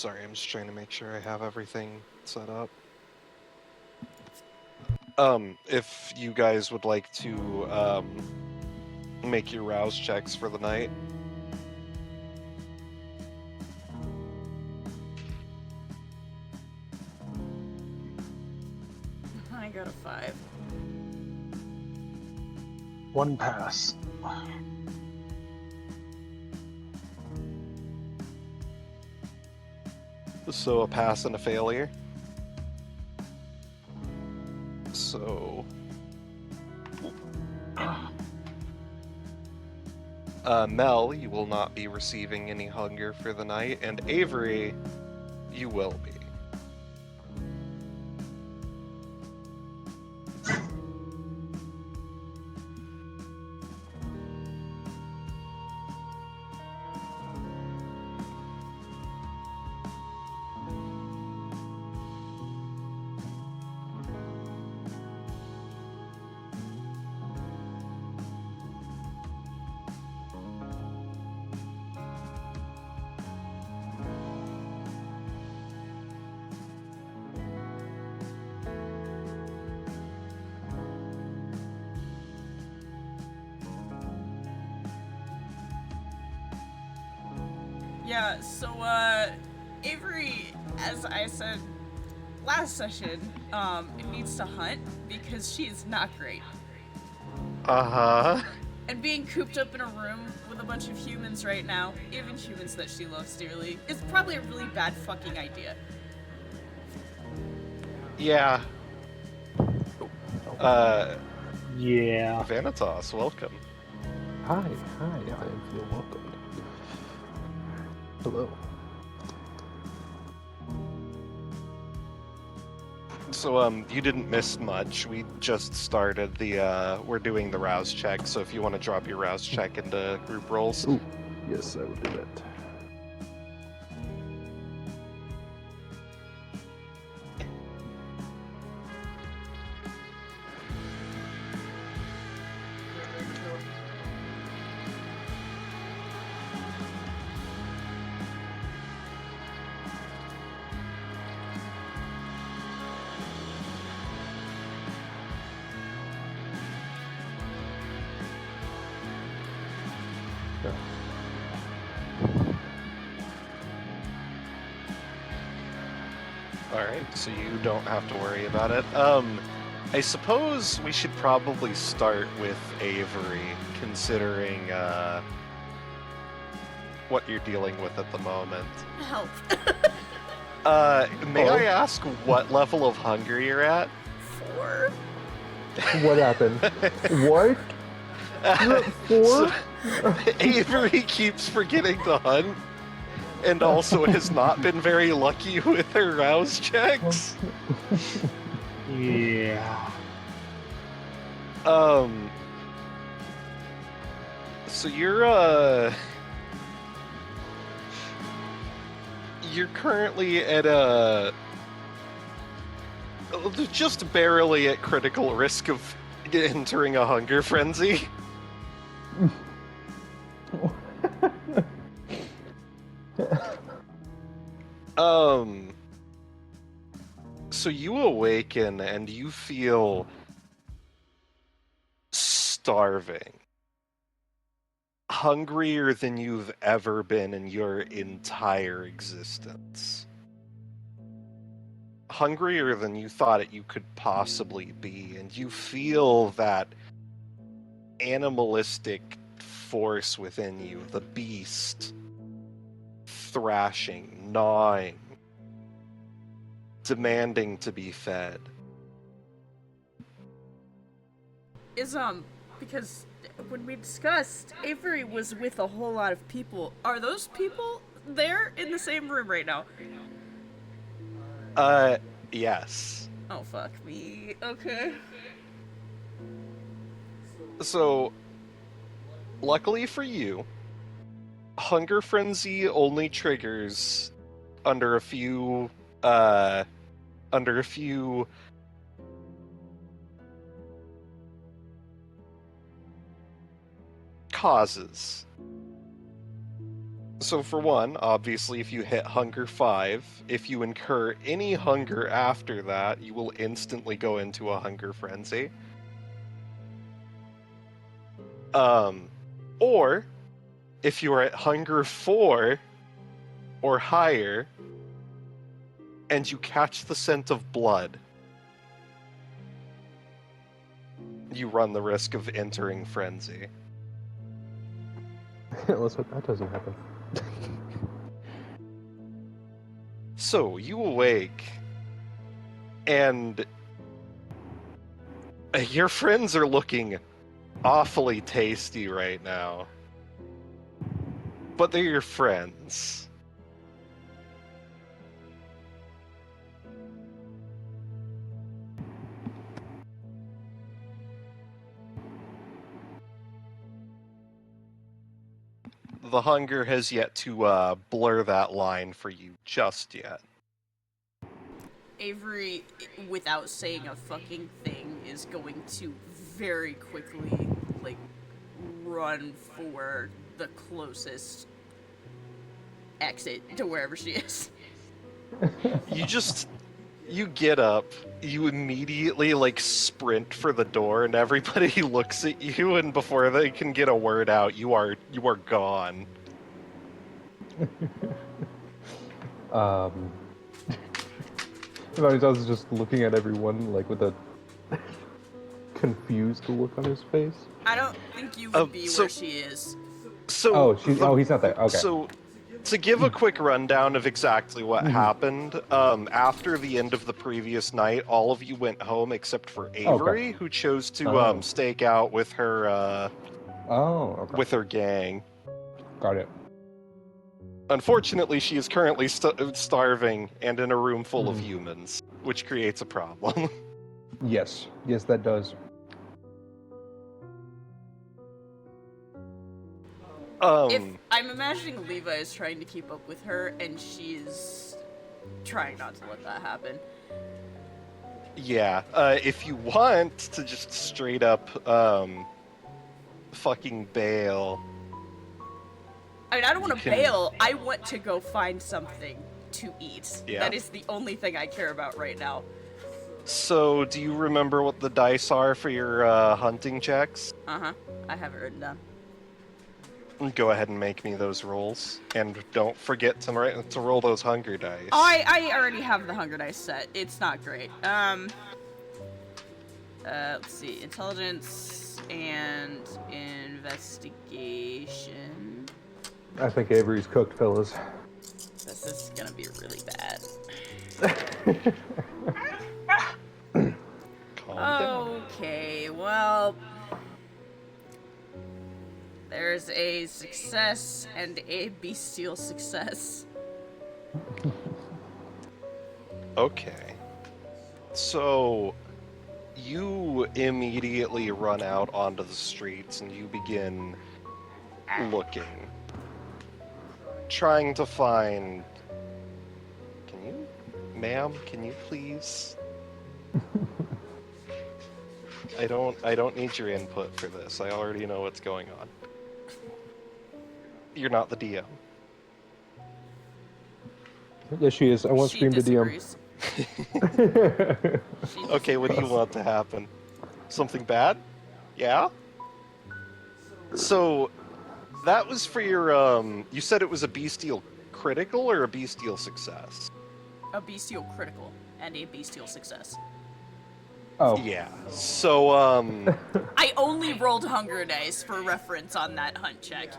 Sorry, I'm just trying to make sure I have everything set up. If you guys would like to, make your rouse checks for the night. I got a 5. 1 pass. So a pass and a failure. So... Mel, you will not be receiving any hunger for the night, and Avery, you will be. Yeah, so, Avery, as I said last session, it needs to hunt because she's not great. Uh-huh. And being cooped up in a room with a bunch of humans right now, even humans that she loves dearly, is probably a really bad fucking idea. Yeah. Yeah. Vanitas, welcome. Hi, I feel welcomed. Hello. So, you didn't miss much. We just started the, we're doing the rouse check, so if you want to drop your rouse check into group rolls. Ooh, yes, I will do that. Alright, so you don't have to worry about it. I suppose we should probably start with Avery, considering, what you're dealing with at the moment. Help. May I ask what level of hunger you're at? 4? What happened? What? You're at 4? So, Avery keeps forgetting to hunt, and also has not been very lucky with her rouse checks. Yeah. So you're currently at just barely at critical risk of entering a hunger frenzy. So you awaken and you feel starving. Hungrier than you've ever been in your entire existence. Hungrier than you thought you could possibly be, and you feel that animalistic force within you, the beast, thrashing, gnawing, demanding to be fed. Because when we discussed, Avery was with a whole lot of people. Are those people there in the same room right now? Yes. Oh, fuck me. Okay. So, luckily for you, Hunger Frenzy only triggers under a few causes. So for one, obviously, if you hit hunger 5, if you incur any hunger after that, you will instantly go into a hunger frenzy. Or if you are at hunger 4 or higher, and you catch the scent of blood, you run the risk of entering frenzy. Let's hope that doesn't happen. So you awake, and your friends are looking awfully tasty right now. But they're your friends. The hunger has yet to blur that line for you just yet. Avery, without saying a fucking thing, is going to very quickly, like, run for the closest exit to wherever she is. You get up, you immediately, like, sprint for the door, and everybody looks at you, and before they can get a word out, you are gone. I was just looking at everyone, like, with a confused look on his face. I don't think you would be where she is. So he's not there. Okay. So, to give a quick rundown of exactly what happened, after the end of the previous night, all of you went home except for Avery, who chose to stake out with her with her gang. Got it. Unfortunately, she is currently starving and in a room full of humans, which creates a problem. Yes, that does. If I'm imagining Levi is trying to keep up with her, and she's trying not to let that happen. Yeah, if you want to just straight up fucking bail. I mean, I don't want to bail. I want to go find something to eat. Yeah. That is the only thing I care about right now. So, do you remember what the dice are for your hunting checks? Uh-huh. I have it written down. Go ahead and make me those rolls, and don't forget to roll those hunger dice. Oh, I already have the hunger dice set. It's not great. Let's see. Intelligence and investigation. I think Avery's cooked, fellas. This is gonna be really bad. Calm down. Okay, well... There's a success and a bestial success. Okay. So, you immediately run out onto the streets and you begin looking. Trying to find... Ma'am, can you please? I don't need your input for this. I already know what's going on. You're not the DM. Yes, she is. I want Scream to DM. Okay, what do you want to happen? Something bad? Yeah? So, that was for your, you said it was a bestial critical or a bestial success? A bestial critical and a bestial success. Oh. Yeah. So, I only rolled hunger dice for reference on that hunt check.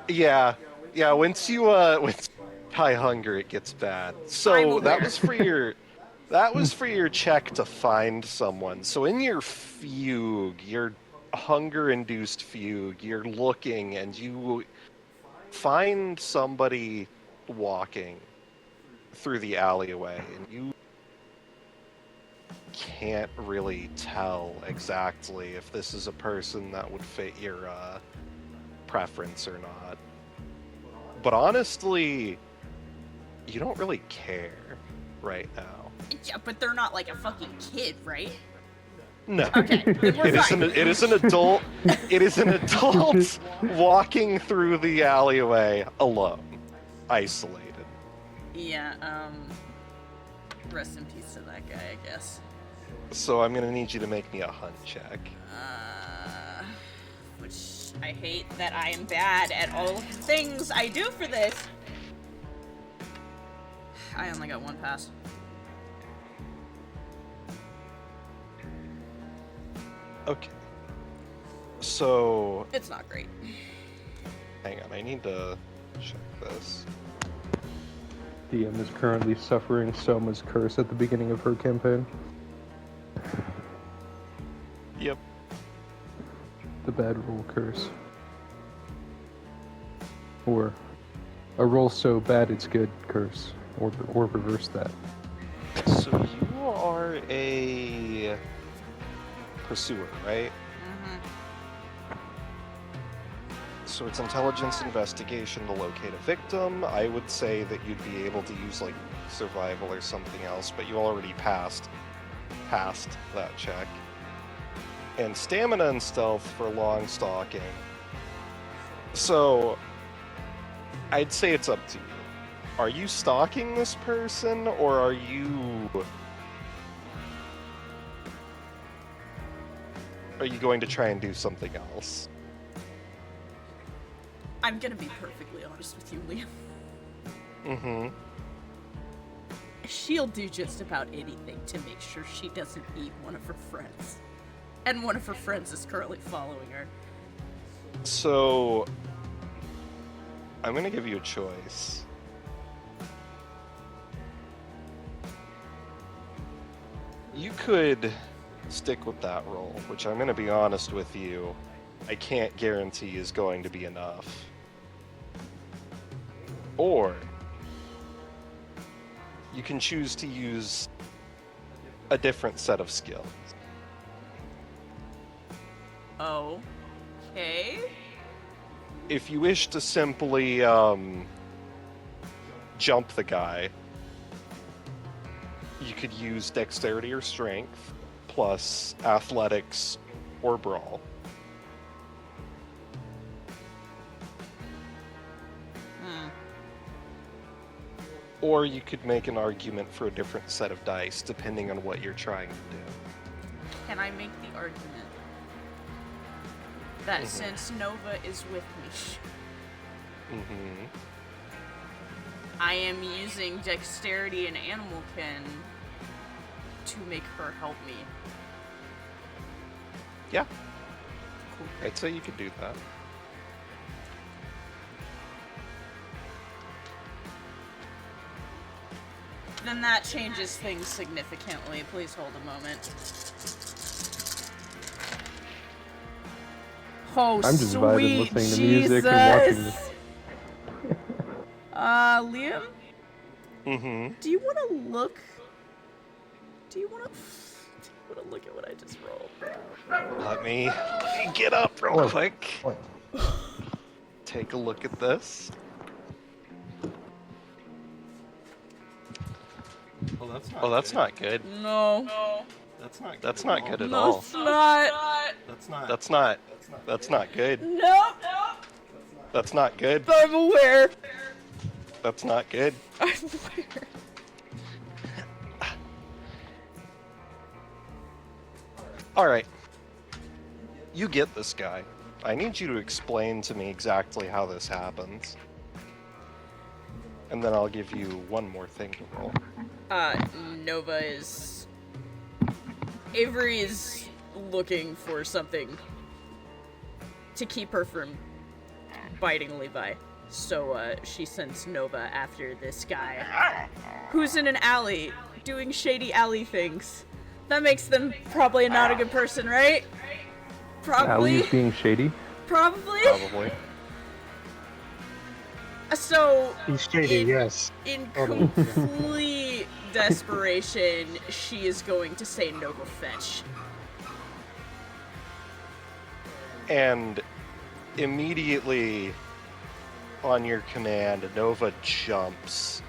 Yeah, once you, with high hunger, it gets bad. So, that was for your... That was for your check to find someone. So in your fugue, your hunger-induced fugue, you're looking and you find somebody walking through the alleyway, and you can't really tell exactly if this is a person that would fit your preference or not. But honestly, you don't really care right now. Yeah, but they're not like a fucking kid, right? No. Okay, then we're fine. It is an adult. It is an adult walking through the alleyway alone. isolated. Yeah, rest in peace to that guy, I guess. So I'm gonna need you to make me a hunt check. Which I hate that I am bad at all of the things I do for this. I only got one pass. Okay. So It's not great. hang on, I need to check this. DM is currently suffering Soma's curse at the beginning of her campaign. Yep. The bad roll curse. Or a roll so bad it's good curse. Or reverse that. So you are a pursuer, right? So it's intelligence investigation to locate a victim. I would say that you'd be able to use like survival or something else, but you already passed that check. And stamina and stealth for long stalking. So I'd say it's up to you. Are you stalking this person, or are you going to try and do something else? I'm gonna be perfectly honest with you, Liam. Mm-hmm. She'll do just about anything to make sure she doesn't eat one of her friends. And one of her friends is currently following her. So I'm gonna give you a choice. You could stick with that roll, which I'm gonna be honest with you, I can't guarantee is going to be enough. Or you can choose to use a different set of skills. Okay. If you wish to simply jump the guy, you could use dexterity or strength plus athletics or brawl. Or you could make an argument for a different set of dice, depending on what you're trying to do. Can I make the argument that since Nova is with me, I am using dexterity and animal kin to make her help me? Yeah, Cool. I'd say you could do that. Then that changes things significantly. Please hold a moment. Oh, I'm just vibing sweet listening to Jesus. music and watching this. Liam? Do you want to look? Do you want to look at what I just rolled? Let me get up real Oh. quick. Oh. Take a look at this. Well, that's not Well, good. that's not good. No. That's not good at No, all. it's not. That's not good. Nope. That's not good. I'm aware. That's not good. I'm aware. Alright. You get this guy. I need you to explain to me exactly how this happens. And then I'll give you one more thing to roll. Nova is... Avery is looking for something to keep her from biting Levi. So, she sends Nova after this guy who's in an alley doing shady alley things. That makes them probably not a good person, right? Ali Probably. is being shady. Probably. Probably. So, He's shady, yes. in Totally. complete desperation, she is going to say Nova fetch. And immediately on your command, Nova jumps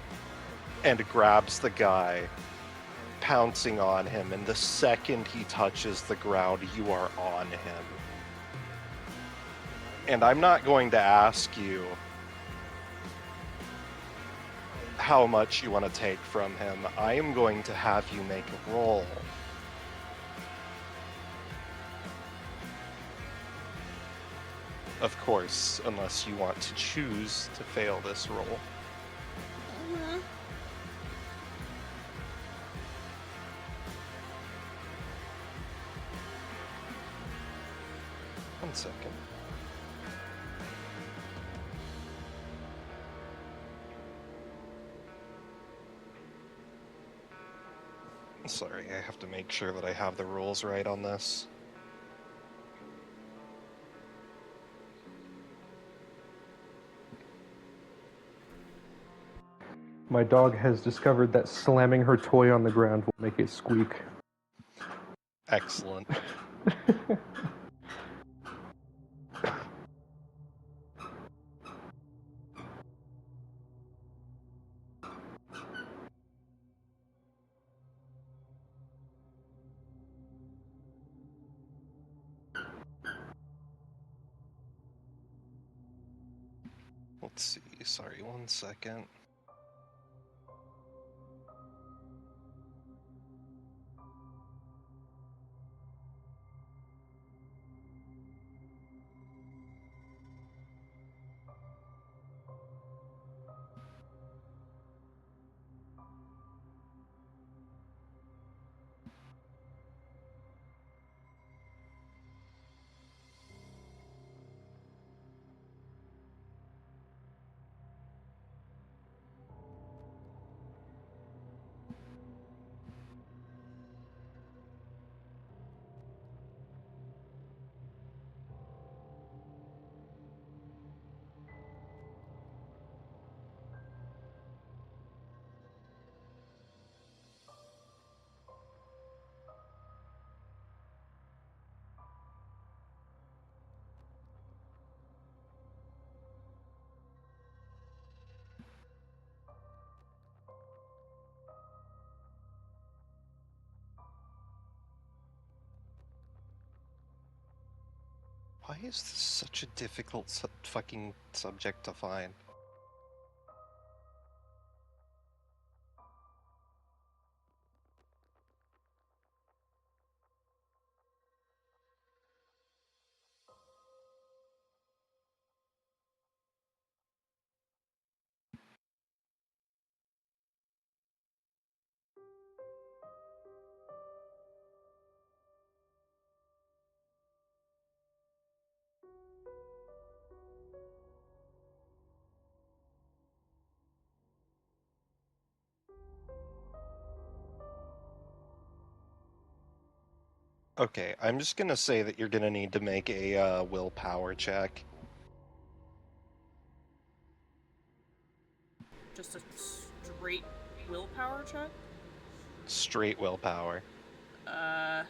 and grabs the guy, pouncing on him, and the second he touches the ground, you are on him. And I'm not going to ask you how much you want to take from him, I am going to have you make a roll. Of course, unless you want to choose to fail this roll. Uh-huh. One second. Sorry, I have to make sure that I have the rules right on this. My dog has discovered that slamming her toy on the ground will make it squeak. Excellent. Let's see, sorry, one second. Why is this such a difficult fucking subject to find? Okay, I'm just gonna say that you're gonna need to make a willpower check. Just a straight willpower check? Straight willpower. Ha.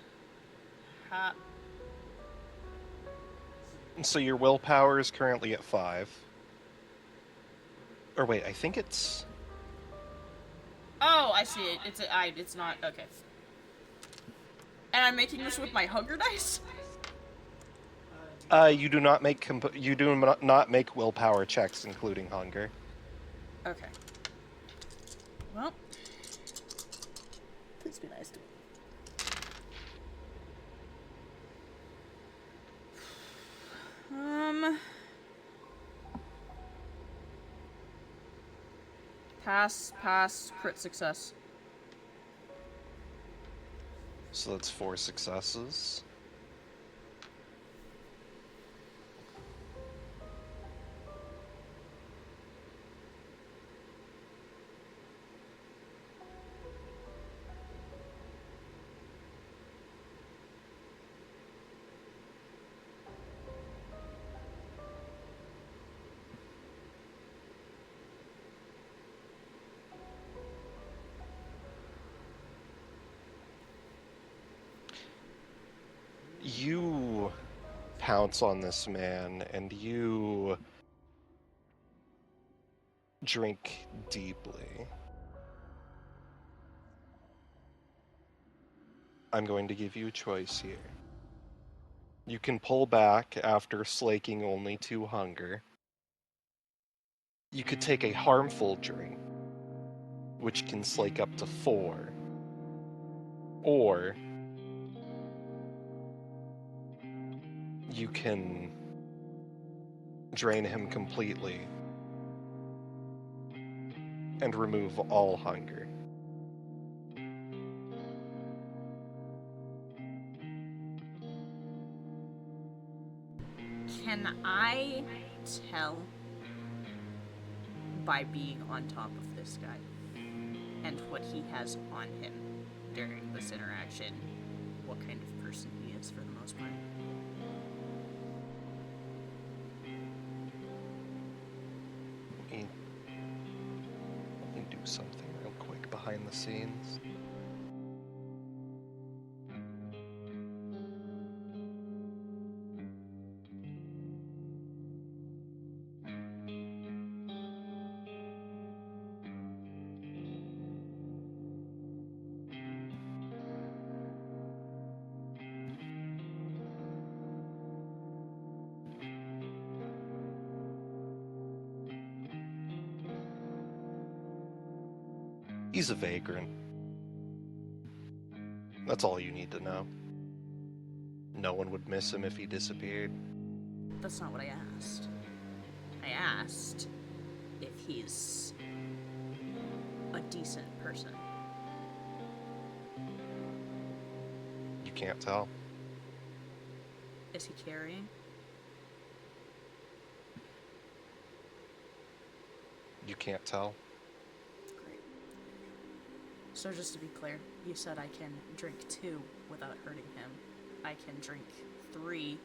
So your willpower is currently at 5. Or wait, I think it's... Oh, I see it. It's not, okay. And I'm making this with my hunger dice? You do not make not make willpower checks, including hunger. Okay. Well. Please be nice to me. Pass, crit success. So that's 4 successes. You pounce on this man, and you drink deeply. I'm going to give you a choice here. You can pull back after slaking only 2 hunger. You could take a harmful drink, which can slake up to 4. Or you can drain him completely and remove all hunger. Can I tell by being on top of this guy and what he has on him during this interaction what kind of person he is for the most part? Let me do something real quick behind the scenes. He's a vagrant. That's all you need to know. No one would miss him if he disappeared. That's not what I asked. I asked if he's a decent person. You can't tell. Is he carrying? You can't tell. Great. So just to be clear, you said I can drink 2 without hurting him. I can drink 3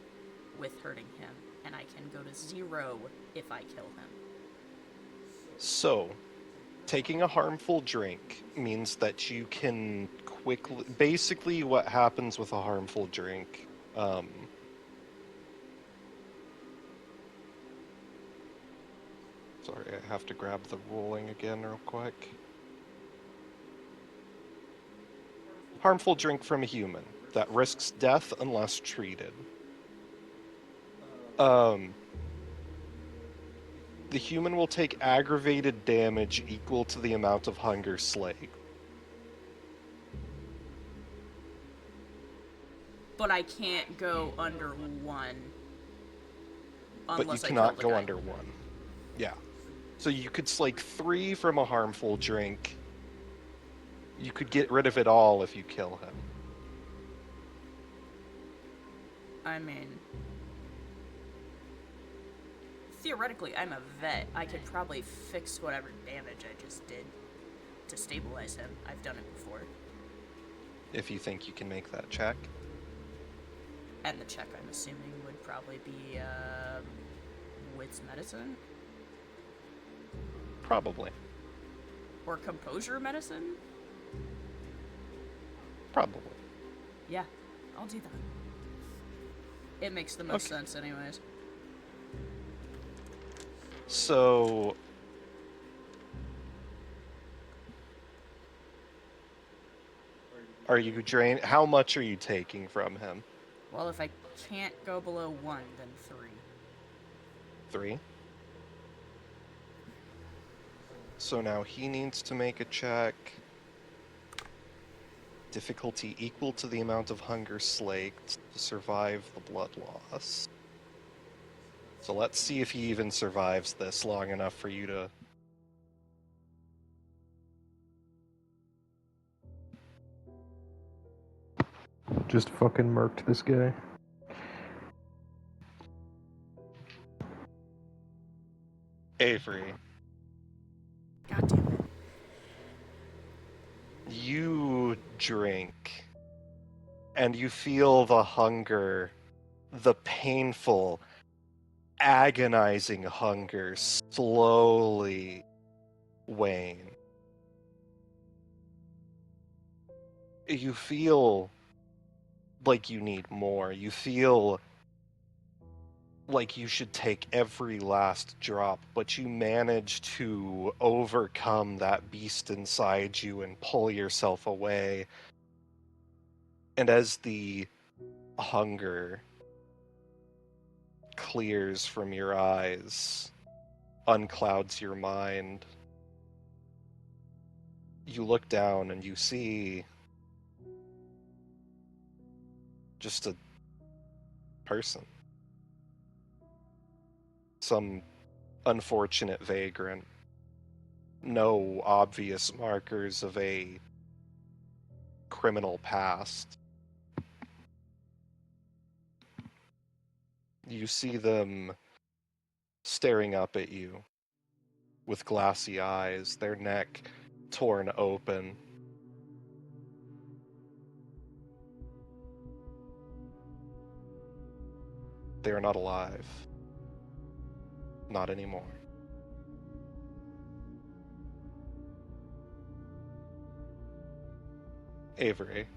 with hurting him, and I can go to 0 if I kill him. So, taking a harmful drink means that you can quickly... Basically, what happens with a harmful drink... Sorry, I have to grab the ruling again real quick. Harmful drink from a human that risks death unless treated. The human will take aggravated damage equal to the amount of hunger slaked. But I can't go under 1 But you unless I cannot kill the go guy. under 1. Yeah. So you could slake 3 from a harmful drink. You could get rid of it all if you kill him. I mean, theoretically, I'm a vet. I could probably fix whatever damage I just did to stabilize him. I've done it before. If you think you can make that check. And the check, I'm assuming, would probably be, wits medicine? Probably. Or composure medicine? Probably. Yeah, I'll do that. It makes the most sense anyways. So... Are you how much are you taking from him? Well, if I can't go below 1, then 3. 3? So now he needs to make a check. Difficulty equal to the amount of hunger slaked to survive the blood loss. So let's see if he even survives this long enough for you to... Just fucking murked this guy. Avery, God damn it. you drink, and you feel the hunger, the painful, agonizing hunger slowly wane. You feel like you need more. You feel like you should take every last drop, but you manage to overcome that beast inside you and pull yourself away. And as the hunger clears from your eyes, unclouds your mind, you look down and you see just a person. Some unfortunate vagrant. No obvious markers of a criminal past. You see them staring up at you with glassy eyes, their neck torn open. They are not alive. Not anymore. Avery.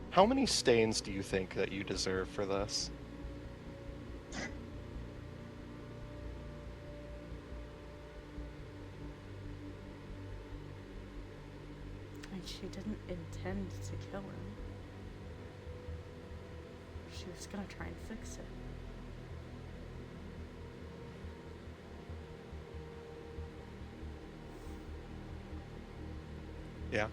How many stains do you think that you deserve for this? And she didn't intend to kill him. She was gonna try and fix it. Yeah.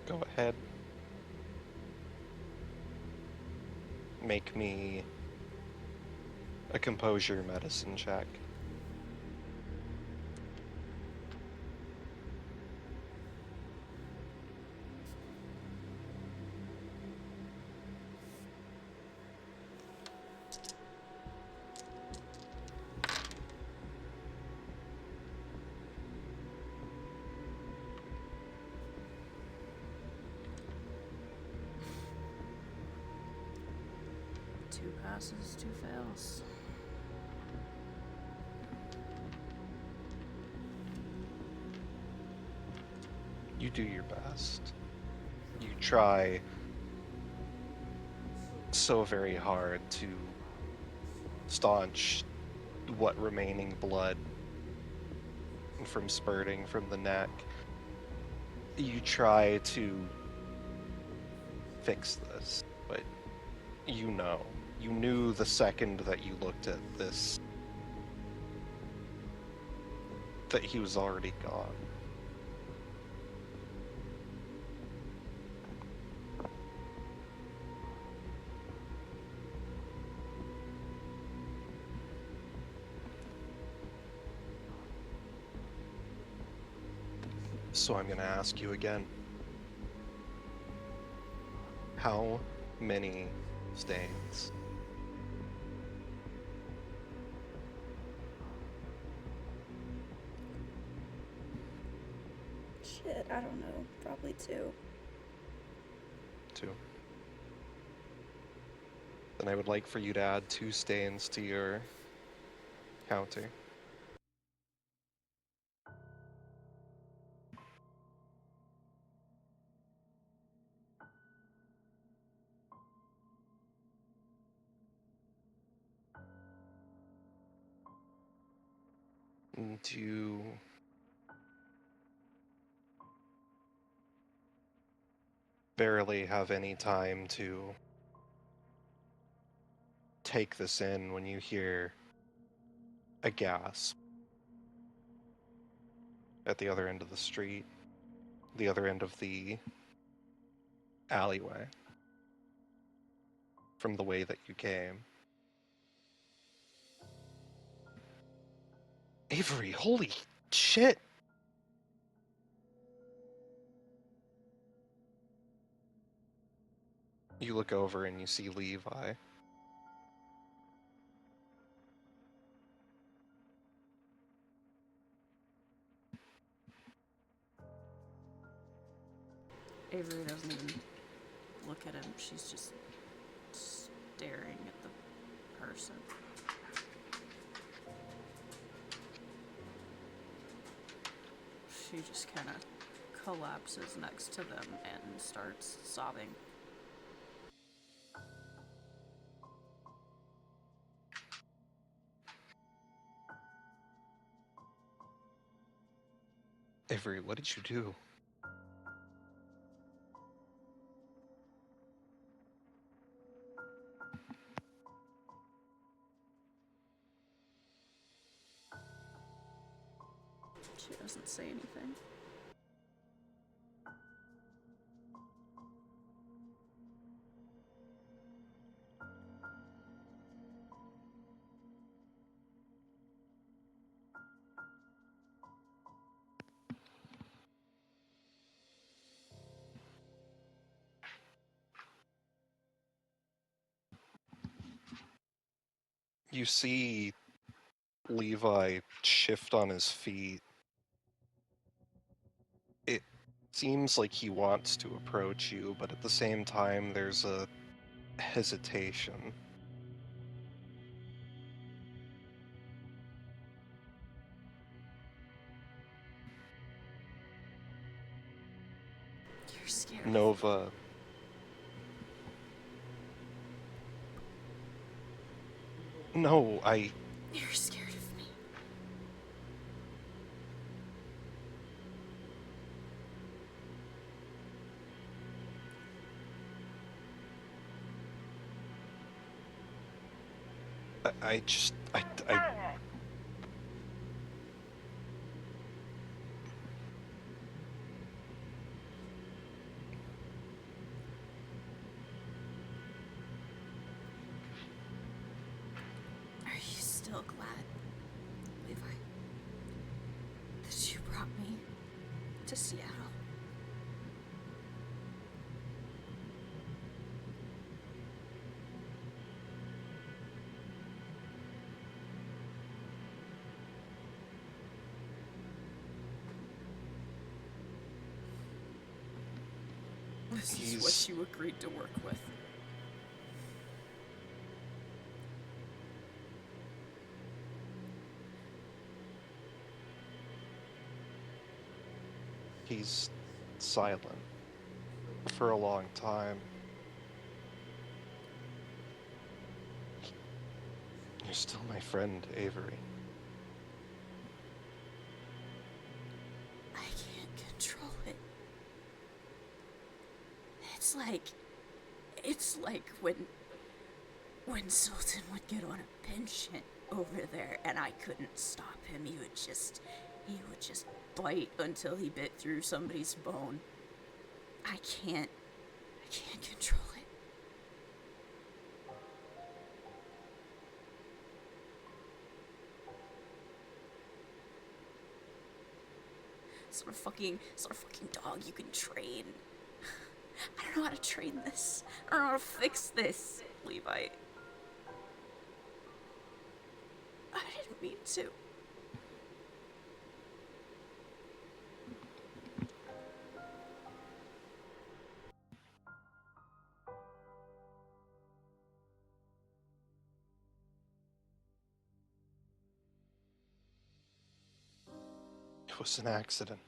Go ahead. Make me a composure medicine check. Two passes, two fails. You do your best. You try so very hard to staunch what remaining blood from spurting from the neck. You try to fix this, but you knew the second that you looked at this that he was already gone. So I'm going to ask you again. How many stains? Shit, I don't know. Probably 2. 2. Then I would like for you to add 2 stains to your counter. And you barely have any time to take this in when you hear a gasp at the other end of the street, the other end of the alleyway, from the way that you came. Avery, holy shit! You look over and you see Levi. Avery doesn't even look at him. She's just staring at the person. She just kind of collapses next to them and starts sobbing. Avery, what did you do? She doesn't say anything. You see Levi shift on his feet. It seems like he wants to approach you, but at the same time, there's a hesitation. You're scared. Nova. No, You're scared of me. I just, I, Are you still glad, Levi, that you brought me to Seattle? This is what you agreed to work with. he's silent for a long time. You're still my friend, Avery. I can't control it. It's like when Sultan would get on a penchant over there and I couldn't stop him. He would just bite until he bit through somebody's bone. I can't control it. Sort of fucking dog you can train. I don't know how to train this. I don't know how to fix this, Levi. I didn't mean to. It was an accident.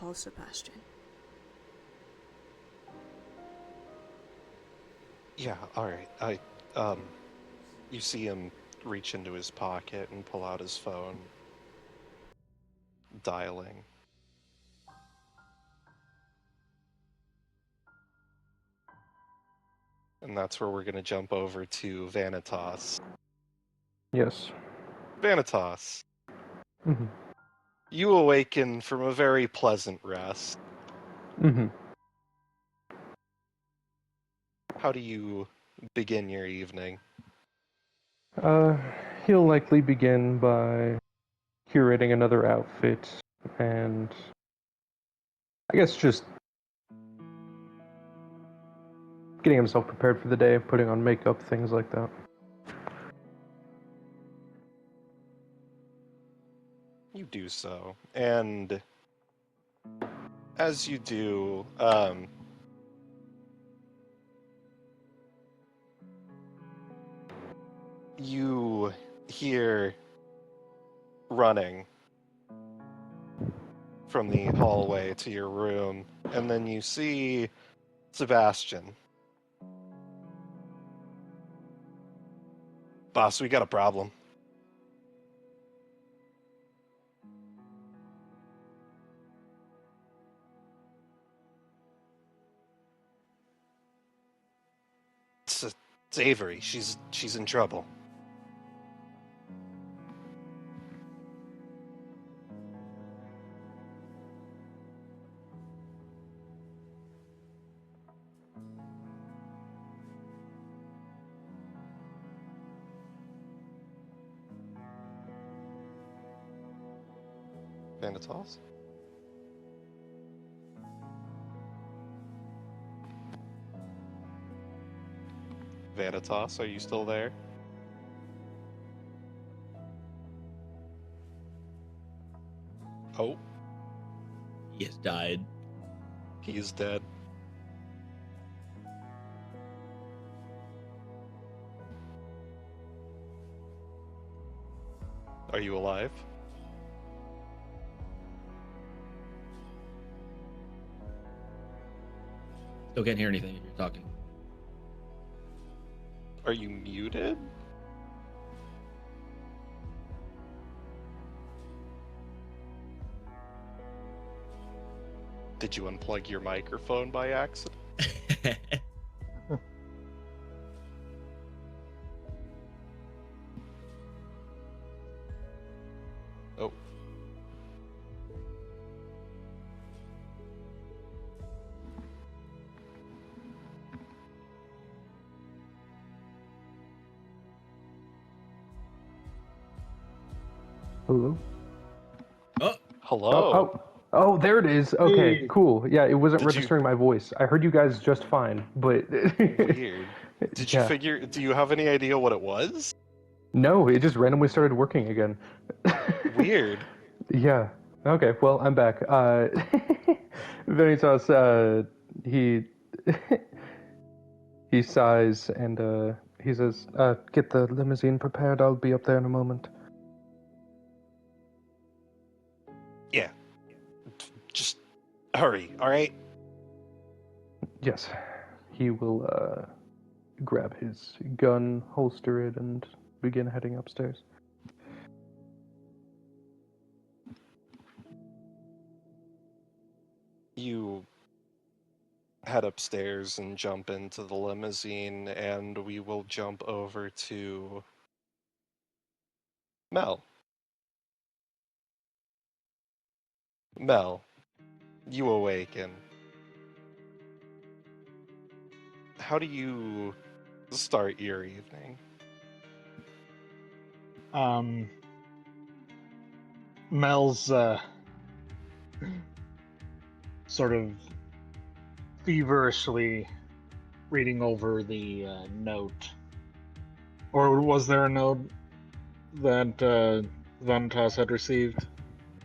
Call Sebastian. Yeah, alright. You see him reach into his pocket and pull out his phone. Dialing. And that's where we're gonna jump over to Vanitas. Yes. Vanitas, Mm-hmm. you awaken from a very pleasant rest. Mm-hmm. How do you begin your evening? He'll likely begin by curating another outfit and I guess just getting himself prepared for the day, putting on makeup, things like that. You do so. And as you do, you hear running from the hallway to your room, and then you see Sebastian. Boss, we got a problem. It's Avery. She's in trouble. Vanitas? Vanitas, are you still there? Oh, He has died. he is dead. Are you alive? Still can't hear anything if you're talking. Are you muted? Did you unplug your microphone by accident? Oh. Hello? Oh, Hello. Oh, there it is. Okay, Hey. cool. Yeah, it wasn't Did you- registering my voice. I heard you guys just fine, but Weird. Did you Yeah. figure? Do you have any idea what it was? No, it just randomly started working again. Weird. Yeah. Okay. Well, I'm back. Vanitas, he he sighs and he says, "Get the limousine prepared. I'll be up there in a moment." Yeah. Just hurry. All right. Yes. He will grab his gun, holster it, and begin heading upstairs. You head upstairs and jump into the limousine, and we will jump over to Mel. Mel, you awaken. How do you start your evening? Mel's sort of feverishly reading over the note. Or was there a note that Vantas had received?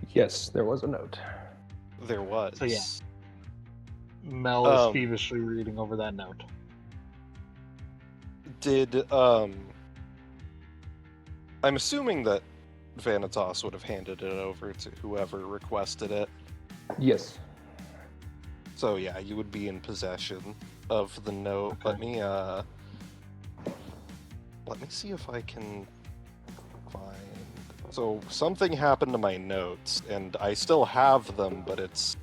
Yes, there was a note. There was. So, yeah. Mel is Um, feverishly reading over that note. Did I'm assuming that Vanitas would have handed it over to whoever requested it. Yes. So yeah, you would be in possession of the note. Okay. Let me see if I can find. So something happened to my notes, and I still have them, but it's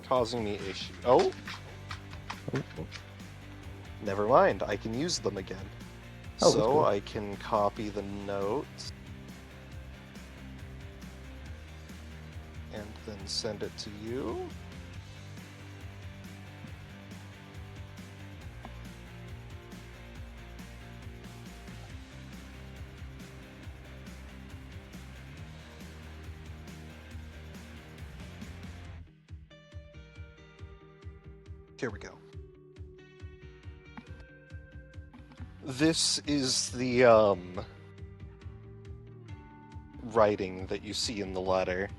causing me issue. Oh, never mind. I can use them again. Oh, that's So cool. I can copy the note and then send it to you. Here we go. This is the writing that you see in the letter.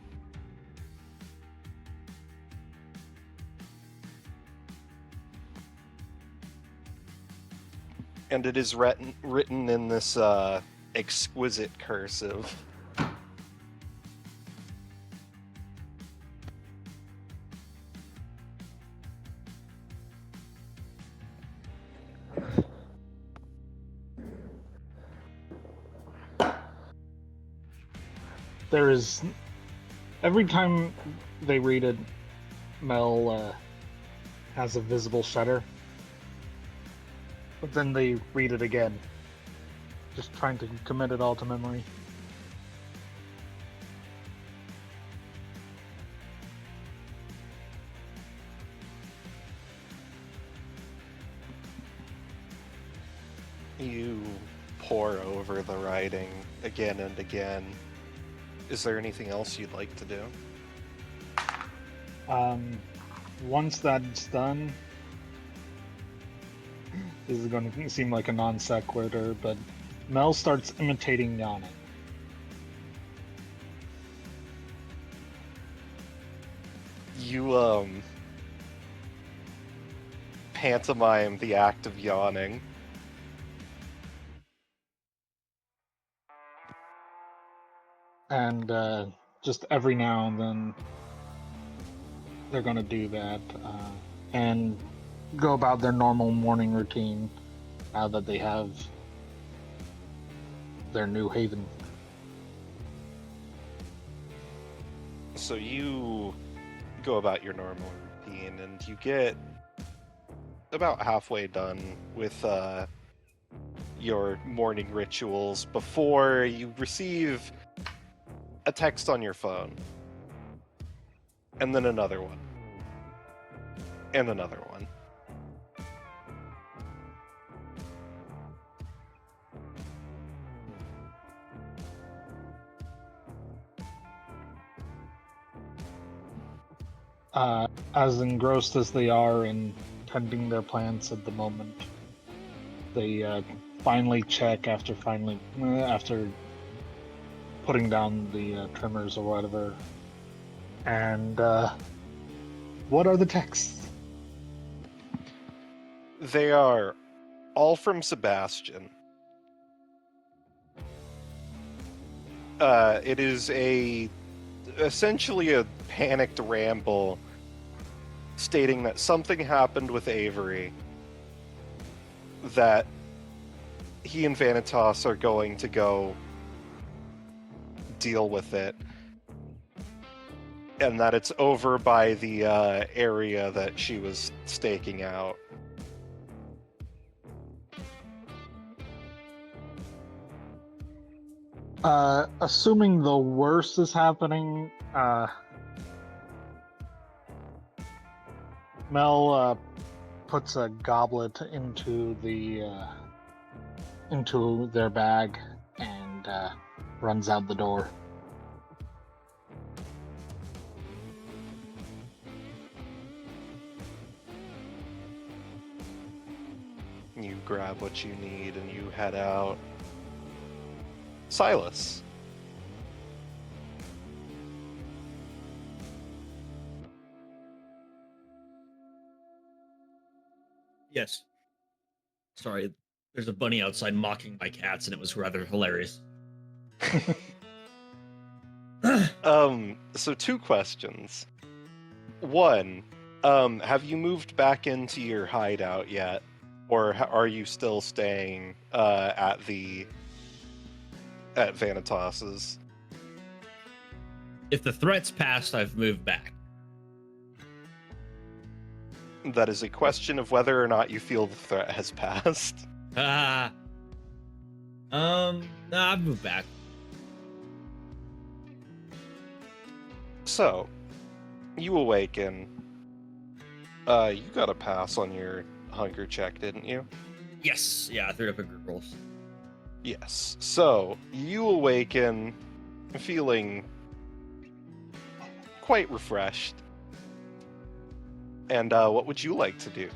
And it is written in this exquisite cursive. There is every time they read it, Mel has a visible shudder, but then they read it again, just trying to commit it all to memory. You pore over the writing again and again. Is there anything else you'd like to do? Once that's done, this is going to seem like a non sequitur, but Mel starts imitating yawning. You pantomime the act of yawning. And just every now and then they're going to do that and go about their normal morning routine now that they have their new haven. So you go about your normal routine and you get about halfway done with your morning rituals before you receive a text on your phone. And then another one. And another one. As engrossed as they are in tending their plants at the moment, they finally check after putting down the trimmers or whatever. And what are the texts? They are all from Sebastian. It is essentially a panicked ramble stating that something happened with Avery, that he and Vanitas are going to go deal with it, and that it's over by the area that she was staking out. Assuming the worst is happening, Mel puts a goblet into their bag and runs out the door. You grab what you need and you head out. Silas. Yes. Sorry, there's a bunny outside mocking my cats, and it was rather hilarious. So 2 questions. One, have you moved back into your hideout yet? Or are you still staying at Vanitas's? If the threat's passed, I've moved back. That is a question of whether or not you feel the threat has passed. Nah, I've moved back. So, you awaken. You got a pass on your hunger check, didn't you? Yes, yeah, I threw it up in group rolls. Yes. So, you awaken feeling quite refreshed. And what would you like to do?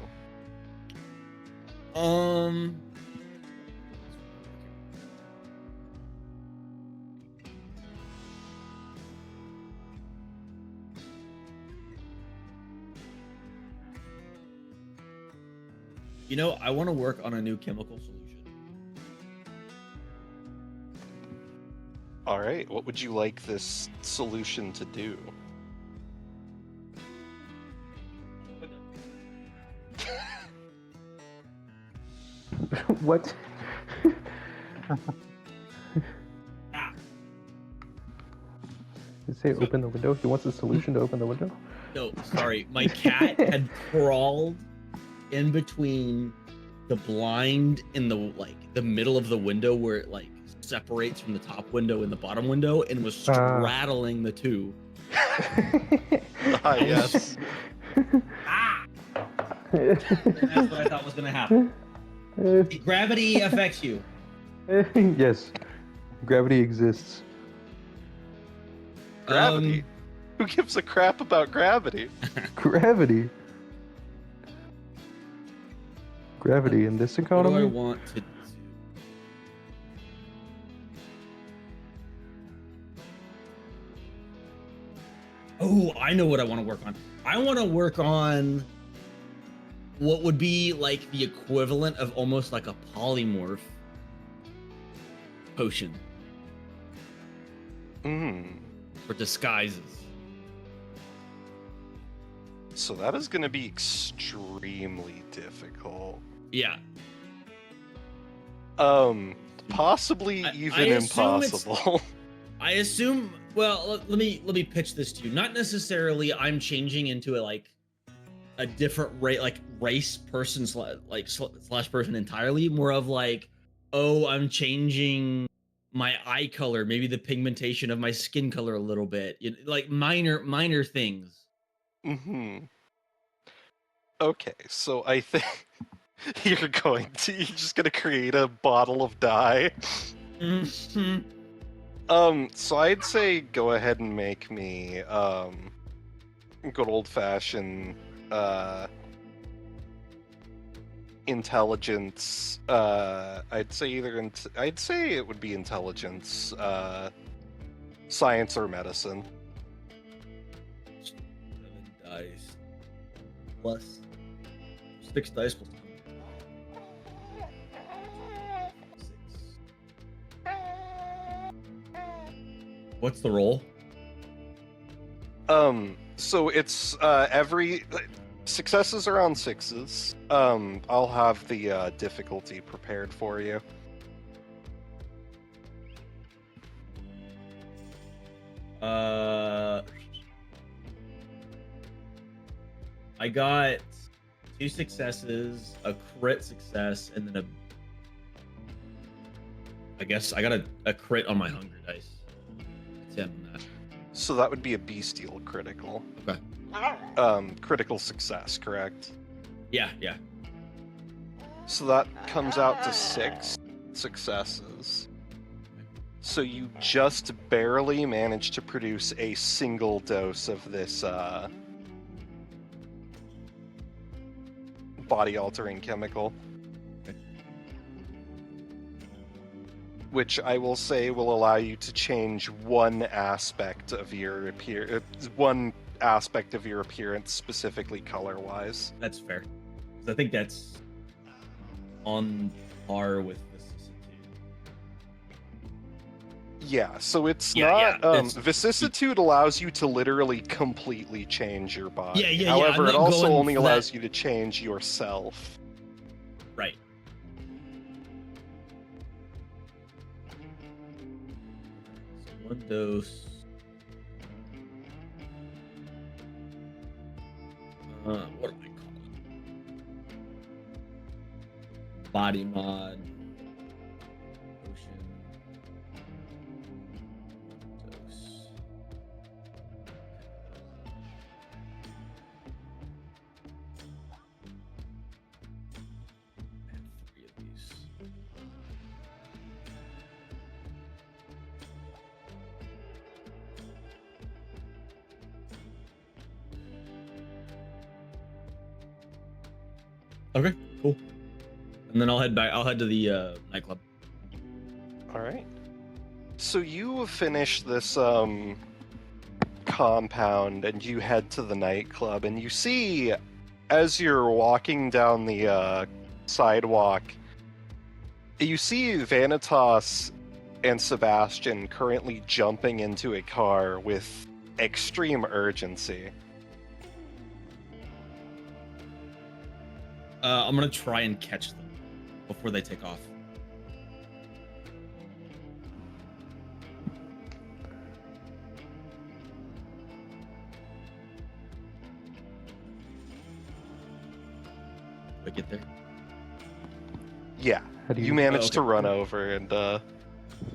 You know, I want to work on a new chemical solution. All right, what would you like this solution to do? What? Ah, Did it say open the window? He wants a solution to open the window? no, sorry. My cat had crawled in between the blind in the middle of the window where it like separates from the top window and the bottom window and was straddling the two. Ah, yes. Ah! That's what I thought was gonna happen. Gravity affects you. Yes. Gravity exists. Gravity? Who gives a crap about gravity? Gravity? Gravity in this What do I economy? want to do? Oh, I know what I want to work on. I want to work on what would be like the equivalent of almost like a polymorph potion for disguises. So that is going to be extremely difficult. Yeah. Possibly even I assume impossible. I assume. Well, let me pitch this to you. Not necessarily. I'm changing into a different race person slash person entirely. More of like, oh, I'm changing my eye color, maybe the pigmentation of my skin color a little bit. You know, like minor things. Okay, so I think you're just gonna create a bottle of dye. So I'd say go ahead and make me good old-fashioned intelligence. I'd say I'd say it would be intelligence, science or medicine. 7 dice plus 6 dice plus 6. What's the roll? So it's every successes are on 6s. I'll have the difficulty prepared for you. I got 2 successes, a crit success, and then I guess I got a crit on my hunger dice. 10 on that. So that would be a bestial critical. Okay. Critical success, correct? Yeah. So that comes out to 6 successes. So you just barely managed to produce a single dose of this body-altering chemical. Okay. Which I will say will allow you to change one aspect of your appearance, specifically color-wise. That's fair. 'Cause I think that's on par with vicissitude. Yeah, so it's Yeah, not. it's- Vicissitude allows you to literally completely change your body. Yeah, However, I'm it not also going only for allows that. you to change yourself. Right. So 1 dose. What do I call it? Body mod. Potion. Dose. I have 3 of these. Okay, cool. And then I'll head back. I'll head to the nightclub. All right. So you finish this compound and you head to the nightclub, and you see, as you're walking down the sidewalk, you see Vanitas and Sebastian currently jumping into a car with extreme urgency. I'm gonna try and catch them before they take off. Do I get there? Yeah, How do you you- managed Oh, to okay. run over, and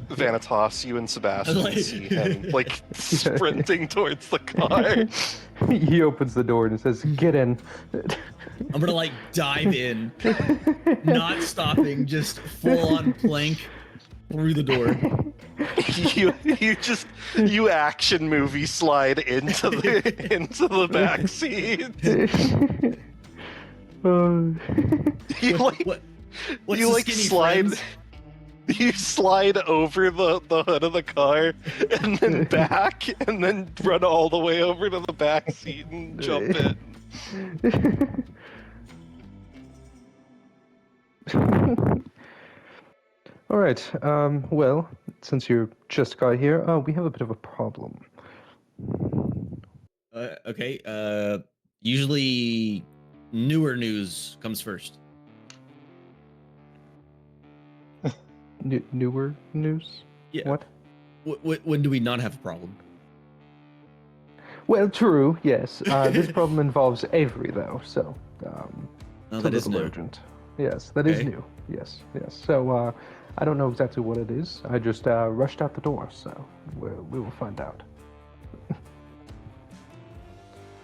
Vanitas, you and Sebastian see him like sprinting towards the car. He opens the door and says, "Get in." I'm gonna like dive in, not stopping, just full on plank through the door. you action movie slide into the back seat. You What's you the like skinny slide. friends? You slide over the hood of the car and then back and then run all the way over to the back seat and jump in. All right. Well, since you just got here, we have a bit of a problem. Okay. Usually newer news comes first. Newer news? Yeah. What? When do we not have a problem? Well, true. Yes. This problem involves Avery, though. So, No, it's that a is little new. urgent. Yes, that is Okay. new. Yes. So, I don't know exactly what it is. I just rushed out the door, so we will find out.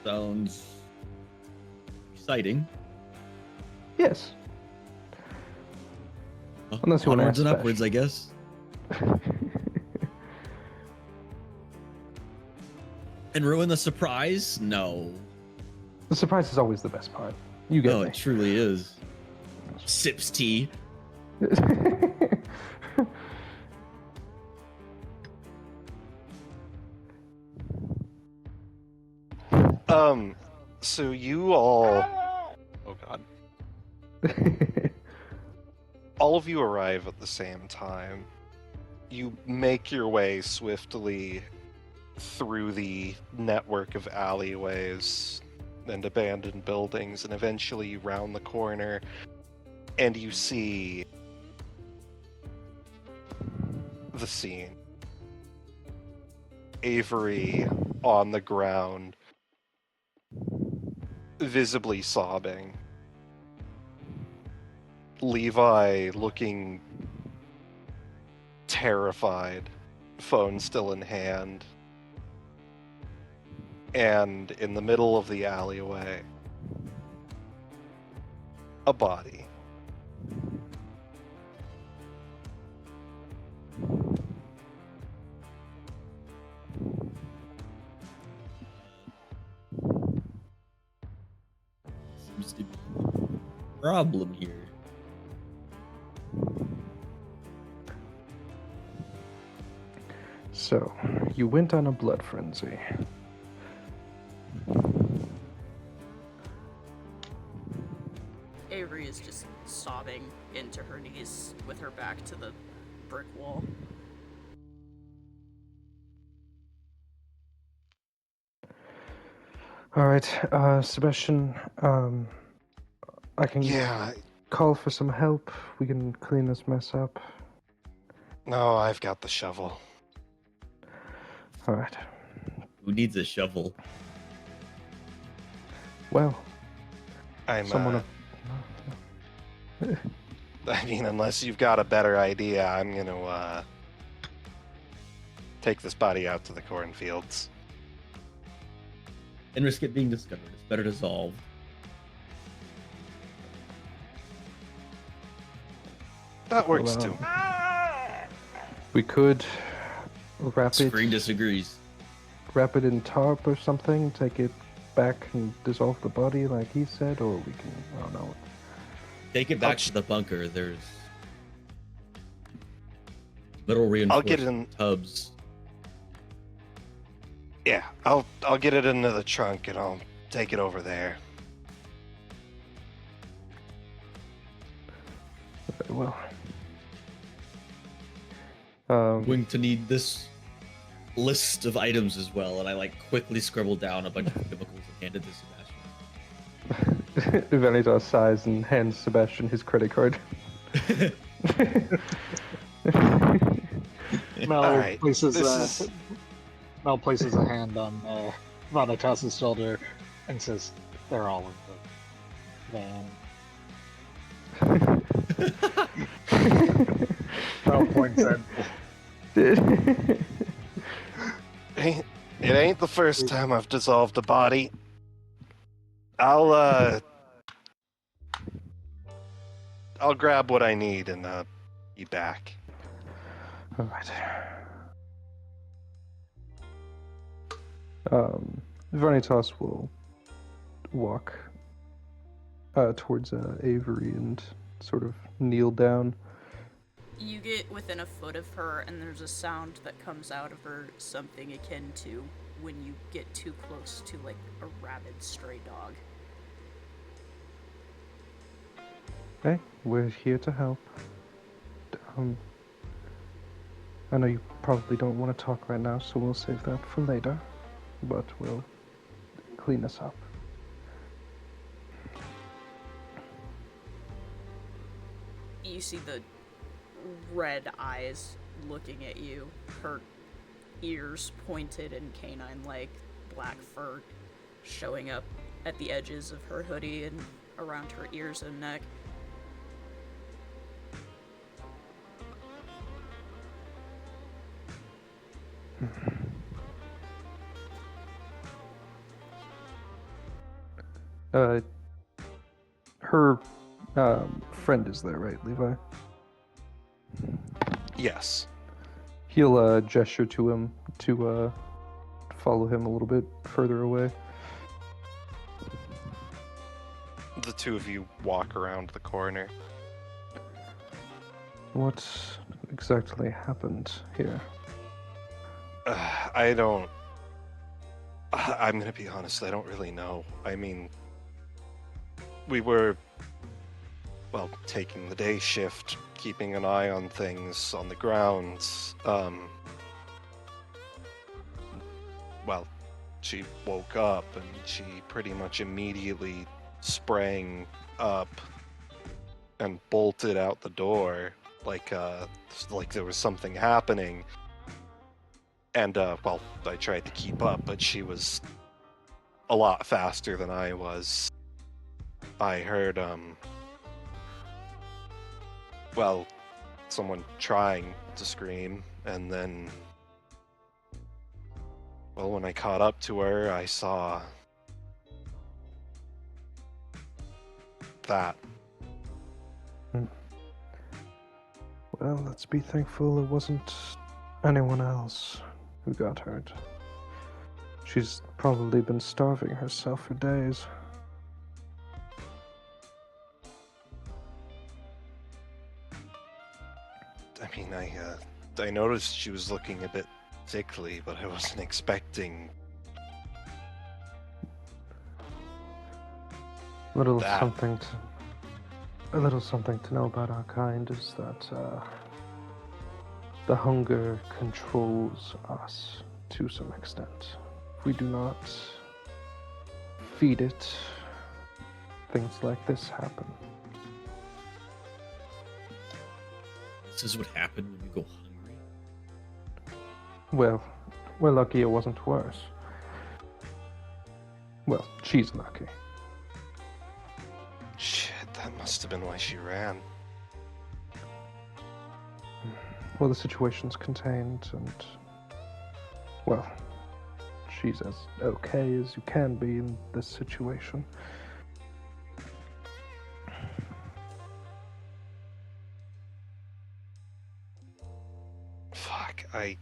Sounds exciting. Yes. Well, Unless you wanna onwards and ask upwards, I guess. And ruin the surprise? No. The surprise is always the best part. You get No, me. it truly is. Sips tea. So you all, oh god, all of you arrive at the same time. You make your way swiftly through the network of alleyways and abandoned buildings, and eventually you round the corner, and you see the scene. Avery on the ground, visibly sobbing. Levi looking terrified, phone still in hand. And in the middle of the alleyway, a body. Seems to be a problem here. So, you went on a blood frenzy. Avery is just sobbing into her knees with her back to the brick wall. All right, Sebastian. I can Yeah, call for some help. We can clean this mess up. no, I've got the shovel. All right. Who needs a shovel? Well, I'm, someone. I mean, unless you've got a better idea, I'm gonna, take this body out to the cornfields. And risk it being discovered. It's better dissolved. That works Well, too. We could wrap Screen it, disagrees. wrap it in tarp or something. Take it back and dissolve the body, like he said, or we can. I don't know. Take it back to the bunker. There's metal reinforced get it in- tubs. Yeah, I'll get it into the trunk and I'll take it over there. Very well. I'm going to need this list of items as well, and I like quickly scribbled down a bunch of chemicals and handed to Sebastian. Vanitas sighs and hands Sebastian his credit card. Mel Alright, places this is... Mel places a hand on Vanitas' shoulder and says, "They're all in the van." Mel points at. It ain't the first time I've dissolved a body. I'll grab what I need and be back. All right. Vanitas will walk towards Avery and sort of kneel down. You get within a foot of her, and there's a sound that comes out of her, something akin to when you get too close to, like, a rabid stray dog. Hey, we're here to help. I know you probably don't want to talk right now, so we'll save that for later. But we'll clean us up. You see the red eyes looking at you, her ears pointed and canine-like, black fur showing up at the edges of her hoodie and around her ears and neck. Her friend is there, right, Levi? Yes. He'll gesture to him to follow him a little bit further away. The two of you walk around the corner. What exactly happened here? I don't... I'm gonna be honest, I don't really know. I mean, we were, well, taking the day shift, keeping an eye on things on the grounds. Well, she woke up and she pretty much immediately sprang up and bolted out the door like there was something happening. And, well, I tried to keep up, but she was a lot faster than I was. I heard, well, someone trying to scream, and then, well, when I caught up to her, I saw that. Well, let's be thankful it wasn't anyone else who got hurt. She's probably been starving herself for days. I mean, I noticed she was looking a bit sickly, but I wasn't expecting A little that. something to know about our kind is that the hunger controls us to some extent. If we do not feed it, things like this happen. This is what happened when you go hungry. Well, we're lucky it wasn't worse. Well, she's lucky. Shit, that must have been why she ran. Well, the situation's contained, and, well, she's as okay as you can be in this situation. Fuck, I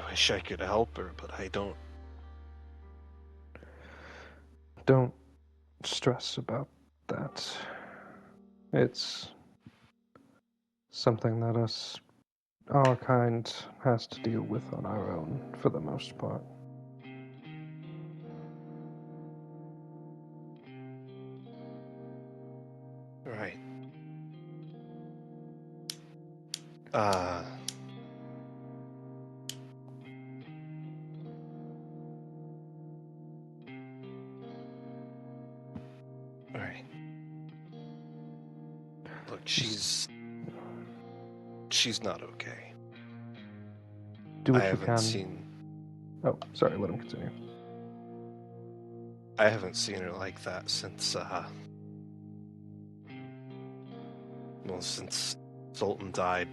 wish I could help her, but I don't. Don't stress about that. It's something that our kind, has to deal with on our own, for the most part. Right. Alright. Look, she's not okay. Do what I you haven't can. seen Oh, sorry, let him continue. I haven't seen her like that since since Sultan died.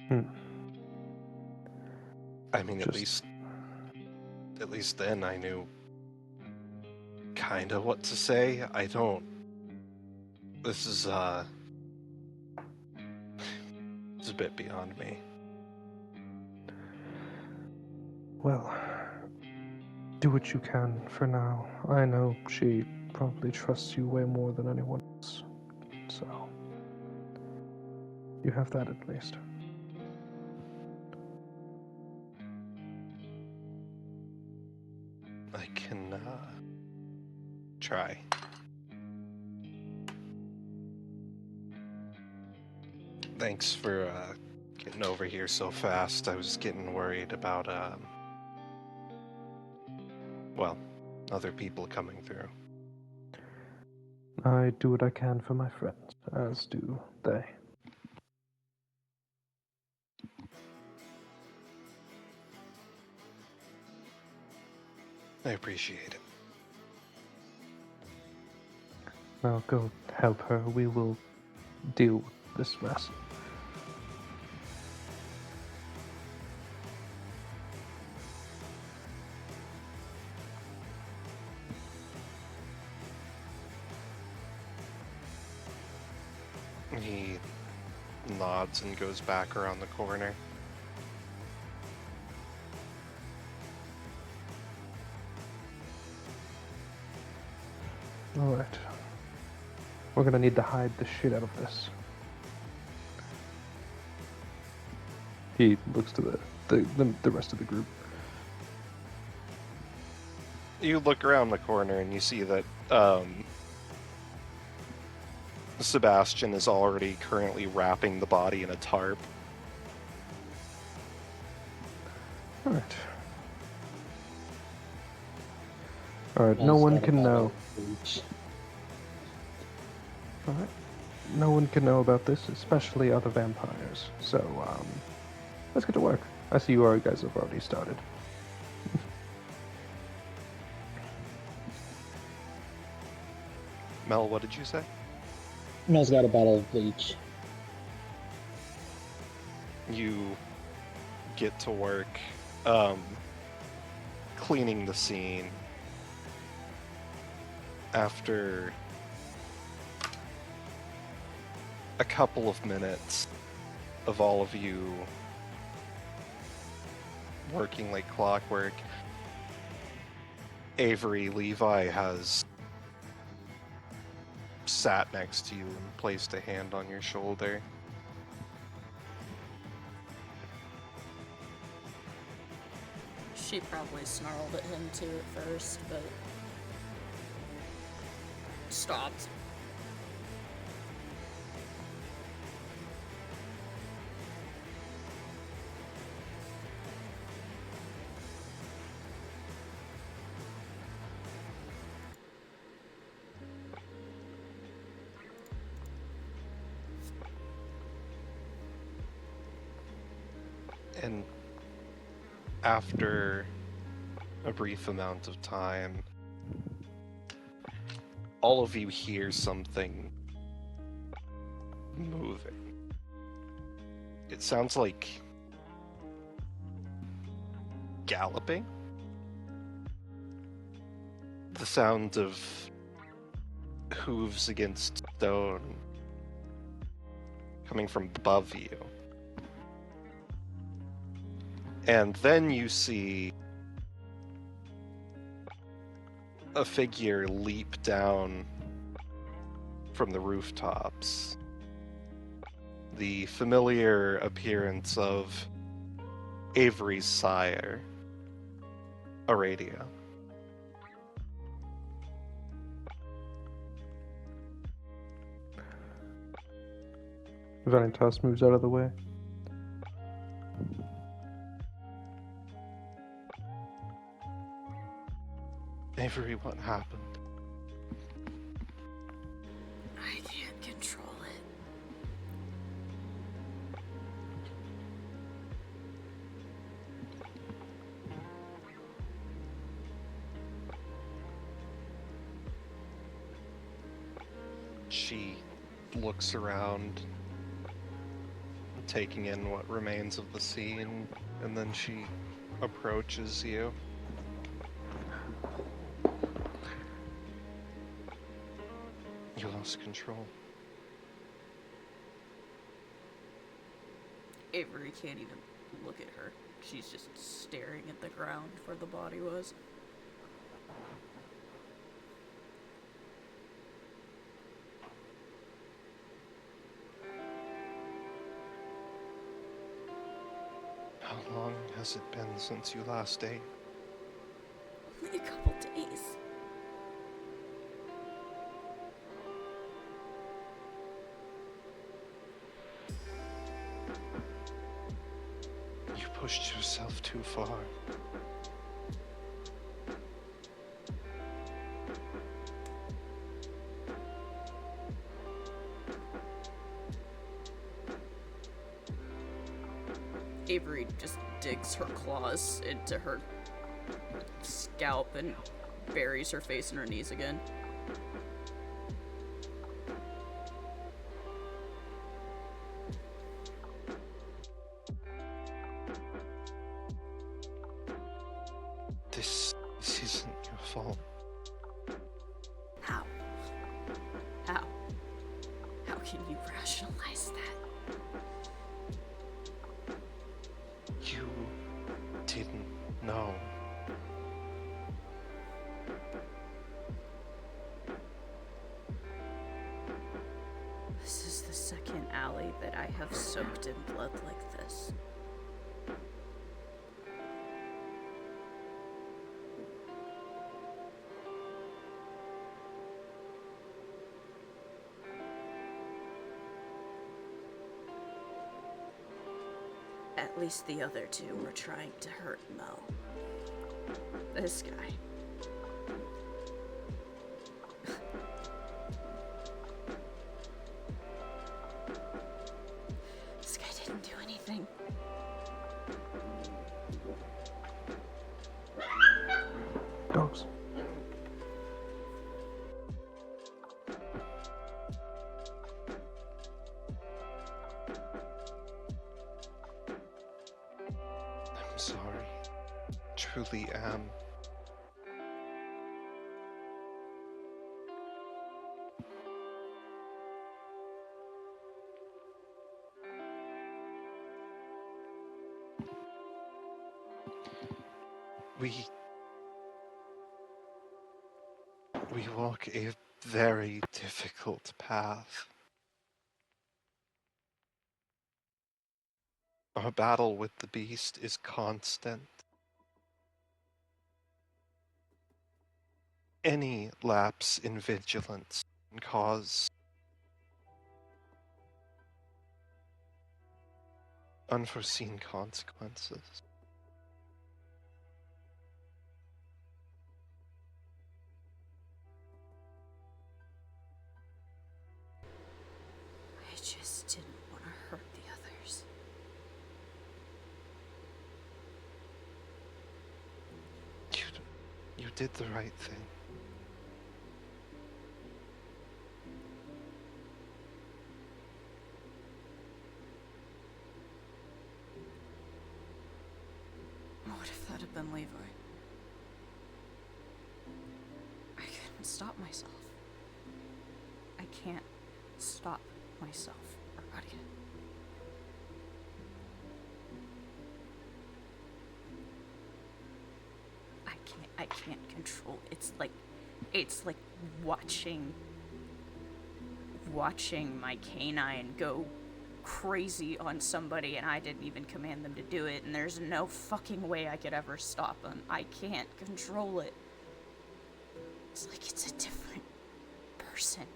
Hmm. I mean, at Just- least then I knew kind of what to say. I don't. This is it's a bit beyond me. Well, do what you can for now. I know she probably trusts you way more than anyone else. So, you have that at least. I can try. Thanks for getting over here so fast. I was getting worried about well, other people coming through. I do what I can for my friends, as do they. I appreciate it. Now go help her. We will deal with this mess. He nods and goes back around the corner. Alright. We're gonna need to hide the shit out of this. He looks to the rest of the group. You look around the corner and you see that Sebastian is already currently wrapping the body in a tarp. Alright. Alright, no one can know. Alright. No one can know about this, especially other vampires. So, let's get to work. I see you guys have already started. Mel, what did you say? Mel's got a bottle of bleach. You get to work cleaning the scene. After a couple of minutes of all of you working like clockwork, Avery Levi has sat next to you and placed a hand on your shoulder. She probably snarled at him too at first, but stopped. And after a brief amount of time, all of you hear something moving. It sounds like galloping. The sound of hooves against stone coming from above you. And then you see a figure leap down from the rooftops. The familiar appearance of Avery's sire, Aradia. Vanitas moves out of the way. Avery, what happened? I can't control it. She looks around, taking in what remains of the scene, and then she approaches you. You lost control. Avery can't even look at her. She's just staring at the ground where the body was. How long has it been since you last ate? Only a couple days. You pushed yourself too far. Avery just digs her claws into her scalp and buries her face in her knees again. This isn't your fault. How? How? How can you rationalize that? You didn't know. This is the second alley that I have soaked in blood like this. At least the other two were trying to hurt Mo. This guy. This guy didn't do anything. Dogs. I'm sorry. Truly am. We walk a very difficult path. Our battle with the beast is constant. Any lapse in vigilance can cause unforeseen consequences. I just didn't want to hurt the others. You did the right thing. What if that had been Levi? I couldn't stop myself. I can't stop myself, Marianne. I can't control. It's like watching my canine go crazy on somebody and I didn't even command them to do it, and there's no fucking way I could ever stop them. I can't control it. It's like it's a different person.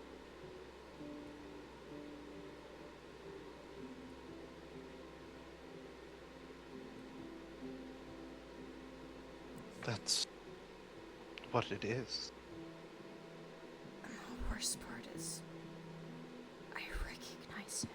That's what it is. And the worst part is, I recognize him.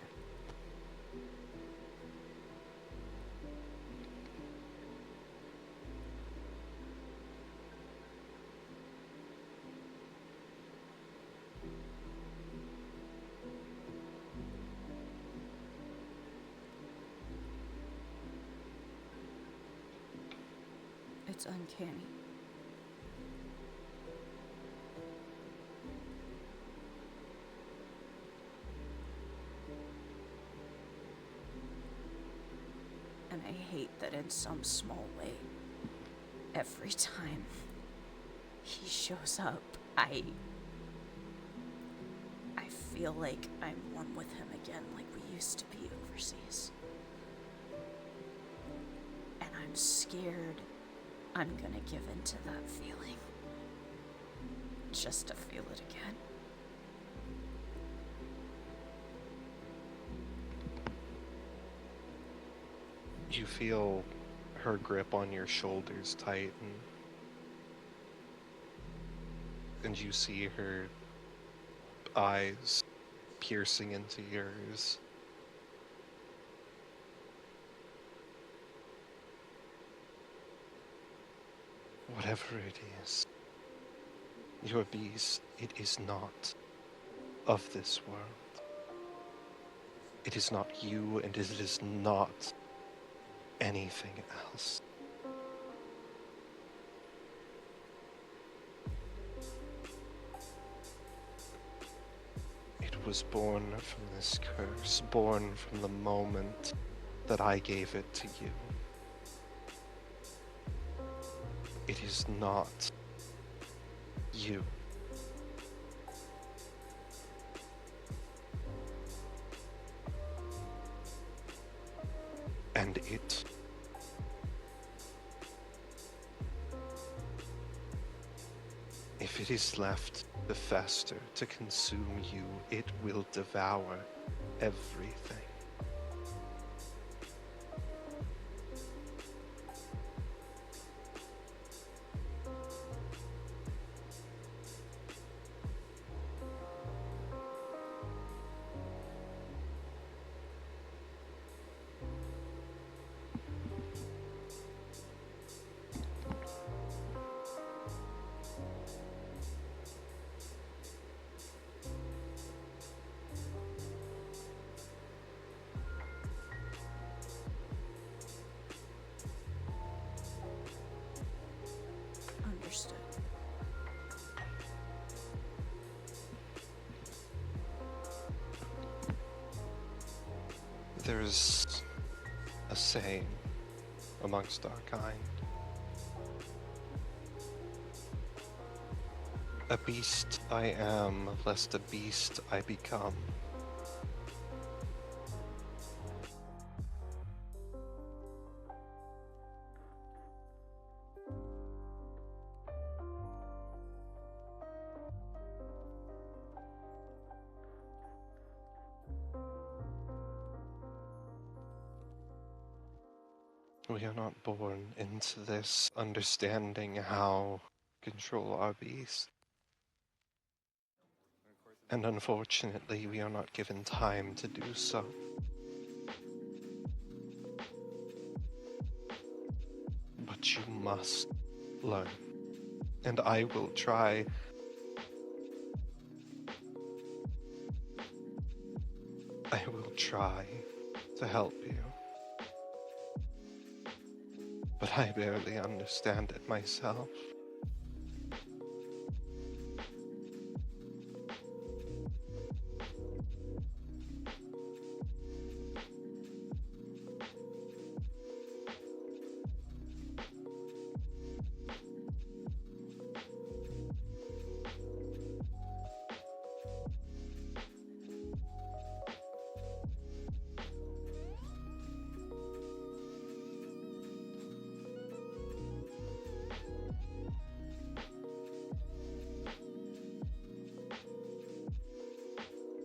It's uncanny. And I hate that in some small way, every time he shows up, I feel like I'm one with him again, like we used to be overseas. And I'm scared I'm gonna give in to that feeling. Just to feel it again. You feel her grip on your shoulders tighten. And you see her eyes piercing into yours. Whatever it is, your beast, it is not of this world. It is not you, and it is not anything else. It was born from this curse, born from the moment that I gave it to you. It is not you. And it if it is left to fester, to consume you, it will devour everything. Understood. There's a saying amongst our kind. A beast I am, lest a beast I become. We are not born into this understanding how to control our beast. And unfortunately, we are not given time to do so. But you must learn. And I will try. I will try to help you. But I barely understand it myself.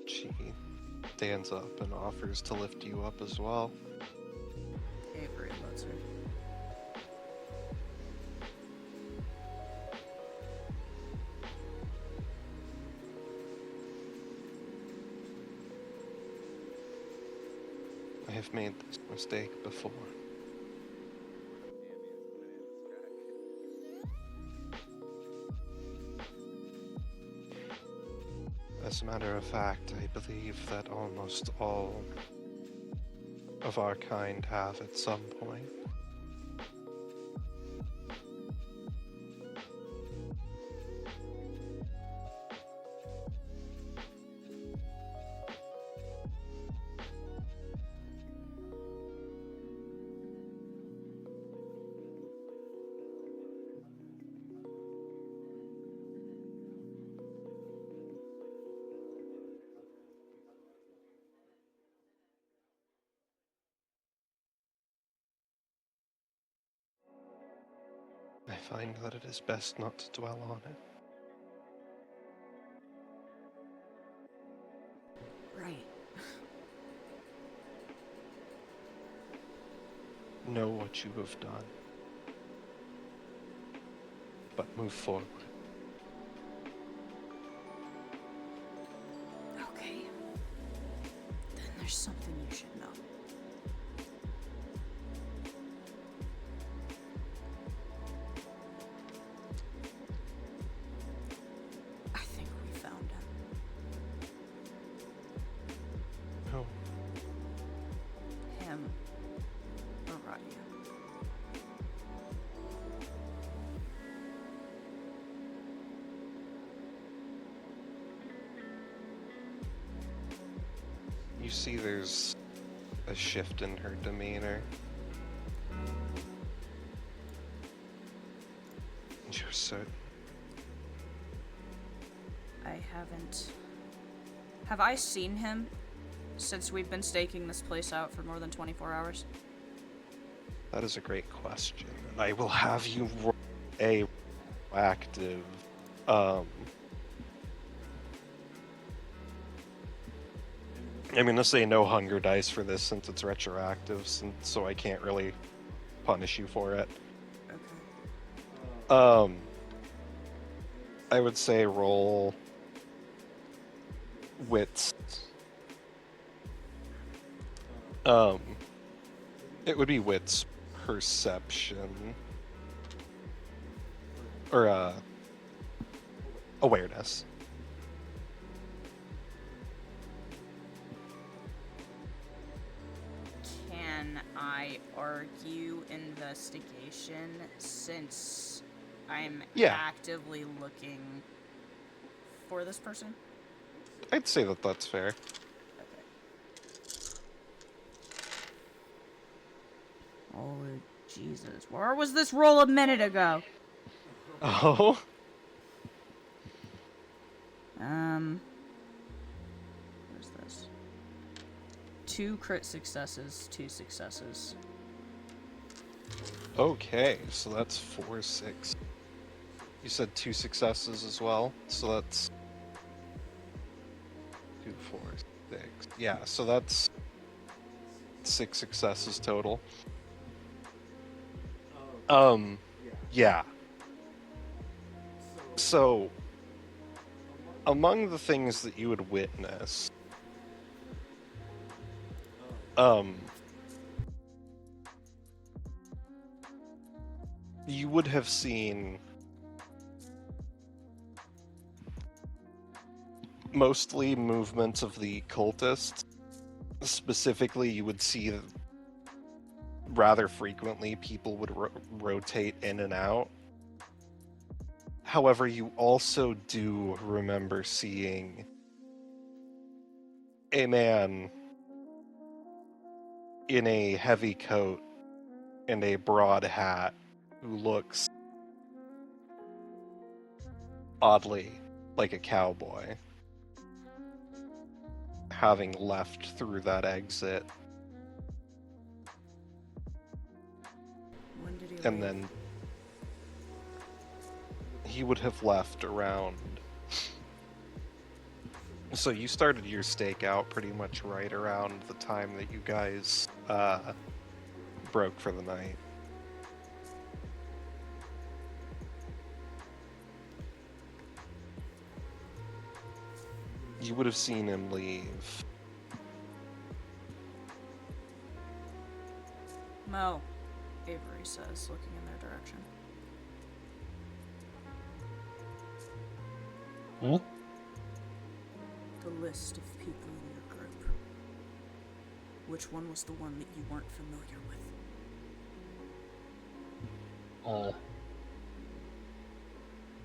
She stands up and offers to lift you up as well. Avery lets her. I have made this mistake before. As a matter of fact, I believe that almost all of our kind have at some point. I find that it is best not to dwell on it. Right. Know what you have done, but move forward. Okay. Then there's something you should know. I think we found him. Oh, Him. Araya. you see there's a shift in her demeanor. You're certain? I haven't. Have I seen him since we've been staking this place out for more than 24 hours? That is a great question. I will have you roll a active. I'm gonna say no hunger dice for this since it's retroactive, so I can't really punish you for it. Okay. I would say roll wits. It would be wits perception. Or, awareness. Can I argue investigation since I'm Yeah. actively looking for this person? I'd say that that's fair. Okay. Oh, Jesus. Where was this roll a minute ago? Oh? What is this? 2 crit successes, 2 successes. Okay, so that's 4, 6. You said 2 successes as well, so that's 2, 4, 6. Yeah, so that's 6 successes total. Yeah. So, among the things that you would witness, you would have seen mostly movements of the cultists. Specifically, you would see rather frequently people would rotate in and out. However, you also do remember seeing a man in a heavy coat and a broad hat who looks oddly like a cowboy, having left through that exit. When did he And leave? then he would have left around. So you started your stakeout pretty much right around the time that you guys broke for the night. You would have seen him leave Mel, Avery says, looking in their direction. Huh? The list of people in your group. Which one was the one that you weren't familiar with?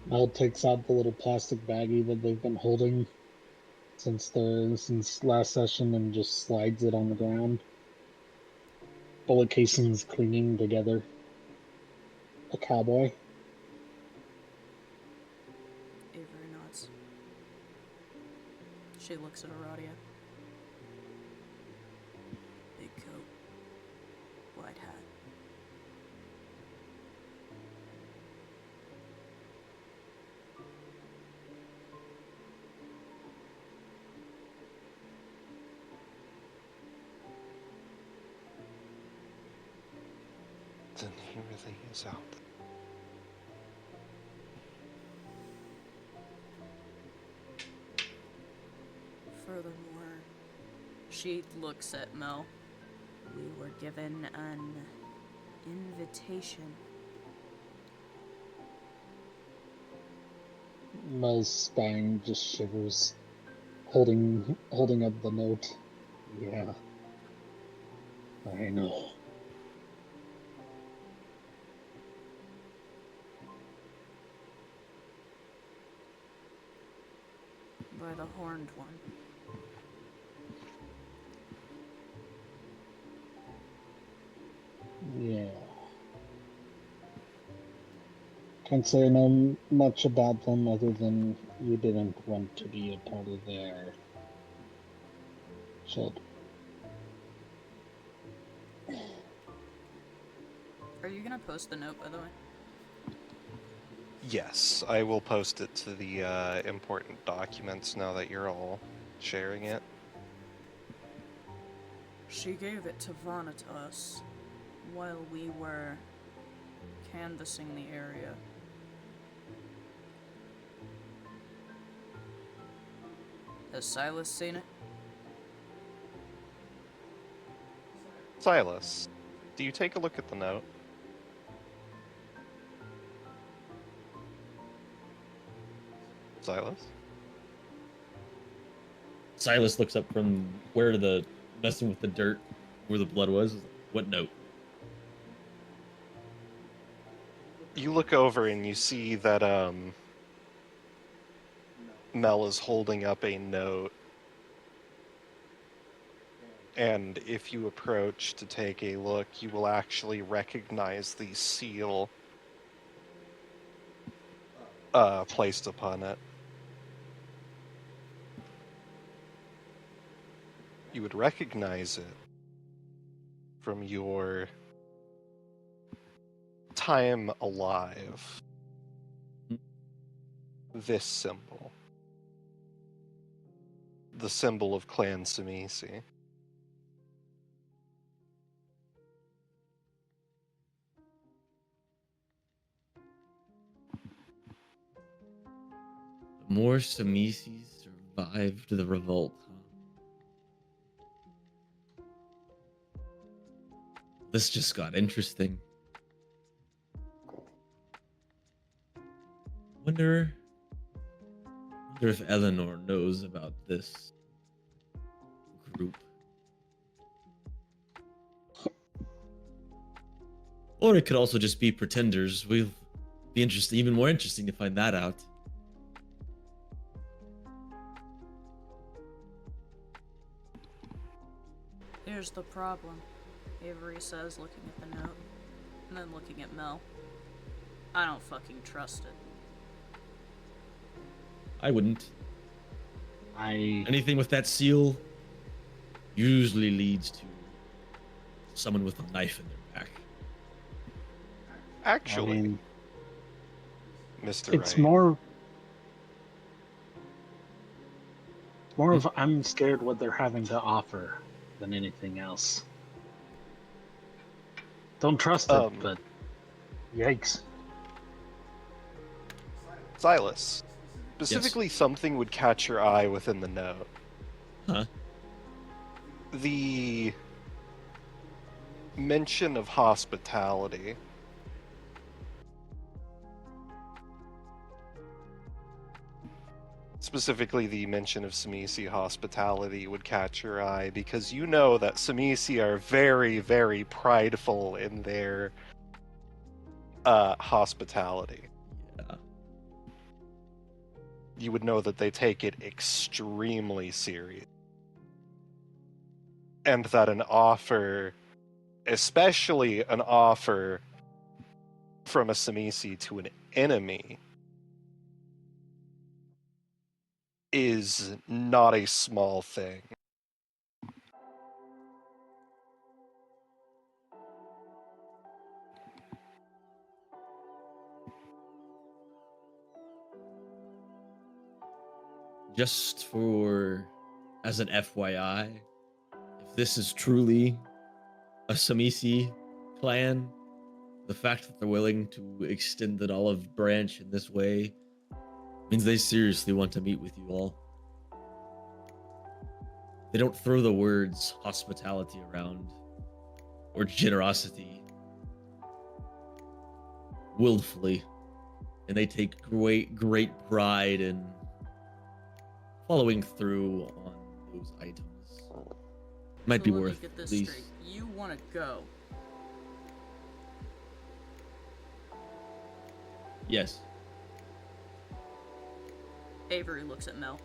Mel takes out the little plastic baggie that they've been holding since last session and just slides it on the ground. Bullet casings clinging together. A cowboy. Avery nods. She looks at Aradia. Big coat. White hat. Then he really is out there. Furthermore, she looks at Mel. We were given an invitation. Mel's spine just shivers, holding up the note. Yeah, I know. By the horned one. Yeah. Can't say I know much about them other than you didn't want to be a part of their ship. Are you gonna post the note, by the way? Yes, I will post it to the important documents now that you're all sharing it. She gave it to Vanitas while we were canvassing the area. Has Silas seen it? Silas, do you take a look at the note? Silas? Silas looks up from where the messing with the dirt, where the blood was. What note? You look over and you see that Mel is holding up a note. And if you approach to take a look, you will actually recognize the seal placed upon it. You would recognize it from your time alive. This symbol. The symbol of Clan Samisi. More Samisis survived the revolt, huh? This just got interesting. Wonder if Eleanor knows about this group. Or it could also just be pretenders. We'll be interesting, even more interesting to find that out. Here's the problem, Avery says, looking at the note, and then looking at Mel. I don't fucking trust it. I wouldn't. I Anything with that seal usually leads to someone with a knife in their back. Actually, mean, Mr. it's Wright. more of I'm scared what they're having to offer than anything else. Don't trust it, but yikes. Silas, specifically something would catch your eye within the note. Huh? The mention of hospitality. Specifically, the mention of Samisi hospitality would catch your eye because you know that Samisi are very, very prideful in their hospitality. Yeah. You would know that they take it extremely serious. And that an offer, especially an offer from a Samisi to an enemy, is not a small thing. Just for as an FYI, if this is truly a Samisi clan, the fact that they're willing to extend an olive branch in this way means they seriously want to meet with you all. They don't throw the words hospitality around or generosity willfully, and they take great pride in following through on those items. Might be So let me worth get at this least. straight. You want to go? Yes. Avery looks at Mel.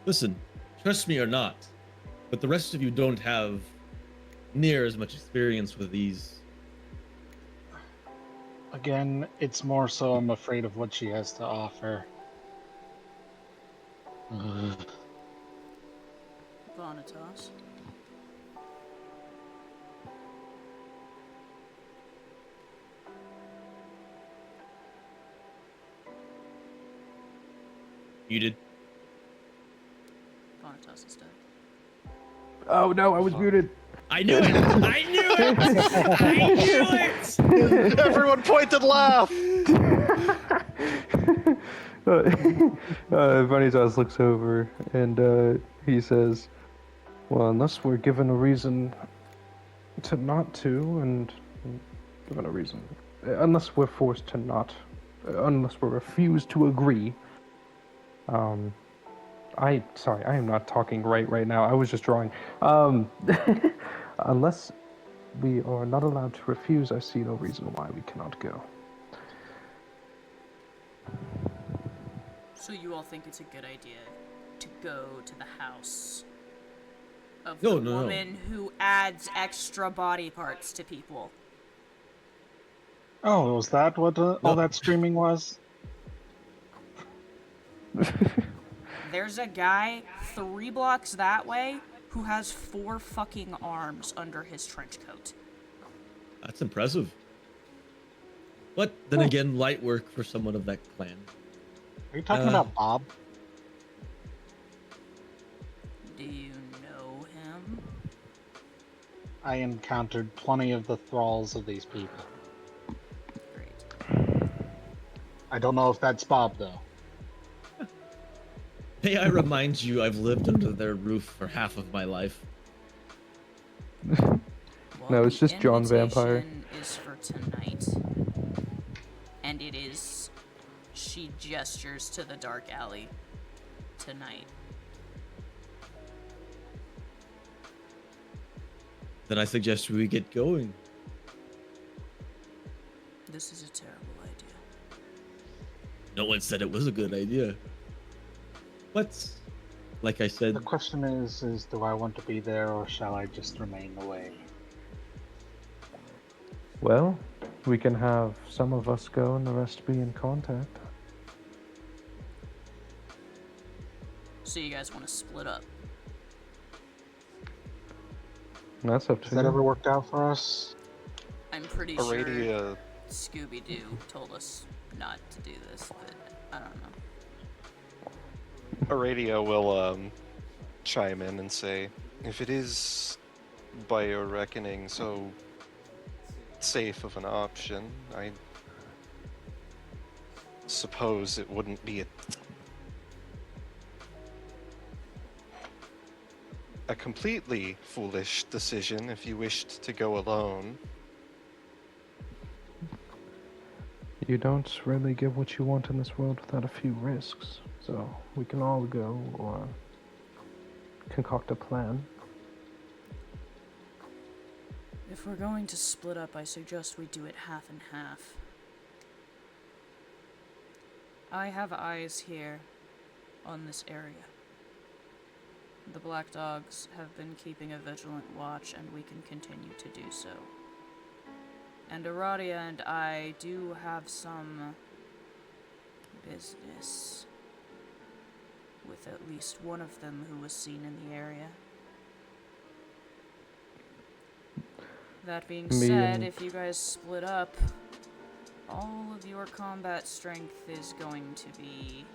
Listen, trust me or not, but the rest of you don't have near as much experience with these. Again, it's more so I'm afraid of what she has to offer. Vanitas. Muted. Vanitas is dead. Oh no, I was muted. I knew it! I knew it! I knew it! Everyone point and laugh! Vanitas looks over and he says, well, unless we're given a reason to not to, and given a reason, unless we're forced to not, unless we're refused to agree, sorry, I am not talking right now. I was just drawing. Unless we are not allowed to refuse, I see no reason why we cannot go. So you all think it's a good idea to go to the house of No, the no, no. woman who adds extra body parts to people? Oh, was that what all that screaming was? There's a guy 3 blocks that way who has 4 fucking arms under his trench coat. That's impressive. But then again, light work for someone of that clan. Are you talking about Bob? Do you know him? I encountered plenty of the thralls of these people. Great. I don't know if that's Bob, though. May I remind you, I've lived under their roof for half of my life. Well, No, it's the just John Vampire. invitation is for tonight. And it is... She gestures to the dark alley. Tonight. Then I suggest we get going. This is a terrible idea. No one said it was a good idea. But, like I said, The question is do I want to be there or shall I just remain away? Well, we can have some of us go and the rest be in contact. So you guys want to split up? That's up to Has that you. ever worked out for us? I'm pretty Already, sure Scooby-Doo told us not to do this, but I don't know. Aradia will chime in and say, if it is, by your reckoning, so safe of an option, I suppose it wouldn't be a completely foolish decision if you wished to go alone. You don't really get what you want in this world without a few risks. So we can all go or concoct a plan. If we're going to split up, I suggest we do it half and half. I have eyes here on this area. The Black Dogs have been keeping a vigilant watch, and we can continue to do so. And Aradia and I do have some business with at least one of them who was seen in the area. That being said, if you guys split up, all of your combat strength is going to be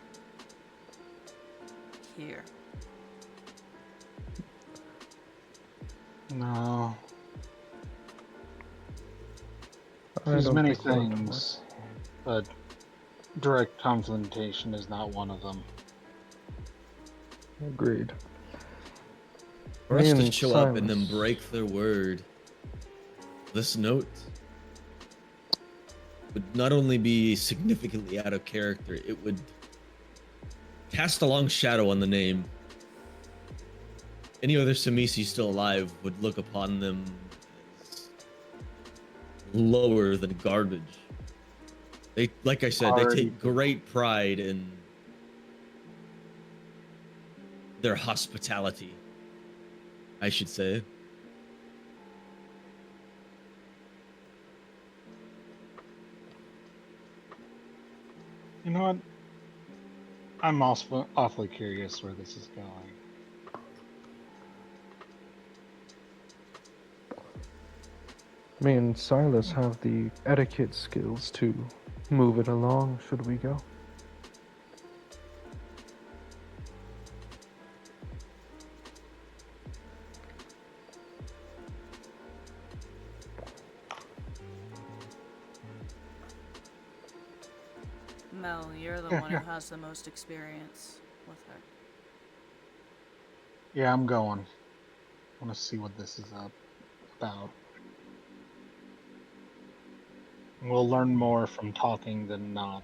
here. No. I There's don't many think we'll have to things, but direct confrontation is not one of them. work. Agreed. For us Me to and show up and then Silas. break their word, this note would not only be significantly out of character, it would cast a long shadow on the name. Any other Samisi still alive would look upon them as lower than garbage. They, like I said, they take great pride in their hospitality, I should say. You know what? I'm also awfully curious where this is going. Me and Silas have the etiquette skills to move it along, should we go? Mel, you're the one who has the most experience with her. Yeah, I'm going. I want to see what this is about. We'll learn more from talking than not.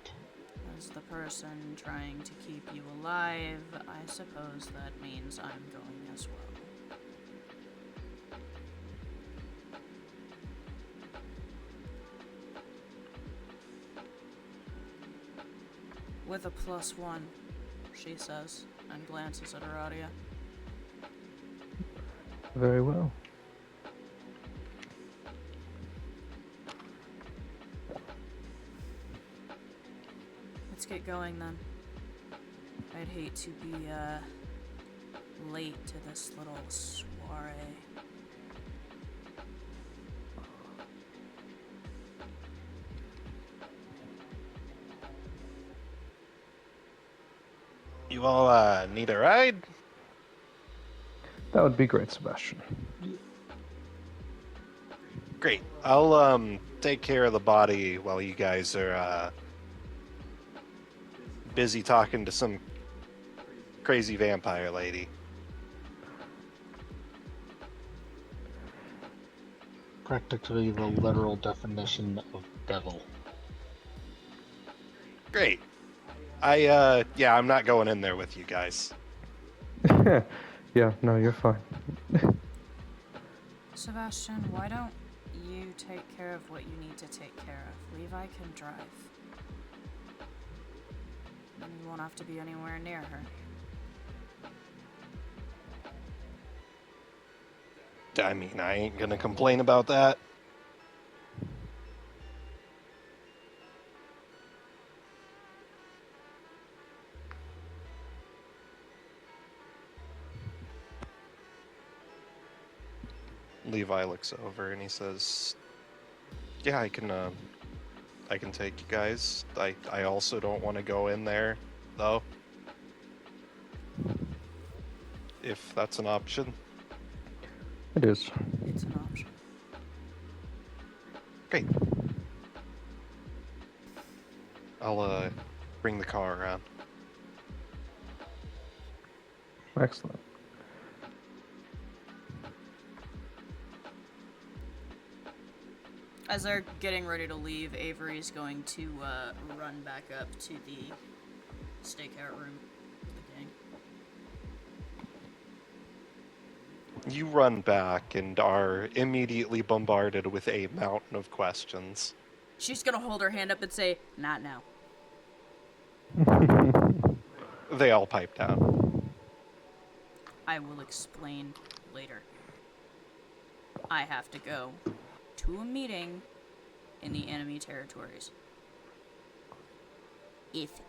As the person trying to keep you alive, I suppose that means I'm going as well. With a +1, she says, and glances at Aradia. Very well. Let's get going then. I'd hate to be, late to this little soiree. You all need a ride? That would be great, Sebastian. Great. I'll take care of the body while you guys are busy talking to some crazy vampire lady. Practically the literal definition of devil. Great. Yeah, I'm not going in there with you guys. Yeah, no, you're fine. Sebastian, why don't you take care of what you need to take care of? Levi can drive. Then you won't have to be anywhere near her. I mean, I ain't gonna complain about that. Levi looks over and he says, "Yeah, I can take you guys. I also don't want to go in there, though. If that's an option." It is. It's an option. Great. I'll bring the car around. Excellent. As they're getting ready to leave, Avery's going to run back up to the stakeout room with the gang. You run back and are immediately bombarded with a mountain of questions. She's gonna hold her hand up and say, "Not now." They all pipe down. I will explain later. I have to go to a meeting in the enemy territories. If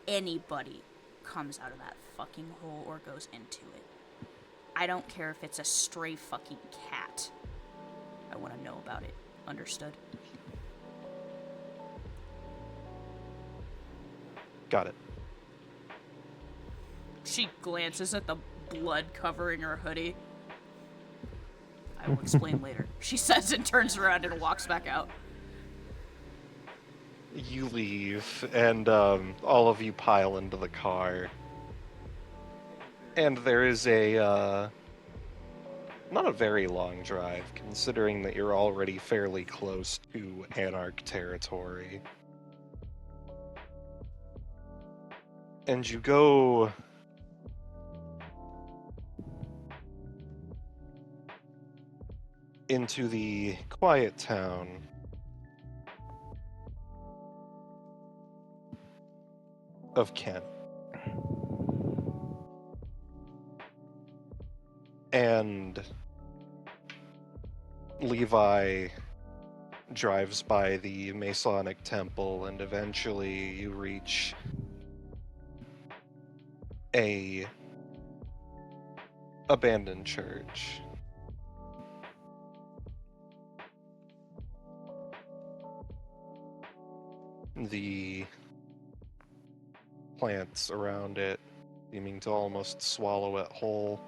anybody comes out of that fucking hole or goes into it, I don't care if it's a stray fucking cat. I want to know about it. Understood? Got it. She glances at the blood covering her hoodie. I will explain later, she says, and turns around and walks back out. You leave, and all of you pile into the car. And there is a, not a very long drive, considering that you're already fairly close to Anarch territory. And you go into the quiet town of Kent. And Levi drives by the Masonic Temple, and eventually you reach a abandoned church. The plants around it seeming to almost swallow it whole.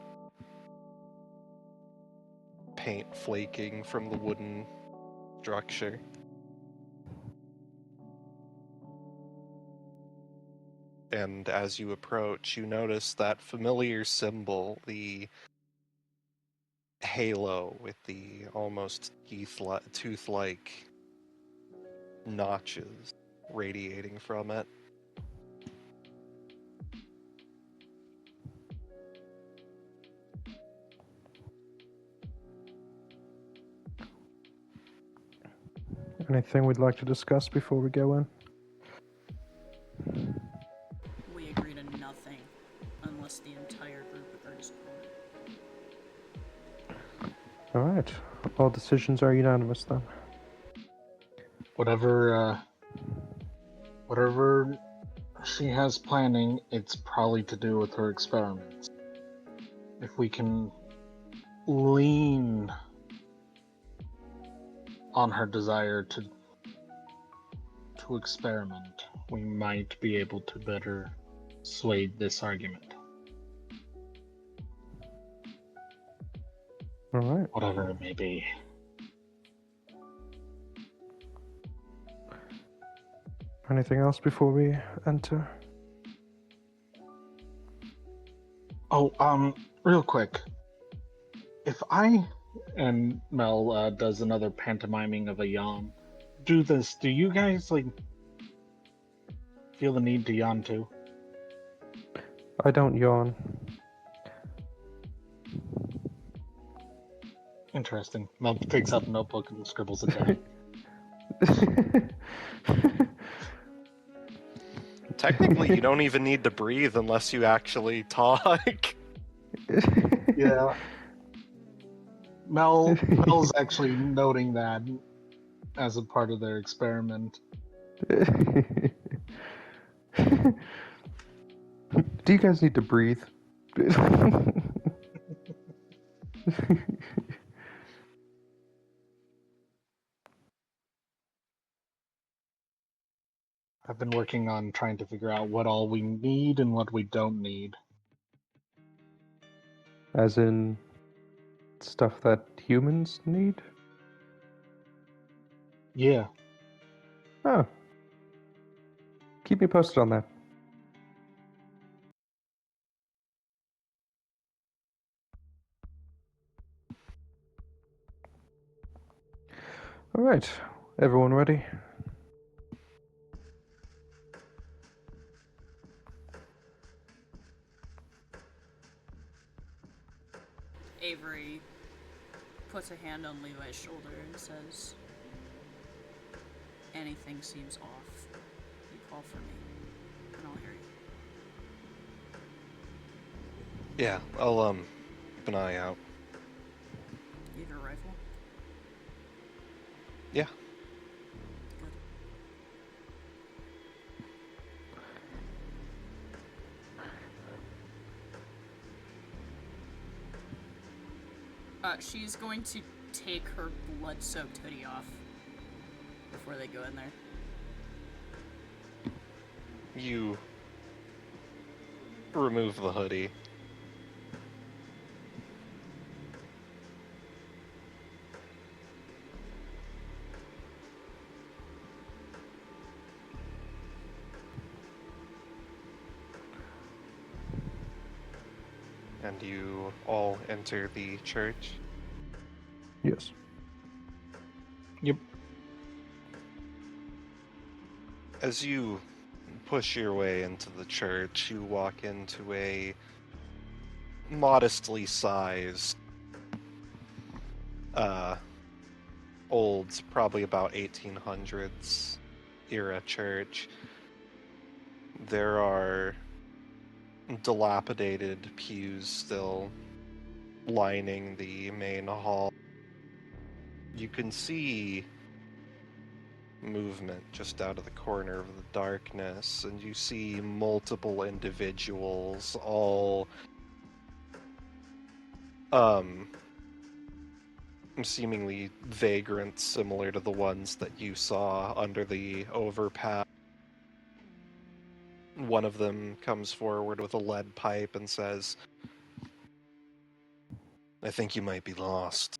Paint flaking from the wooden structure. And as you approach, you notice that familiar symbol, the halo with the almost tooth-like notches radiating from it. Anything we'd like to discuss before we go in? We agree to nothing unless the entire group agrees upon it. Alright. All decisions are unanimous then. Whatever she has planning, it's probably to do with her experiments. If we can lean on her desire to experiment, we might be able to better sway this argument. Alright. Whatever it may be. Anything else before we enter? Oh, real quick. If I, and Mel does another pantomiming of a yawn, do this, do you guys, like, feel the need to yawn too? I don't yawn. Interesting. Mel takes out a notebook and scribbles it down. Technically, you don't even need to breathe unless you actually talk. Yeah. Mel's actually noting that as a part of their experiment. Do you guys need to breathe? I've been working on trying to figure out what all we need and what we don't need. As in stuff that humans need? Yeah. Oh. Keep me posted on that. All right, everyone ready? Avery puts a hand on Levi's shoulder and says, anything seems off. You call for me, and I'll hear you. Yeah, I'll keep an eye out. You have your rifle? Yeah. Good. She's going to take her blood-soaked hoodie off before they go in there. You remove the hoodie. And you all enter the church. Yes. Yep. As you push your way into the church, you walk into a modestly sized, old, probably about 1800s era church. There are dilapidated pews still lining the main hall. You can see movement just out of the corner of the darkness, and you see multiple individuals, all seemingly vagrants similar to the ones that you saw under the overpass. One of them comes forward with a lead pipe and says, "I think you might be lost."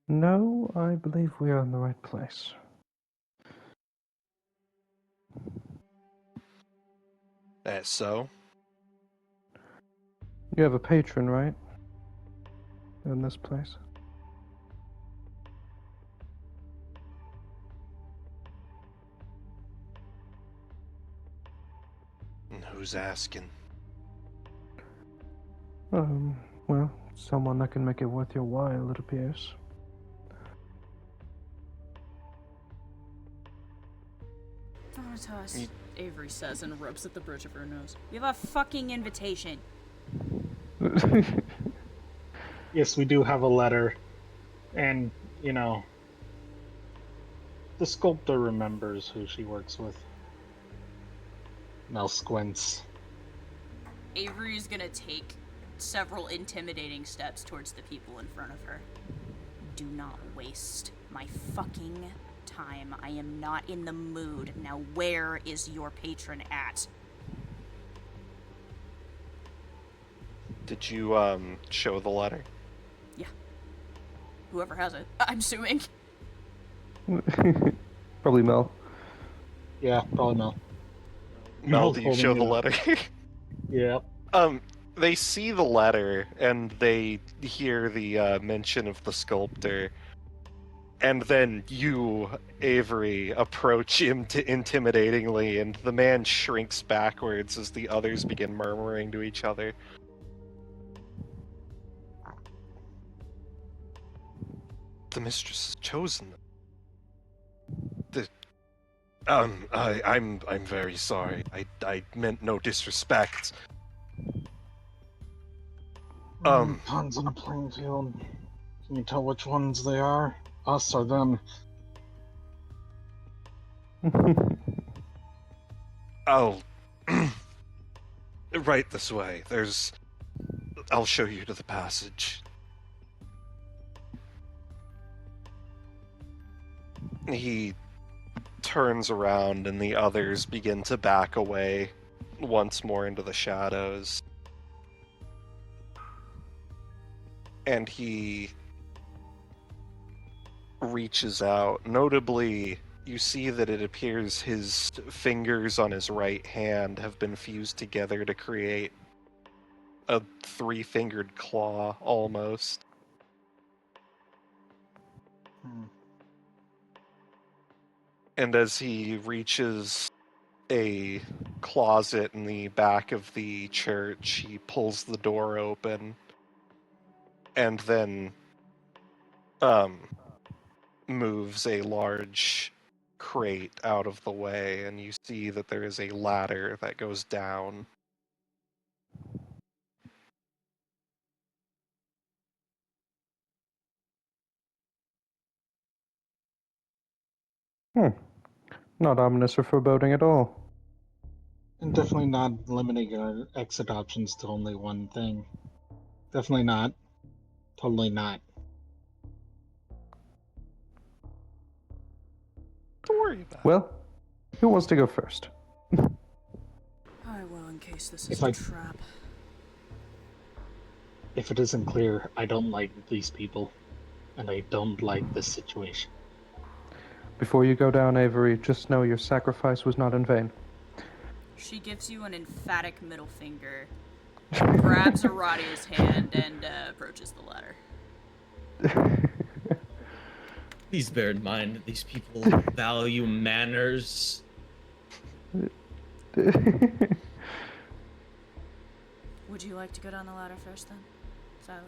No, I believe we are in the right place. So? You have a patron, right? In this place? And who's asking? Well, someone that can make it worth your while, it appears. Veritas, Avery says and rubs at the bridge of her nose. We have a fucking invitation. Yes, we do have a letter. And, you know, the sculptor remembers who she works with. Mel squints. Avery is gonna take several intimidating steps towards the people in front of her. Do not waste my fucking time. I am not in the mood. Now where is your patron at? Did you, show the letter? Yeah. Whoever has it. I'm assuming. Probably Mel. Yeah, probably Mel. Mel, Mel's do you holding show it the up. letter? Yep. They see the letter, and they hear the mention of the sculptor. And then you, Avery, approach him intimidatingly, and the man shrinks backwards as the others begin murmuring to each other. The mistress has chosen them. I'm very sorry. I meant no disrespect. Pawns on a playing field. Can you tell which ones they are? Us or them? I'll right this way. I'll show you to the passage. He turns around and the others begin to back away once more into the shadows. And he reaches out. Notably, you see that it appears his fingers on his right hand have been fused together to create a three-fingered claw, almost. And as he reaches a closet in the back of the church, he pulls the door open and then moves a large crate out of the way, and you see that there is a ladder that goes down. Not ominous or foreboding at all. And definitely not limiting our exit options to only one thing. Definitely not. Totally not. Don't worry about it. Well, who wants to go first? I will, in case this If is a I- trap. If it isn't clear, I don't like these people, and I don't like this situation. Before you go down, Avery, just know your sacrifice was not in vain. She gives you an emphatic middle finger, grabs Aradia's hand, and approaches the ladder. Please bear in mind that these people value manners. Would you like to go down the ladder first, then, Silas?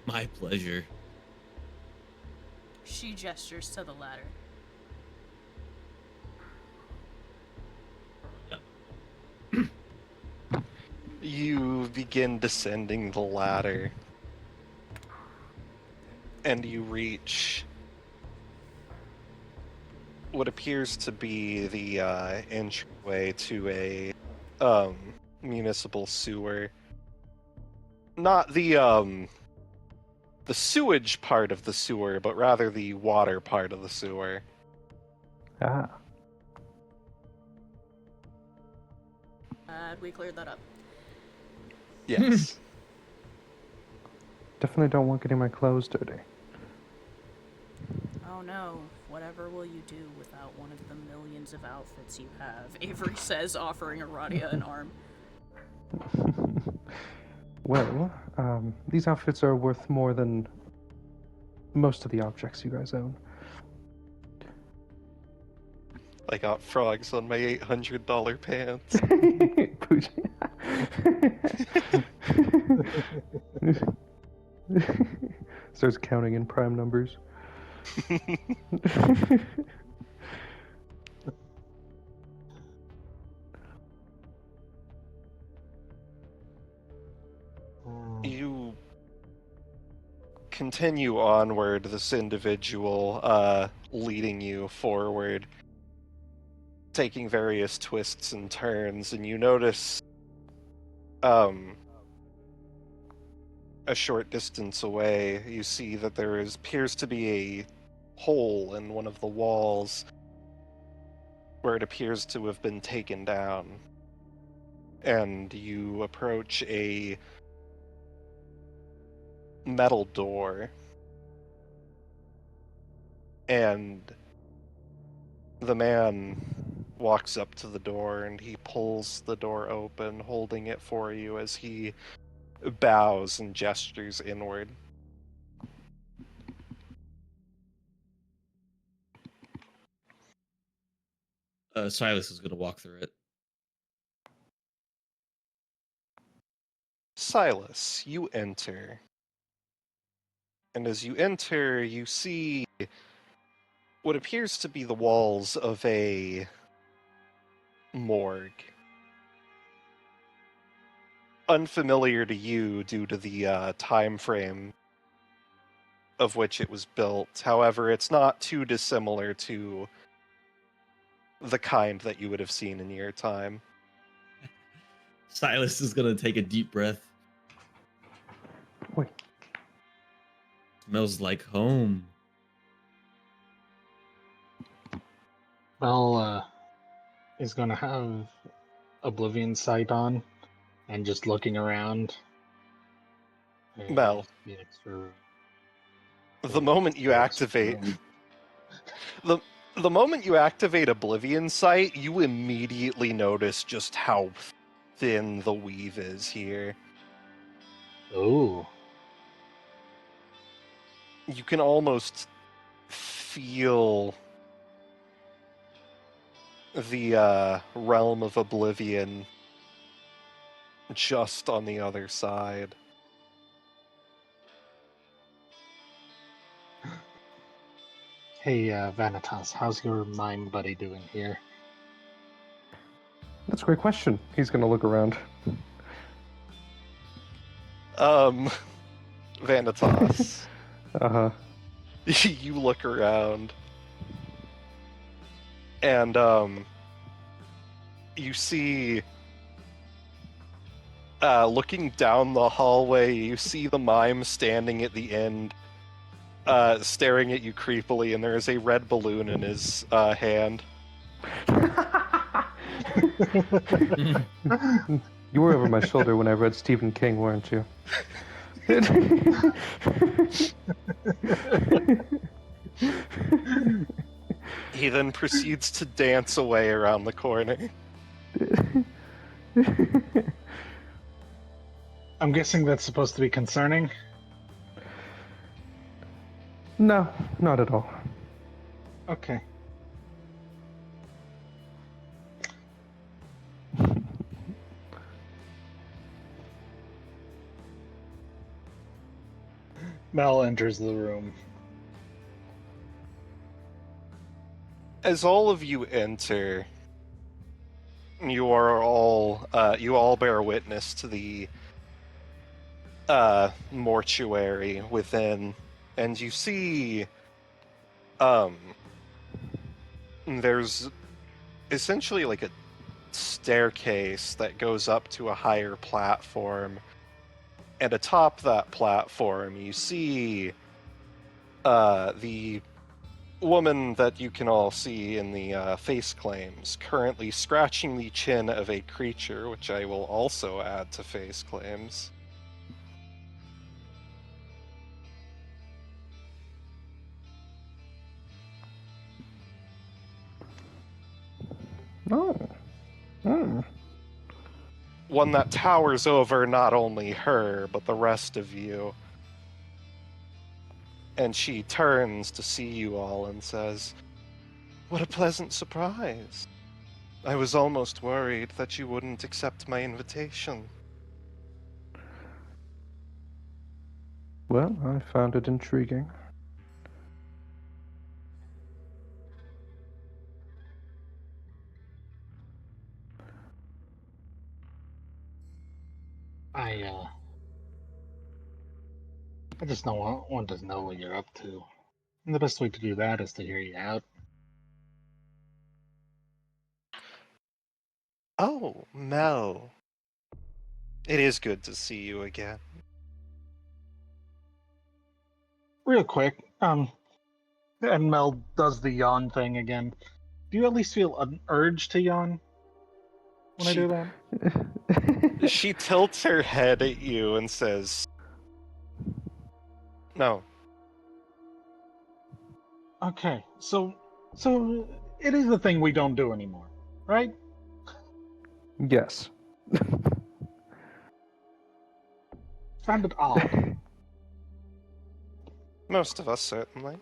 My pleasure. She gestures to the ladder. You begin descending the ladder, and you reach what appears to be the entryway to a municipal sewer. Not the sewage part of the sewer, but rather the water part of the sewer. Ah. We cleared that up. Yes. Definitely don't want getting my clothes dirty. Oh no, whatever will you do without one of the millions of outfits you have? Avery says, offering Aradia an arm. Well, these outfits are worth more than most of the objects you guys own. I got frogs on my $800 pants. Starts counting in prime numbers. You continue onward, this individual leading you forward, taking various twists and turns, and you notice a short distance away, you see that there appears to be a hole in one of the walls where it appears to have been taken down. And you approach a metal door, and the man walks up to the door and he pulls the door open, holding it for you as he bows and gestures inward. Silas is gonna walk through it. Silas, you enter. And as you enter, you see what appears to be the walls of a morgue. Unfamiliar to you due to the time frame of which it was built. However, it's not too dissimilar to the kind that you would have seen in your time. Silas is gonna take a deep breath. Wait. Smells like home. Well, is gonna have Oblivion sight on and just looking around. Mel, The extra. the moment you activate the moment you activate Oblivion Sight, you immediately notice just how thin the weave is here. Oh. you can almost feel the realm of oblivion just on the other side. Hey, Vanitas, how's your mind buddy doing here? That's a great question. He's gonna look around. Vanitas, Uh-huh. you look around, and you see, looking down the hallway, you see the mime standing at the end, staring at you creepily, and there is a red balloon in his hand. You were over my shoulder when I read Stephen King, weren't you? He then proceeds to dance away around the corner. I'm guessing that's supposed to be concerning. No, not at all. Okay. Mel enters the room. As all of you enter, you all bear witness to the mortuary within, and you see there's essentially like a staircase that goes up to a higher platform, and atop that platform you see the woman that you can all see in the face claims currently scratching the chin of a creature, which I will also add to face claims. Oh. Mm. One that towers over not only her, but the rest of you. And she turns to see you all and says, "What a pleasant surprise. I was almost worried that you wouldn't accept my invitation." Well, I found it intriguing. I just want to know what you're up to. And the best way to do that is to hear you out. Oh, Mel. It is good to see you again. Real quick, and Mel does the yawn thing again. Do you at least feel an urge to yawn when I do that? She tilts her head at you and says, "No." Okay, so it is a thing we don't do anymore, right? Yes. Found it odd. Most of us, certainly.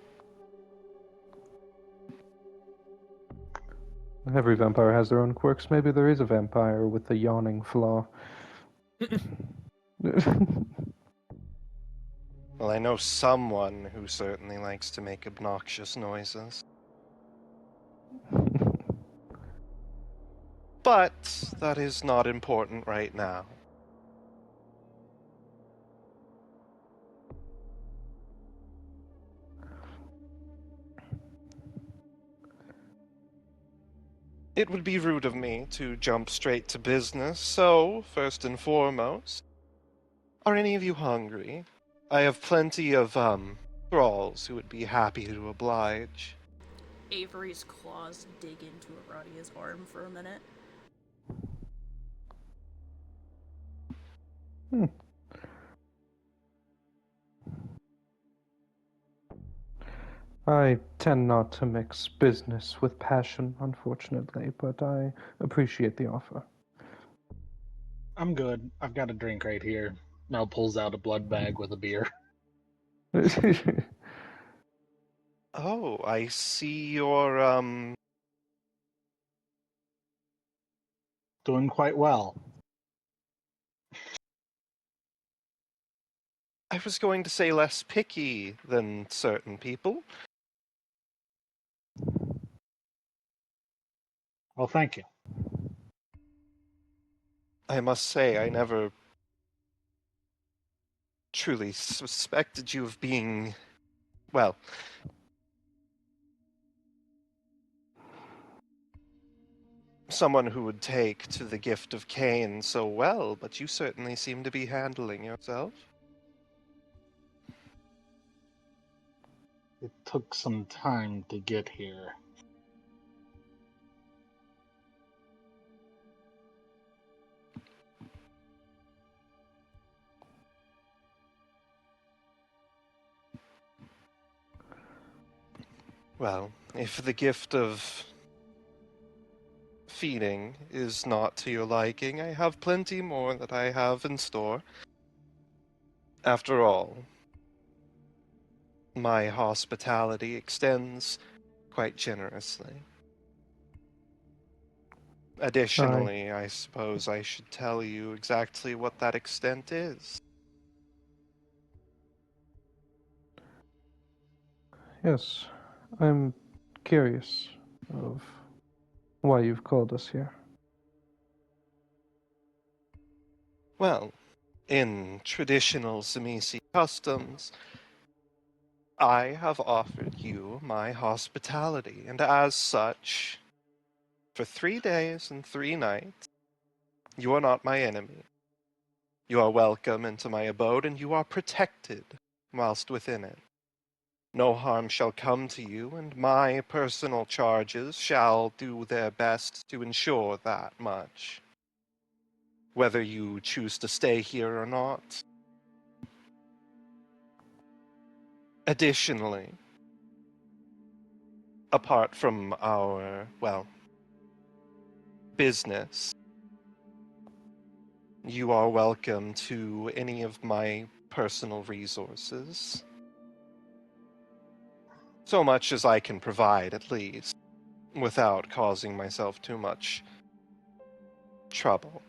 Every vampire has their own quirks. Maybe there is a vampire with the yawning flaw. Well, I know someone who certainly likes to make obnoxious noises. But that is not important right now. It would be rude of me to jump straight to business, so, first and foremost, are any of you hungry? I have plenty of, thralls who would be happy to oblige. Avery's claws dig into Aradia's arm for a minute. I tend not to mix business with passion, unfortunately, but I appreciate the offer. I'm good. I've got a drink right here. Mel pulls out a blood bag with a beer. Oh, I see you're, Doing quite well. I was going to say less picky than certain people. Well, thank you. I must say, I never truly suspected you of being, well, someone who would take to the gift of Cain so well, but you certainly seem to be handling yourself. It took some time to get here. Well, if the gift of feeding is not to your liking, I have plenty more that I have in store. After all, my hospitality extends quite generously. Additionally, I suppose I should tell you exactly what that extent is. Yes, I'm curious of why you've called us here. Well, in traditional Zamisi customs, I have offered you my hospitality, and as such, for 3 days and 3 nights, you are not my enemy. You are welcome into my abode, and you are protected whilst within it. No harm shall come to you, and my personal charges shall do their best to ensure that much. Whether you choose to stay here or not. Additionally, apart from our, well, business, you are welcome to any of my personal resources. So much as I can provide, at least, without causing myself too much trouble.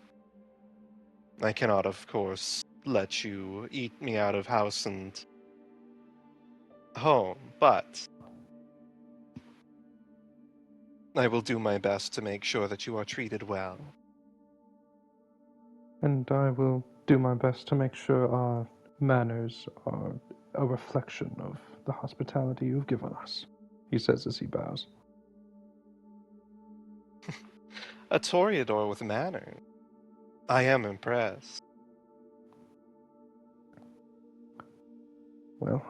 I cannot, of course, let you eat me out of house and home, but I will do my best to make sure that you are treated well. And I will do my best to make sure our manners are a reflection of the hospitality you've given us, he says as he bows. A Toreador with manners. I am impressed. Well,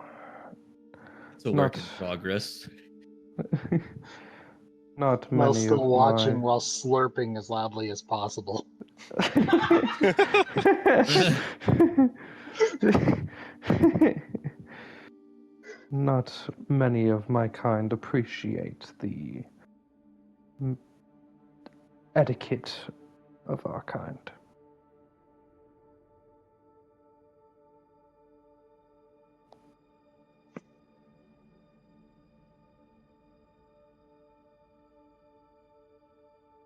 It's a work not in progress. not While many still of watching my while slurping as loudly as possible. not many of my kind appreciate the etiquette of our kind.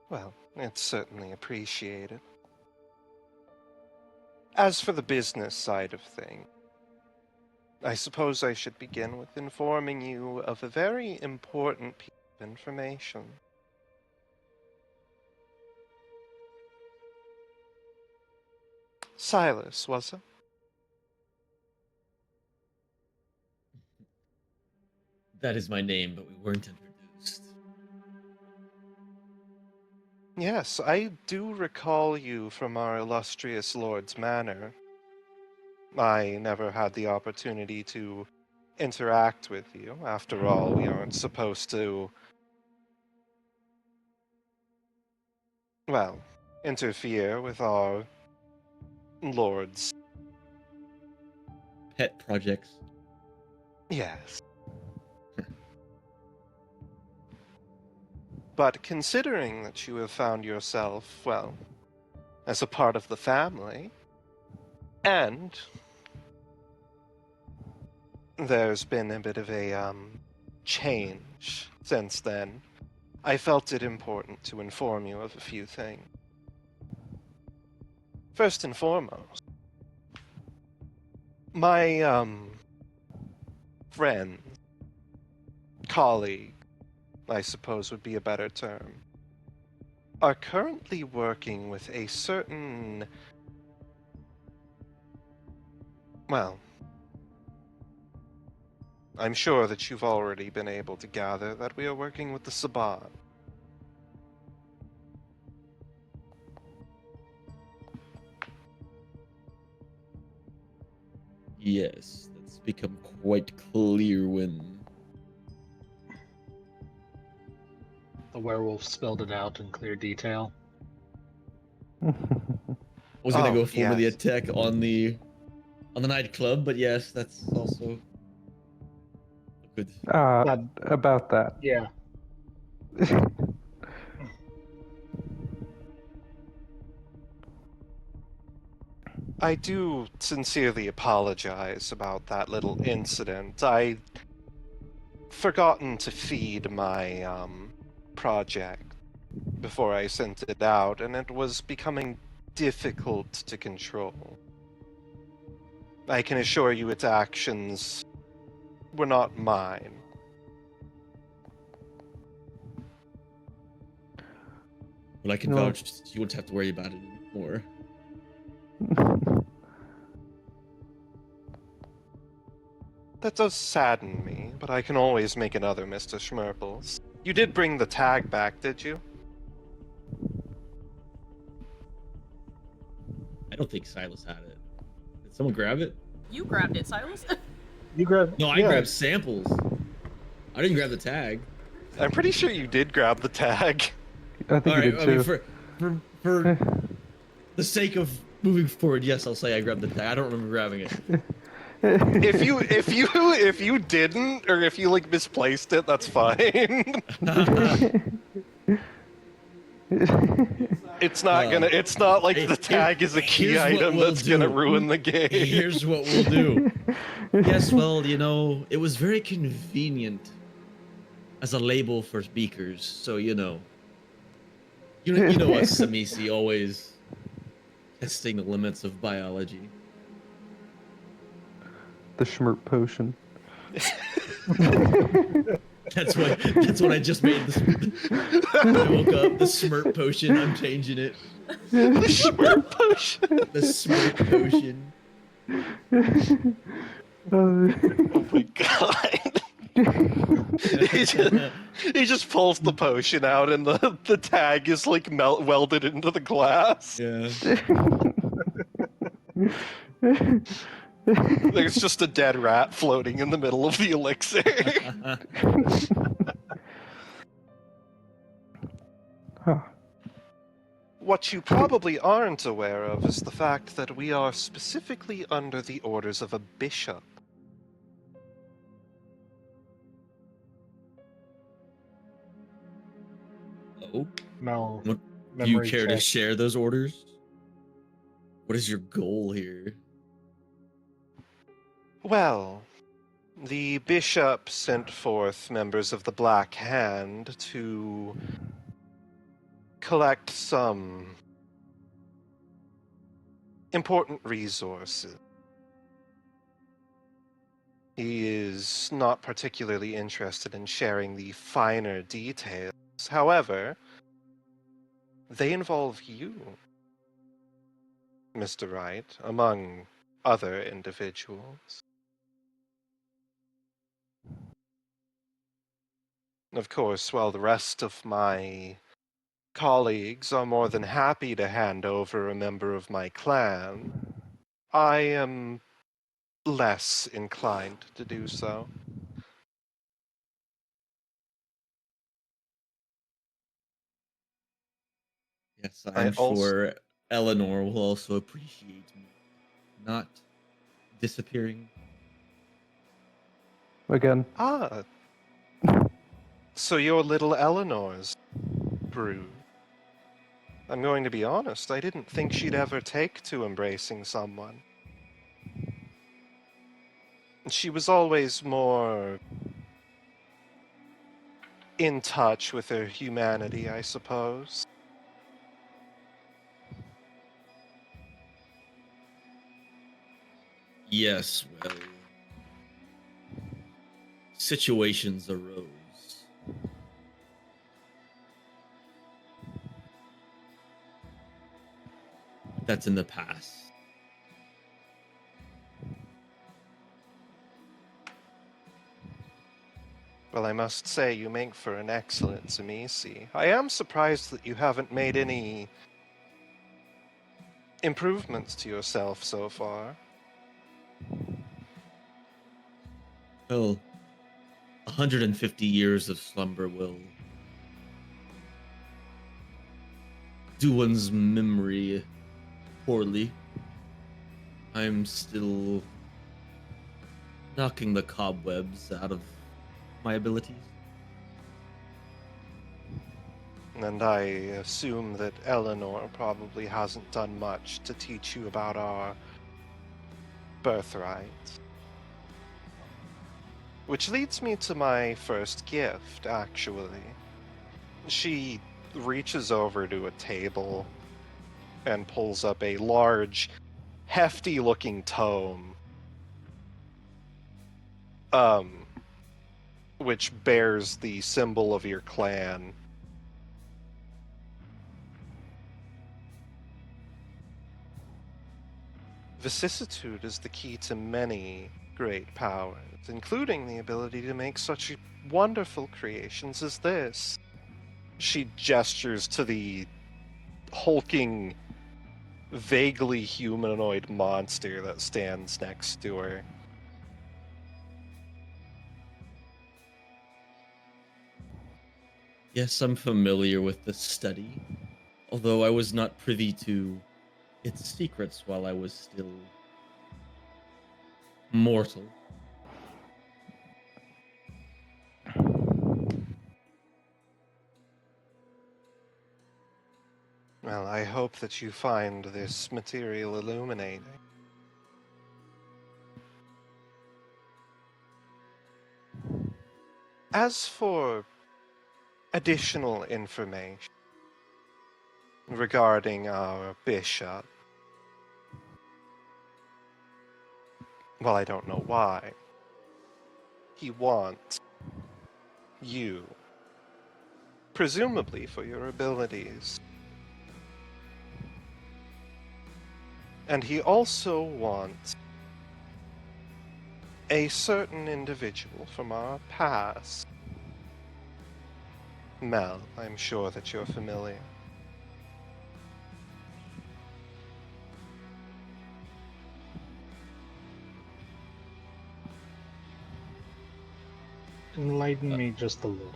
Well, it's certainly appreciated. As for the business side of things, I suppose I should begin with informing you of a very important piece of information. Silas, was it? That is my name, but we weren't introduced. Yes, I do recall you from our illustrious Lord's manor. I never had the opportunity to interact with you. After all, we aren't supposed to, well, interfere with our lords. Pet projects. Yes. But considering that you have found yourself, well, as a part of the family, and there's been a bit of a change since then, I felt it important to inform you of a few things. First and foremost, my, friend, colleague, I suppose would be a better term, are currently working with a certain... Well, I'm sure that you've already been able to gather that we are working with the Saban. Yes, that's become quite clear when The werewolf spelled it out in clear detail. I was gonna Oh, go for the yes. attack on the nightclub, but yes, that's also good. About that. Yeah. I do sincerely apologize about that little incident. I forgotten to feed my project before I sent it out, and it was becoming difficult to control. I can assure you its actions were not mine. But I can No. vouch you won't have to worry about it anymore. That does sadden me, but I can always make another, Mr. Schmerples. You did bring the tag back, did you? I don't think Silas had it. Did someone grab it? You grabbed it, Silas. You grab. No, I yeah, grabbed samples. I didn't grab the tag. I'm pretty sure you did grab the tag. I think All you right, did I too. mean, for the sake of moving forward, yes, I'll say I grabbed the tag. I don't remember grabbing it. If you didn't, or if you like misplaced it, that's fine. It's not like the tag is a key here's what item we'll that's gonna do. ruin the game. Here's what we'll do. Yes, well, it was very convenient as a label for speakers. So you know us, Samisi, always testing the limits of biology. The Schmert potion. That's what I just made. When I woke up, the Smirk potion. I'm changing it. The Schmerp potion. The Smirk potion. Oh my god. he just pulls the potion out, and the tag is like welded into the glass. Yeah. There's just a dead rat floating in the middle of the elixir. Huh. What you probably aren't aware of is the fact that we are specifically under the orders of a bishop. Oh, Mel. do you Memory care to check. share those orders? What is your goal here? Well, the bishop sent forth members of the Black Hand to collect some important resources. He is not particularly interested in sharing the finer details. However, they involve you, Mr. Wright, among other individuals. Of course, while the rest of my colleagues are more than happy to hand over a member of my clan, I am less inclined to do so. Yes, I I'm also- sure Eleanor will also appreciate me not disappearing. Again. Ah, so you're little Eleanor's brood. I'm going to be honest, I didn't think she'd ever take to embracing someone. She was always more in touch with her humanity, I suppose. Yes, well, situations arose. That's in the past. Well, I must say, you make for an excellent Zamisi. I am surprised that you haven't made any improvements to yourself so far. Well, 150 years of slumber will do one's memory poorly. I'm still knocking the cobwebs out of my abilities. And I assume that Eleanor probably hasn't done much to teach you about our birthright. Which leads me to my first gift, actually. She reaches over to a table and pulls up a large, hefty-looking tome. Which bears the symbol of your clan. Vicissitude is the key to many great powers, including the ability to make such wonderful creations as this. She gestures to the hulking, vaguely humanoid monster that stands next to her. Yes, I'm familiar with the study, although I was not privy to its secrets while I was still mortal. Well, I hope that you find this material illuminating. As for additional information regarding our bishop, well, I don't know why. He wants you, presumably for your abilities. And he also wants a certain individual from our past. Mel, I'm sure that you're familiar. Enlighten me just a little.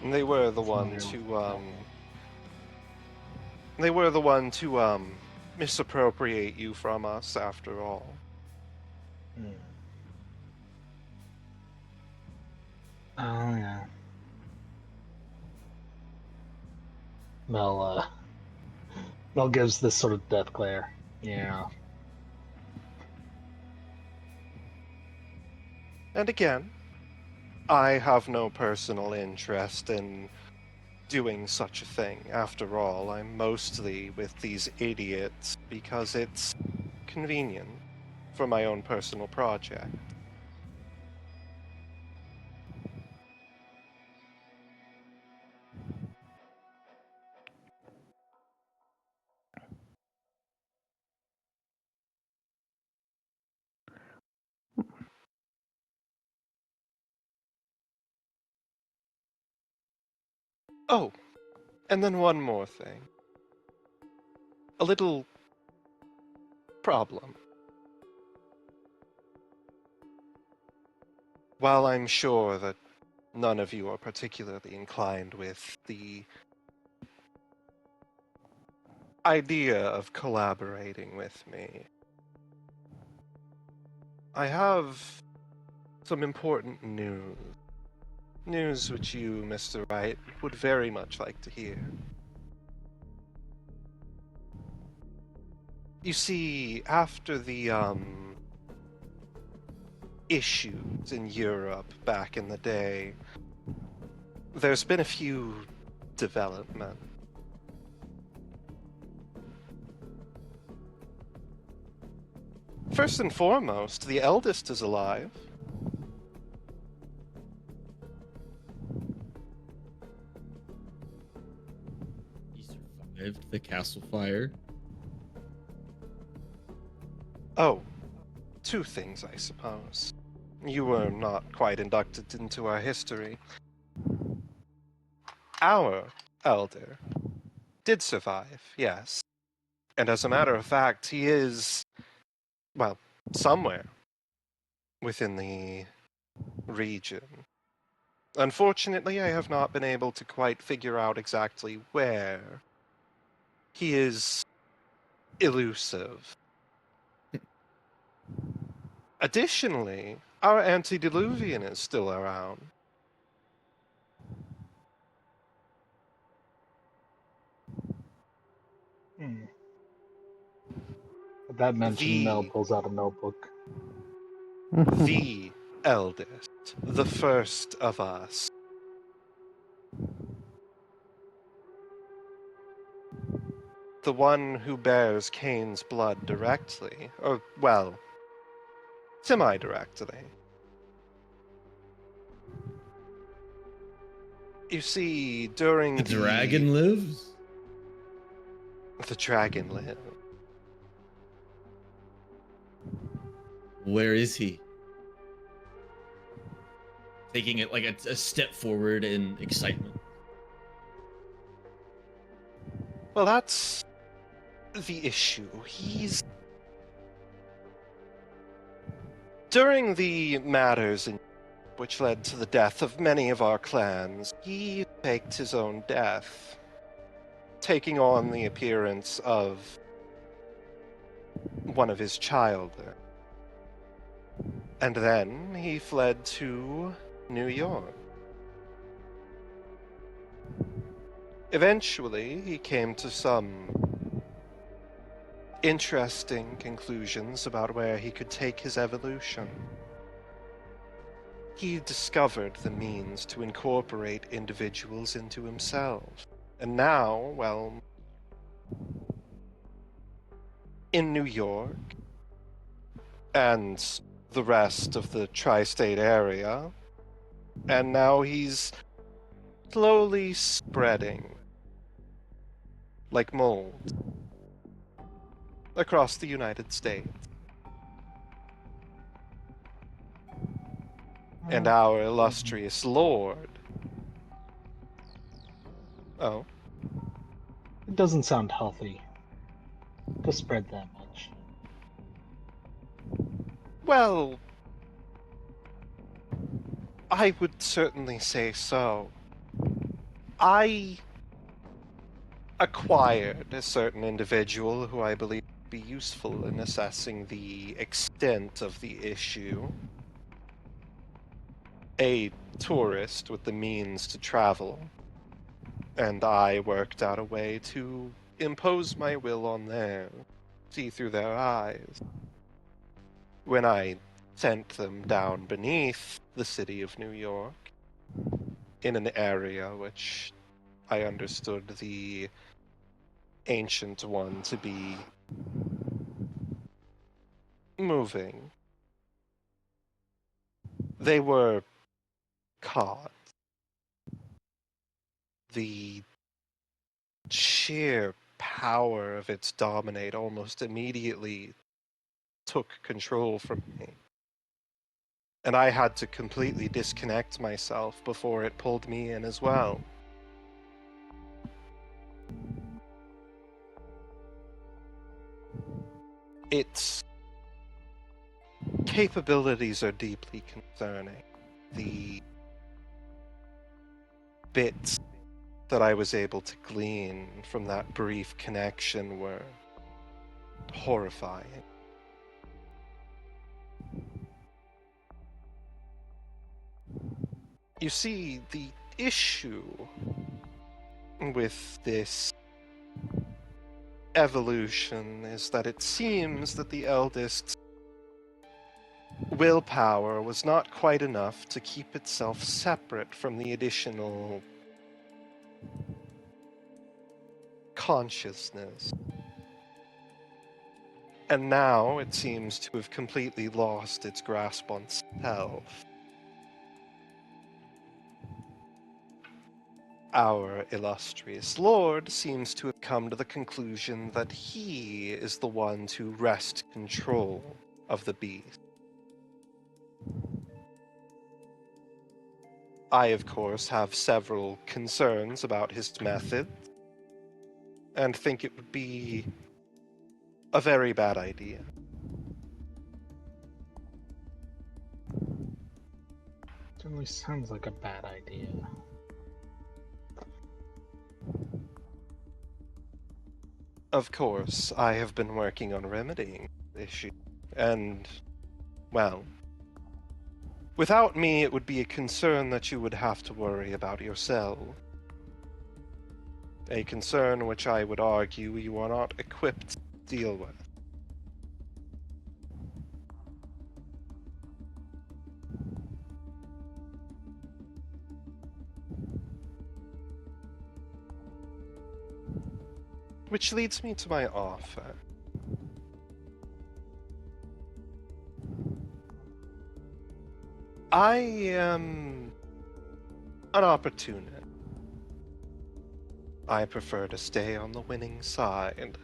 And they were the Familiar ones with who, that. they were the ones who, misappropriate you from us, after all. Hmm. Oh, yeah. Mel, Mel gives this sort of death glare. Yeah. And again, I have no personal interest in doing such a thing. After all, I'm mostly with these idiots because it's convenient for my own personal project. Oh, and then one more thing. A little problem. While I'm sure that none of you are particularly inclined with the idea of collaborating with me, I have some important news. News which you, Mr. Wright, would very much like to hear. You see, after the issues in Europe back in the day, there's been a few developments. First and foremost, the eldest is alive. He survived the castle fire. Oh, two things, I suppose. You were not quite inducted into our history. Our elder did survive, yes. And as a matter of fact, he is, well, somewhere within the region. Unfortunately, I have not been able to quite figure out exactly where. He is elusive. Additionally, our antediluvian is still around. Hmm. At that mention, Mel The pulls out a notebook. the eldest, the first of us. The one who bears Cain's blood directly, or, well, semi-directly. You see, during The dragon lives? The dragon lives. Where is he? Taking it like a step forward in excitement. Well, that's the issue. He's... During the matters in which led to the death of many of our clans, he faked his own death, taking on the appearance of one of his children. And then he fled to New York. Eventually, he came to some interesting conclusions about where he could take his evolution. He discovered the means to incorporate individuals into himself. And now, well, in New York and the rest of the tri-state area, and now he's slowly spreading like mold across the United States. And our illustrious lord... Oh? It doesn't sound healthy to spread that much. Well, I would certainly say so. I acquired a certain individual who I believe would be useful in assessing the extent of the issue. A tourist with the means to travel. And I worked out a way to impose my will on them, see through their eyes. When I sent them down beneath the city of New York, in an area which I understood the Ancient One to be moving, they were caught. The sheer power of its dominate almost immediately took control from me. And I had to completely disconnect myself before it pulled me in as well. Its capabilities are deeply concerning. The bits that I was able to glean from that brief connection were horrifying. You see, the issue with this evolution is that it seems that the eldest willpower was not quite enough to keep itself separate from the additional consciousness. And now it seems to have completely lost its grasp on self. Our illustrious lord seems to have come to the conclusion that he is the one to wrest control of the beast. I, of course, have several concerns about his method, and think it would be a very bad idea. Certainly sounds like a bad idea. Of course, I have been working on remedying the issue, and, well, without me, it would be a concern that you would have to worry about yourself. A concern which I would argue you are not equipped to deal with. Which leads me to my offer. I am an opportunist. I prefer to stay on the winning side.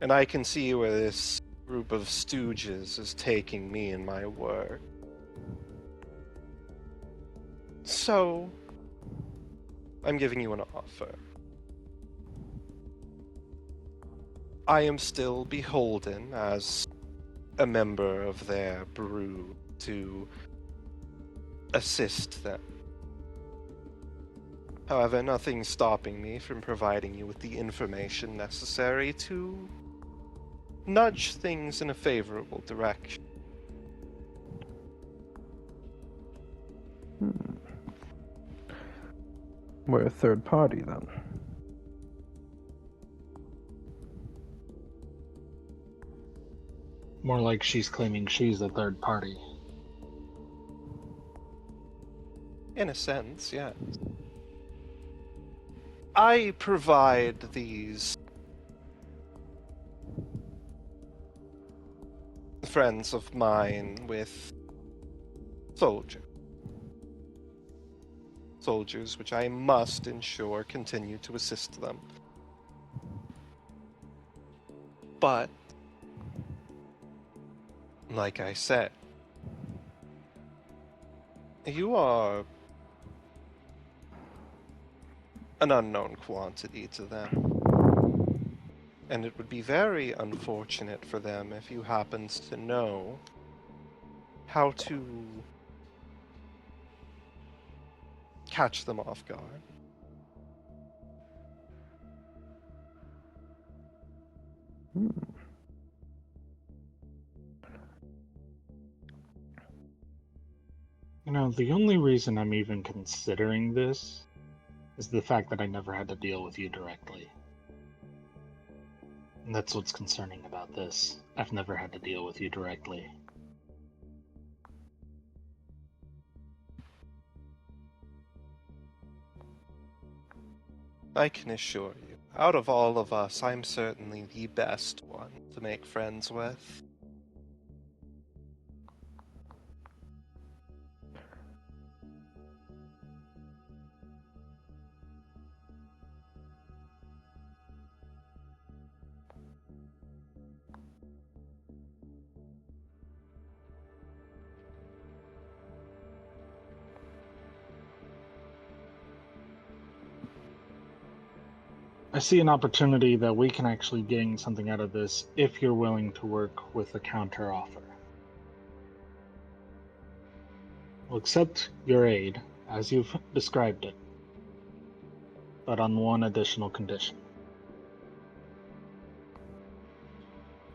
And I can see where this group of stooges is taking me in my work. So, I'm giving you an offer. I am still beholden as a member of their brood to assist them. However, nothing's stopping me from providing you with the information necessary to nudge things in a favorable direction. We're a third party then. More like she's claiming she's a third party. In a sense, yes. I provide these friends of mine with soldiers. Soldiers which I must ensure continue to assist them. But, like I said, you are an unknown quantity to them. And it would be very unfortunate for them if you happened to know how to catch them off guard. You know, the only reason I'm even considering this is the fact that I never had to deal with you directly. And that's what's concerning about this. I've never had to deal with you directly. I can assure you, out of all of us, I'm certainly the best one to make friends with. I see an opportunity that we can actually gain something out of this if you're willing to work with a counter offer. We'll accept your aid, as you've described it, but on one additional condition.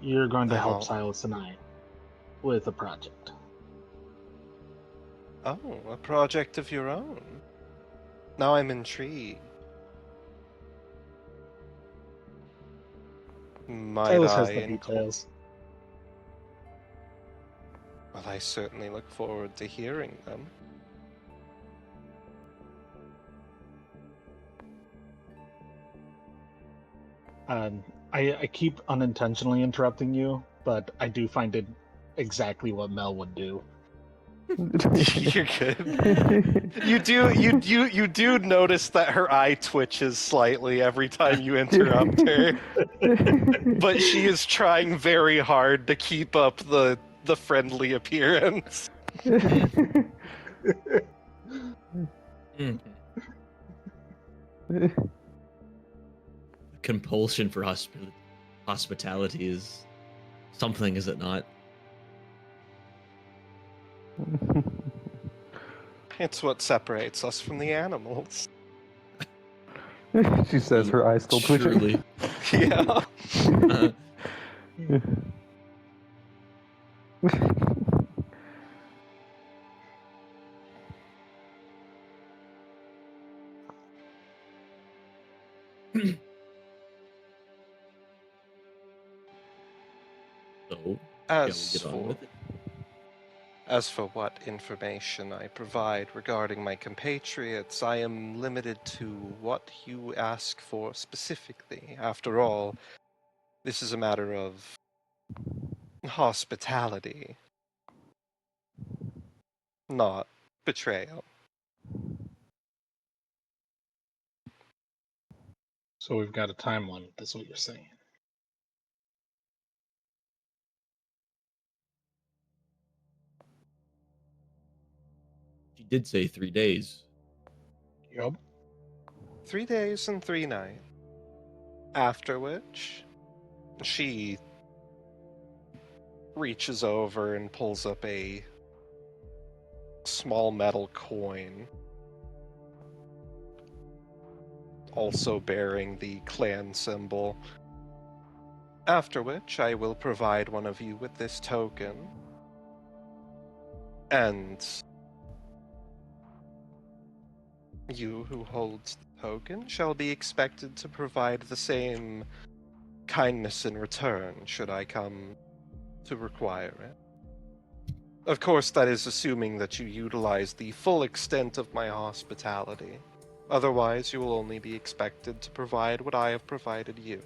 You're going to I'm help all- Silas and I with a project. Oh, a project of your own. Now I'm intrigued. Might Silas I has the inquire? details. Well, I certainly look forward to hearing them. I keep unintentionally interrupting you, but I do find it exactly what Mel would do. You're good. You do notice that her eye twitches slightly every time you interrupt her, but she is trying very hard to keep up the friendly appearance. Compulsion for hospitality is something, is it not? It's what separates us from the animals. She says, her eyes still twitching. Truly. Yeah. So, As shall we get on for with it? As for what information I provide regarding my compatriots, I am limited to what you ask for specifically. After all, this is a matter of hospitality, not betrayal. So we've got a time limit, that's what you're saying. She did say 3 days. Yup. 3 days and 3 nights. After which, she reaches over and pulls up a small metal coin, also bearing the clan symbol. After which, I will provide one of you with this token. And you who holds the token shall be expected to provide the same kindness in return, should I come to require it. Of course, that is assuming that you utilize the full extent of my hospitality. Otherwise, you will only be expected to provide what I have provided you.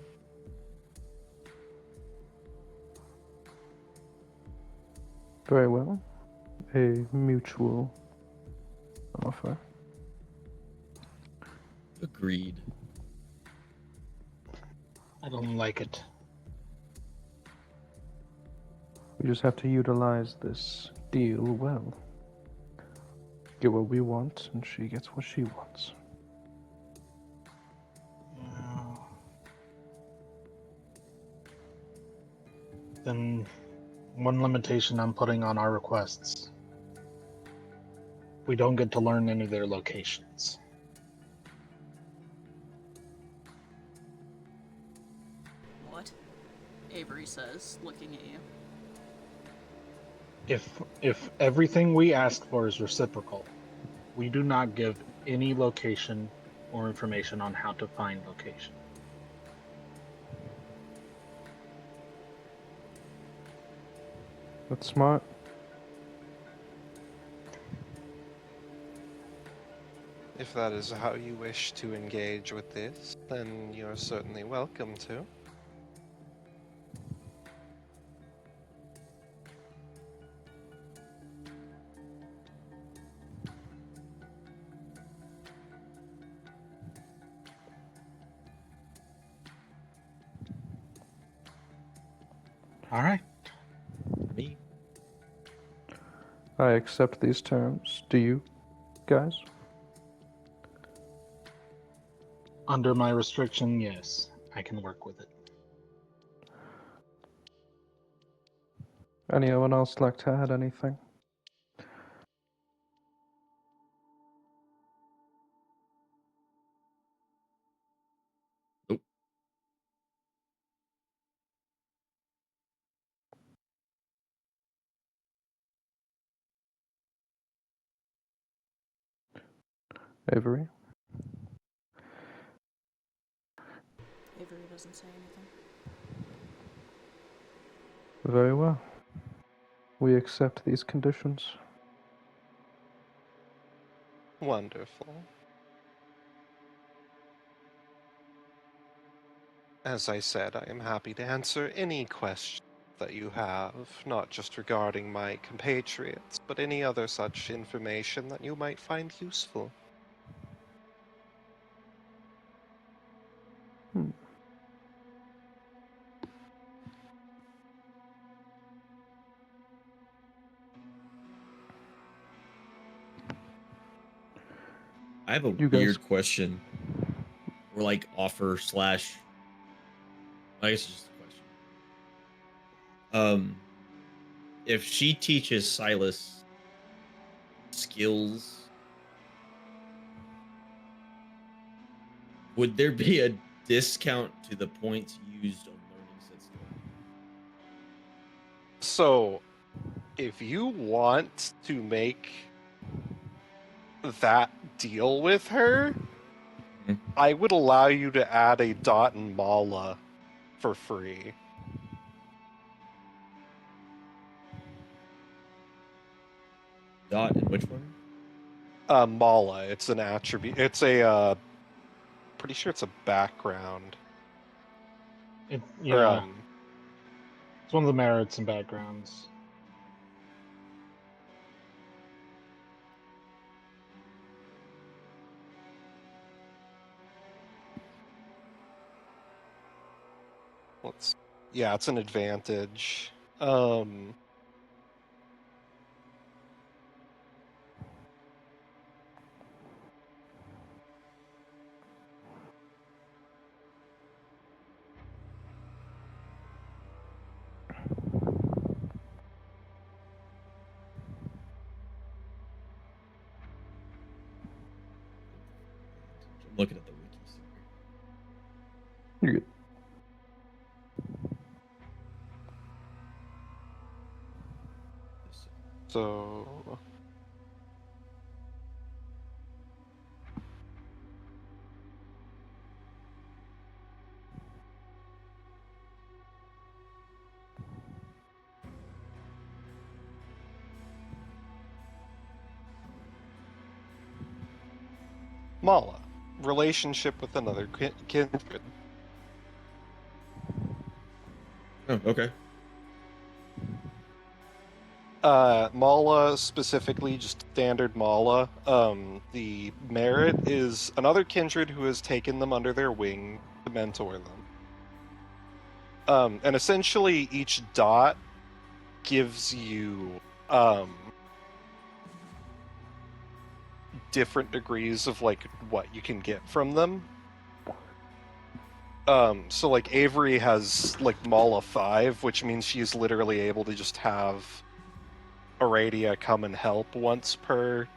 Very well. A mutual offer. Agreed. I don't like it. We just have to utilize this deal well. Get what we want, and she gets what she wants. Then one limitation I'm putting on our requests. We don't get to learn any of their locations. What? Avery says, looking at you. If everything we ask for is reciprocal, we do not give any location or information on how to find location. That's smart. If that is how you wish to engage with this, then you're certainly welcome to. All right. Me? I accept these terms. Do you, guys? Under my restriction, yes, I can work with it. Anyone else like to add anything? Nope. Avery? Avery doesn't say anything. Very well. We accept these conditions. Wonderful. As I said, I am happy to answer any questions that you have, not just regarding my compatriots, but any other such information that you might find useful. I have a You guys- weird question, or like offer slash. I guess it's just a question. If she teaches Silas skills, would there be a discount to the points used on learning said skill? So, if you want to make that deal with her, Mhm. I would allow you to add a dot and mala for free. Dot and which one? Mala, it's an attribute. It's a, pretty sure it's a background. Yeah, Or, it's one of the merits and backgrounds. yeah, it's an advantage. I'm looking at the wikis here. You're good. So, Mala, relationship with another kindred. Oh, okay. Mala specifically, just standard Mala. The merit is another kindred who has taken them under their wing to mentor them. And essentially each dot gives you different degrees of like what you can get from them. So like Avery has like Mala 5, which means she's literally able to just have Aradia come and help once per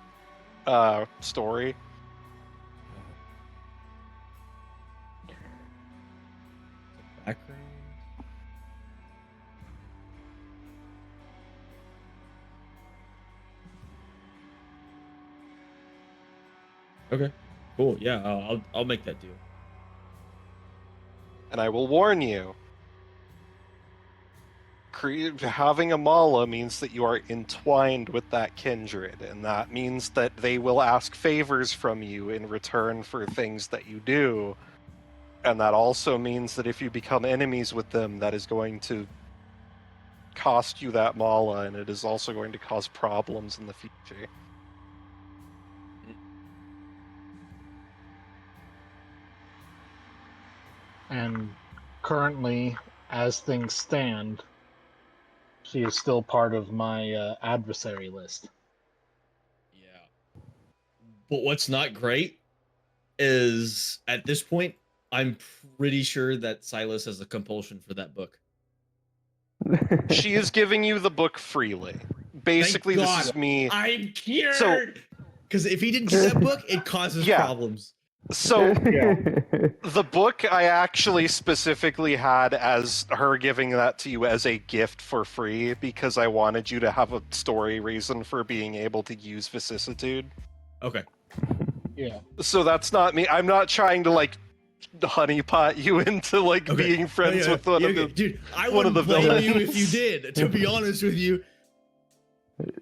story. Background. Okay. Cool. Yeah, I'll make that deal. And I will warn you, having a Mala means that you are entwined with that kindred, and that means that they will ask favors from you in return for things that you do. And that also means that if you become enemies with them, that is going to cost you that Mala, and it is also going to cause problems in the future. And currently, as things stand, she is still part of my adversary list. Yeah. But what's not great is at this point, I'm pretty sure that Silas has a compulsion for that book. She is giving you the book freely. Basically, Thank this God. is me. I'm cured. So- because if he didn't get that book, it causes Yeah. problems. So, the book I actually specifically had as her giving that to you as a gift for free because I wanted you to have a story reason for being able to use vicissitude. Okay. Yeah. So that's not me. I'm not trying to like honeypot you into like Okay. being friends Oh, yeah. with one of the Dude, I one of wouldn't the blame villains. you if you did, to be honest with you. It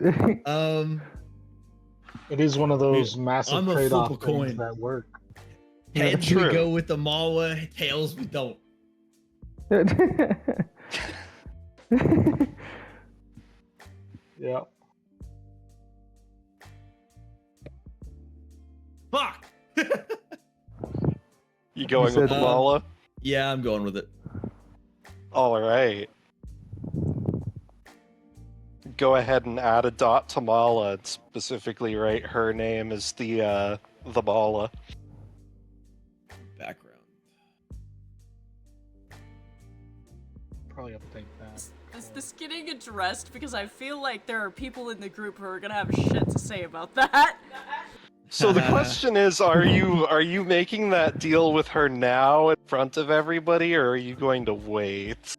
is one of those I'm massive a flip trade-off a things coin. that work. Heads we True. go with the Malwa, tails we don't. Yeah. Fuck! You going said- with the Mala? Yeah, I'm going with it. All right. Go ahead and add a dot to Mala and specifically write her name as the Mala. Background. Probably update that. Is this getting addressed? Because I feel like there are people in the group who are gonna have shit to say about that. So the question is, are you making that deal with her now in front of everybody, or are you going to wait?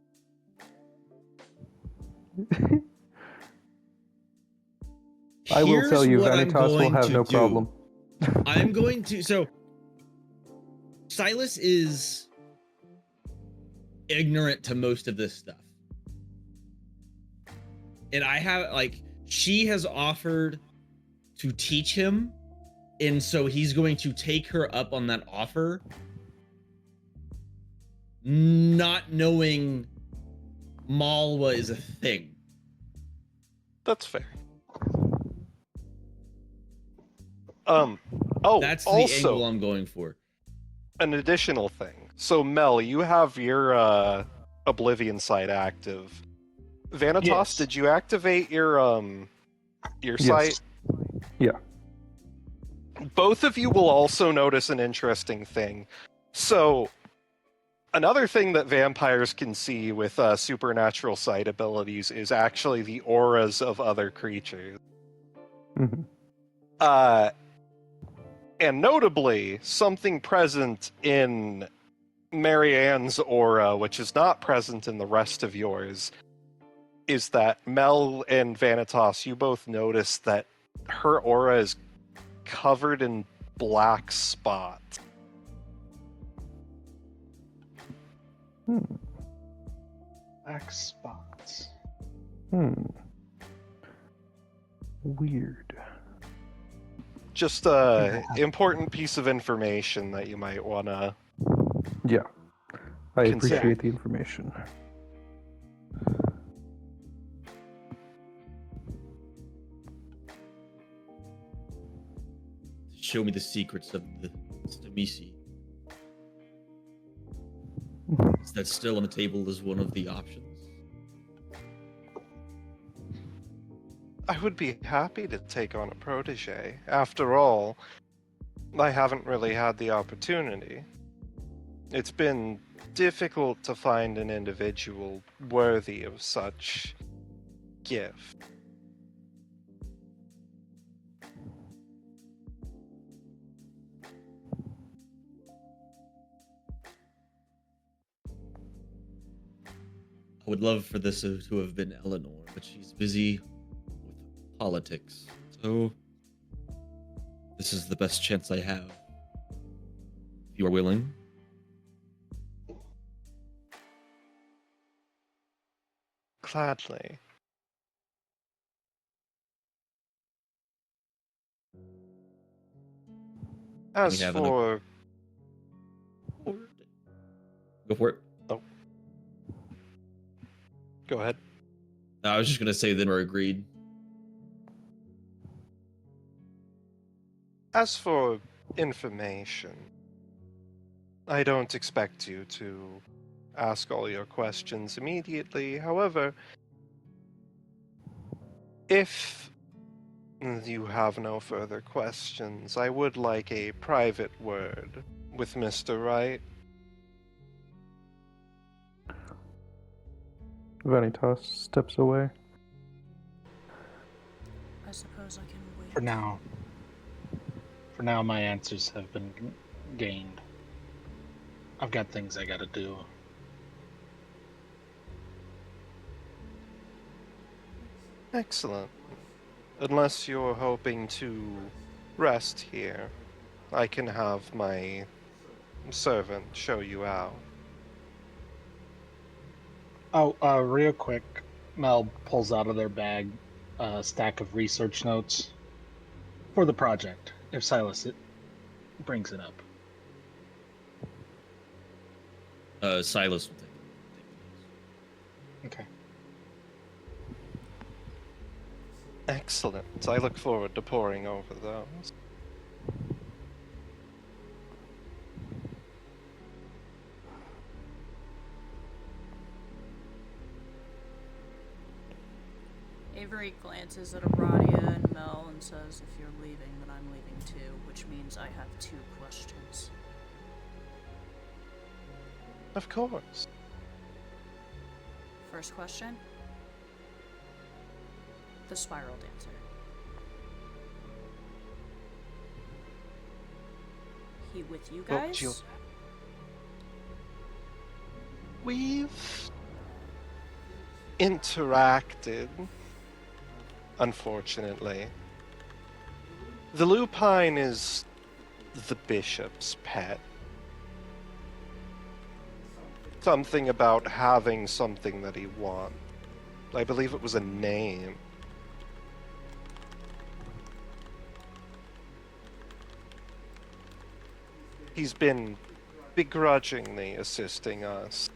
I will tell Here's you, what I'm Vanitas will going have to no do. problem. I'm going to. So, Silas is ignorant to most of this stuff. And I have, like, she has offered to teach him. And so he's going to take her up on that offer, not knowing Malwa is a thing. That's fair. Oh, That's the also, angle I'm going for. an additional thing. So Mel, you have your Oblivion site active. Vanitas, Yes. did you activate your Yes. site? Yeah. Both of you will also notice an interesting thing. So, another thing that vampires can see with supernatural sight abilities is actually the auras of other creatures. hmm And notably, something present in Marianne's aura, which is not present in the rest of yours, is that Mel and Vanitas, you both notice that her aura is covered in black spots. Hmm. Black spots. Weird. Just a important piece of information that you might want to... Yeah. I Consider. appreciate the information. Show me the secrets of the Stamisi. Is that still on the table as one of the options? I would be happy to take on a protege. After all, I haven't really had the opportunity. It's been difficult to find an individual worthy of such gift. I would love for this to have been Eleanor, but she's busy with politics. So, this is the best chance I have. If you are willing. Gladly. As have for... Go for it. Oh. Go ahead. I was just going to say then we're agreed. As for information, I don't expect you to ask all your questions immediately. However, if you have no further questions, I would like a private word with Mr. Wright. Vanitas steps away. I suppose I can wait. For now, my answers have been gained. I've got things I gotta do. Excellent. Unless you're hoping to rest here, I can have my servant show you out. Oh, real quick, Mel pulls out of their bag a stack of research notes for the project if Silas brings it up. Silas will take Okay. Excellent. I look forward to poring over those. Avery glances at Aradia and Mel and says, if you're leaving, then I'm leaving too, which means I have 2 questions. Of course. First question. The spiral dancer. He with you Well, guys? Jill- We've interacted, unfortunately. The lupine is the bishop's pet. Something about having something that he wants. I believe it was a name. He's been begrudgingly assisting us.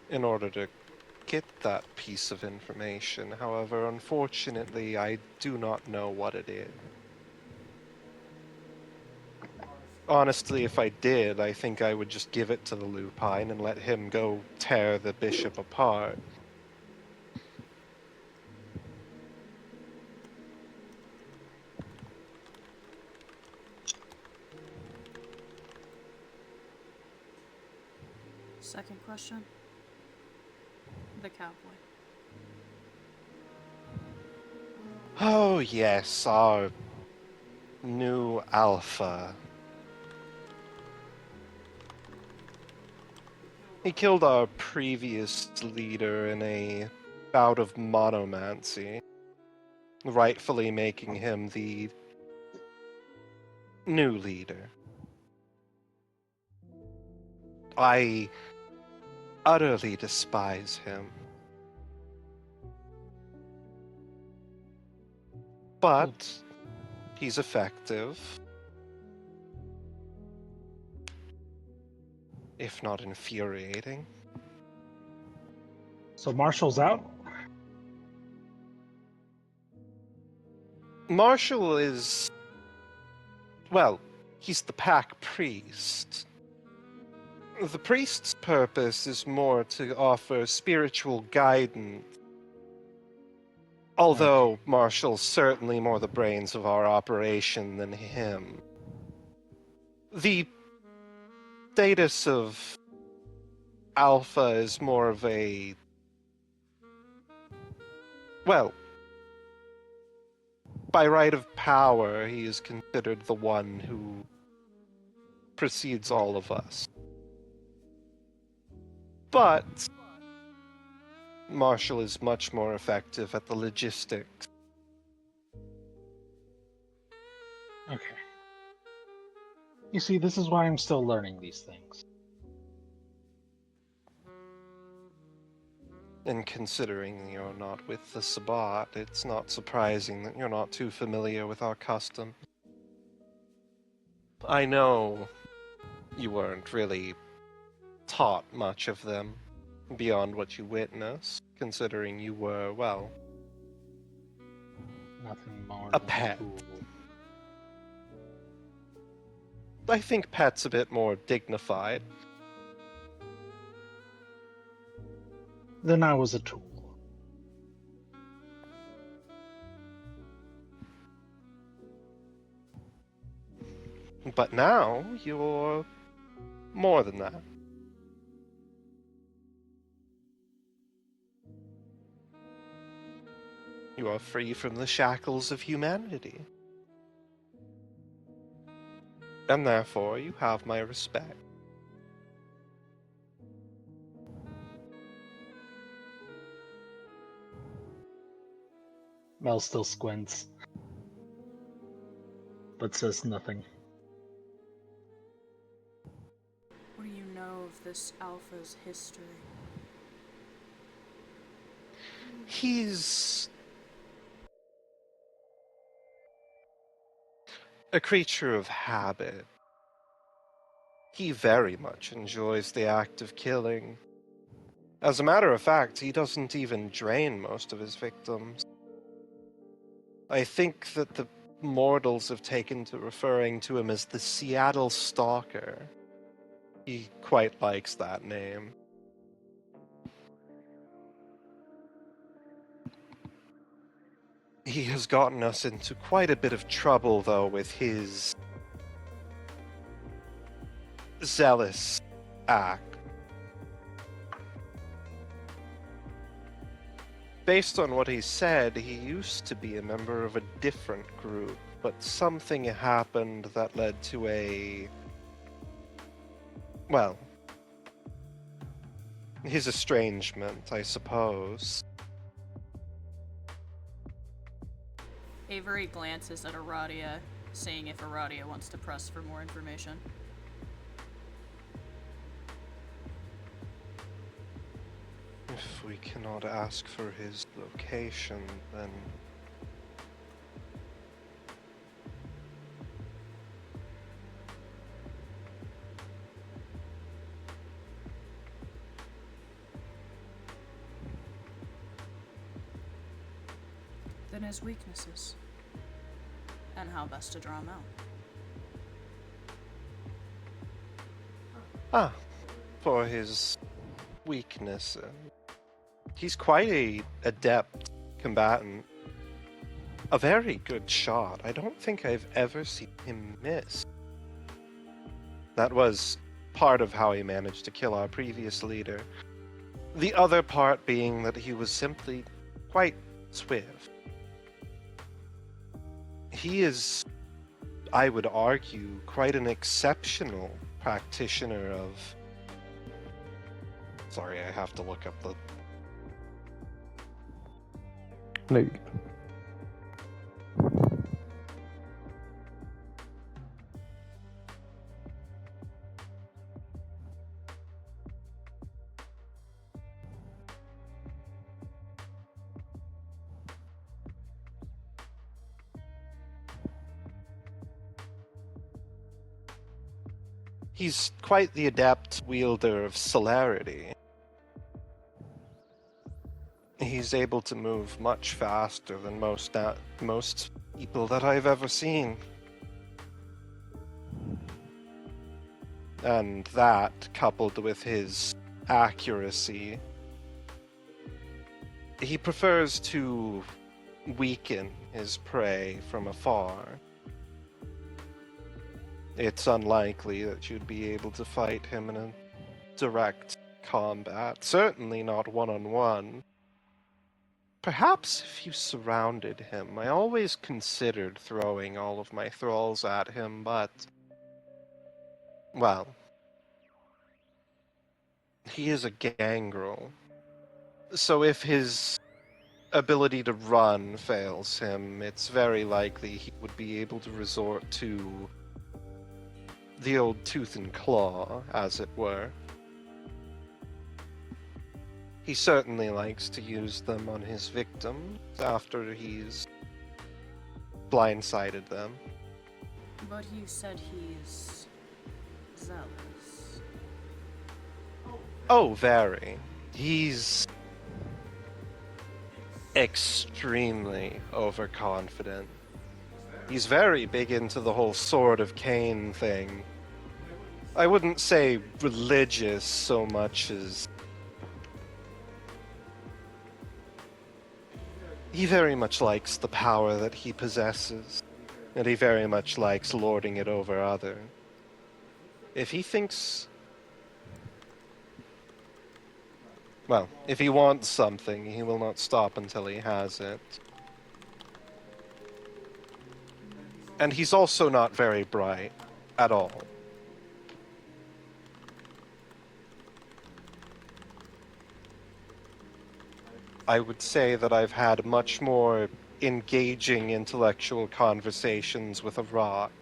In order to get that piece of information. However, unfortunately, I do not know what it is. Honestly, if I did, I think I would just give it to the lupine and let him go tear the bishop apart. Second question. The cowboy. Oh yes, our new alpha. He killed our previous leader in a bout of monomancy, rightfully making him the new leader. I utterly despise him. But he's effective. If not infuriating. So Marshall's out? Marshall is... well, he's the pack priest. The priest's purpose is more to offer spiritual guidance. Although Marshall's certainly more the brains of our operation than him. The status of Alpha is more of a... well, by right of power, he is considered the one who precedes all of us. But Marshall is much more effective at the logistics. Okay. You see, this is why I'm still learning these things. And considering you're not with the Sabbat, it's not surprising that you're not too familiar with our custom. I know you weren't really taught much of them, beyond what you witnessed, considering you were, well, Nothing more a than pet. tool. I think pet's a bit more dignified. Then I was a tool. But now, you're more than that. You are free from the shackles of humanity. And therefore, you have my respect. Mel still squints, but says nothing. What do you know of this Alpha's history? He's a creature of habit. He very much enjoys the act of killing. As a matter of fact, he doesn't even drain most of his victims. I think that the mortals have taken to referring to him as the Seattle Stalker. He quite likes that name. He has gotten us into quite a bit of trouble, though, with his zealous act. Based on what he said, he used to be a member of a different group, but something happened that led to well, his estrangement, I suppose. Avery glances at Aradia, seeing if Aradia wants to press for more information. If we cannot ask for his location, then... Then his weaknesses, and how best to draw him out. Ah, for his weakness. He's quite a adept combatant. A very good shot. I don't think I've ever seen him miss. That was part of how he managed to kill our previous leader. The other part being that he was simply quite swift. He is, I would argue, quite an exceptional practitioner of... Sorry, I have to look up the... No, you He's quite the adept wielder of celerity. He's able to move much faster than most people that I've ever seen. And that, coupled with his accuracy, he prefers to weaken his prey from afar. It's unlikely that you'd be able to fight him in a direct combat, certainly not one-on-one. Perhaps if you surrounded him. I always considered throwing all of my thralls at him, but... well... he is a gangrel. So if his ability to run fails him, it's very likely he would be able to resort to the old tooth and claw, as it were. He certainly likes to use them on his victims after he's blindsided them. But you said he's zealous. Oh, very. He's extremely overconfident. He's very big into the whole Sword of Cain thing. I wouldn't say religious so much as... he very much likes the power that he possesses, and he very much likes lording it over others. If he thinks... well, if he wants something, he will not stop until he has it. And he's also not very bright at all. I would say that I've had much more engaging intellectual conversations with a rock.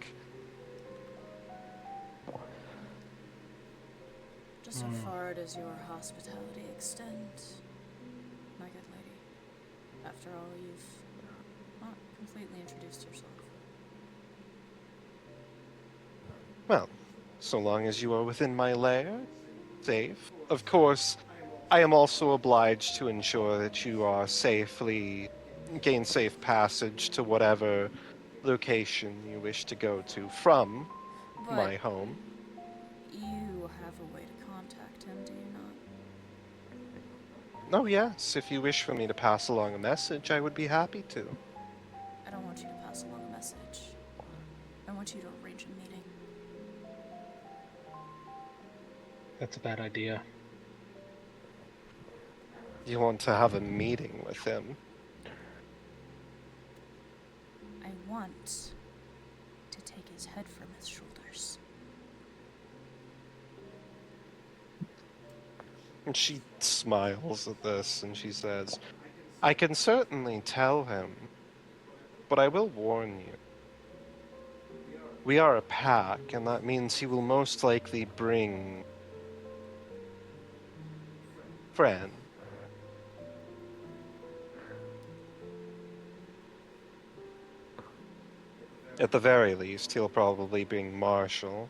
Just how far does your hospitality extend, my good lady? After all, you've not completely introduced yourself. Well, so long as you are within my lair, safe. Of course, I am also obliged to ensure that you are gain safe passage to whatever location you wish to go to from But my home. you have a way to contact him, do you not? Oh, yes, if you wish for me to pass along a message, I would be happy to. I don't want you to pass along a message. I want you to arrange a meeting. That's a bad idea. You want to have a meeting with him? I want to take his head from his shoulders. And she smiles at this and she says, I can certainly tell him, but I will warn you. We are a pack, and that means he will most likely bring friend. At the very least, he'll probably bring Marshall.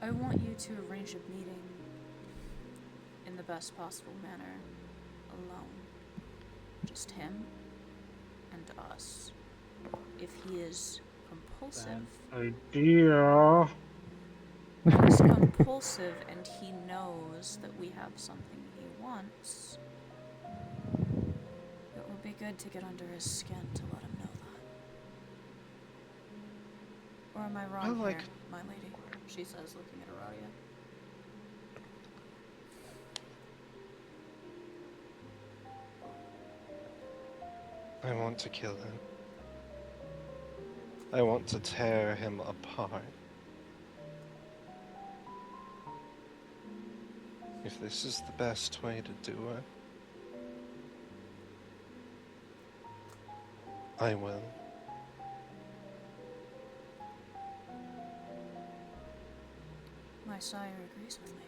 I want you to arrange a meeting in the best possible manner, alone. Just him and us. If he is compulsive, Idea. if he's compulsive and he knows that we have something he wants, it would be good to get under his skin to let him know that. Or am I wrong here, my lady? She says, looking at Aradia. I want to kill him. I want to tear him apart. If this is the best way to do it, I will. My sire agrees with me.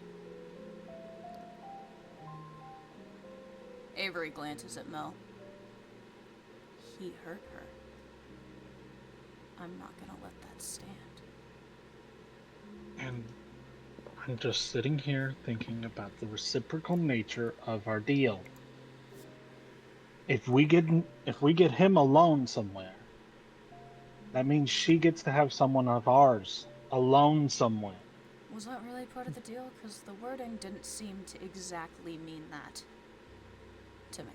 Avery glances at Mel. He hurt her. I'm not gonna let that stand. And I'm just sitting here thinking about the reciprocal nature of our deal. If we get him alone somewhere, that means she gets to have someone of ours alone somewhere. Was that really part of the deal? Because the wording didn't seem to exactly mean that to me.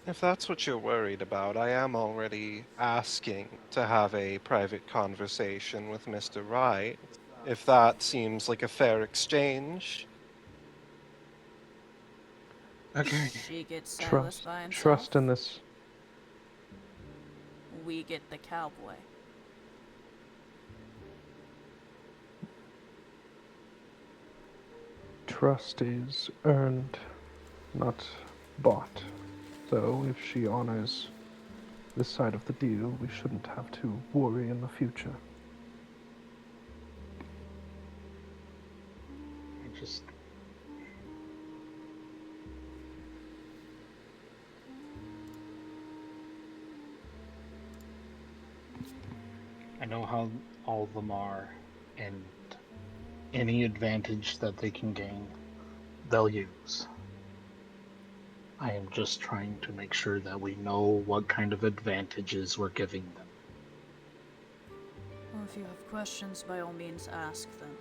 If that's what you're worried about, I am already asking to have a private conversation with Mr. Wright. If that seems like a fair exchange. Okay. She gets Silas by himself. Trust in this. We get the cowboy. Trust is earned, not bought. So if she honors this side of the deal, we shouldn't have to worry in the future. I know how all of them are, and any advantage that they can gain, they'll use. I am just trying to make sure that we know what kind of advantages we're giving them. Well, if you have questions, by all means ask them.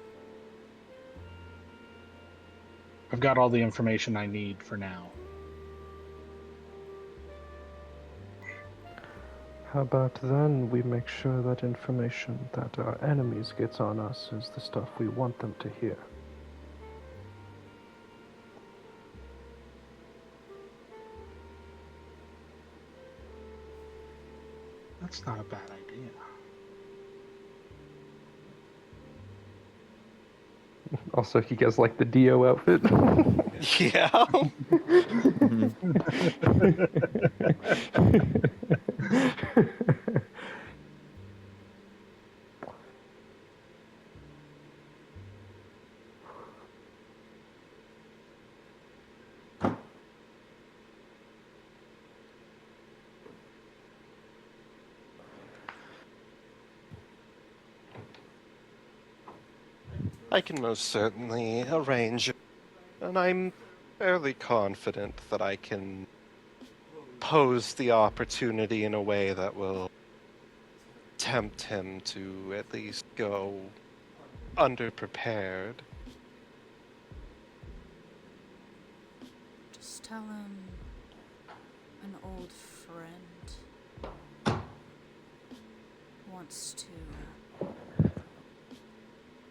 I've got all the information I need for now. How about then we make sure that information that our enemies gets on us is the stuff we want them to hear. That's not a bad idea. Also, you guys like the Dio outfit? Yeah. I can most certainly arrange it, and I'm fairly confident that I can pose the opportunity in a way that will tempt him to at least go underprepared. Just tell him an old friend wants to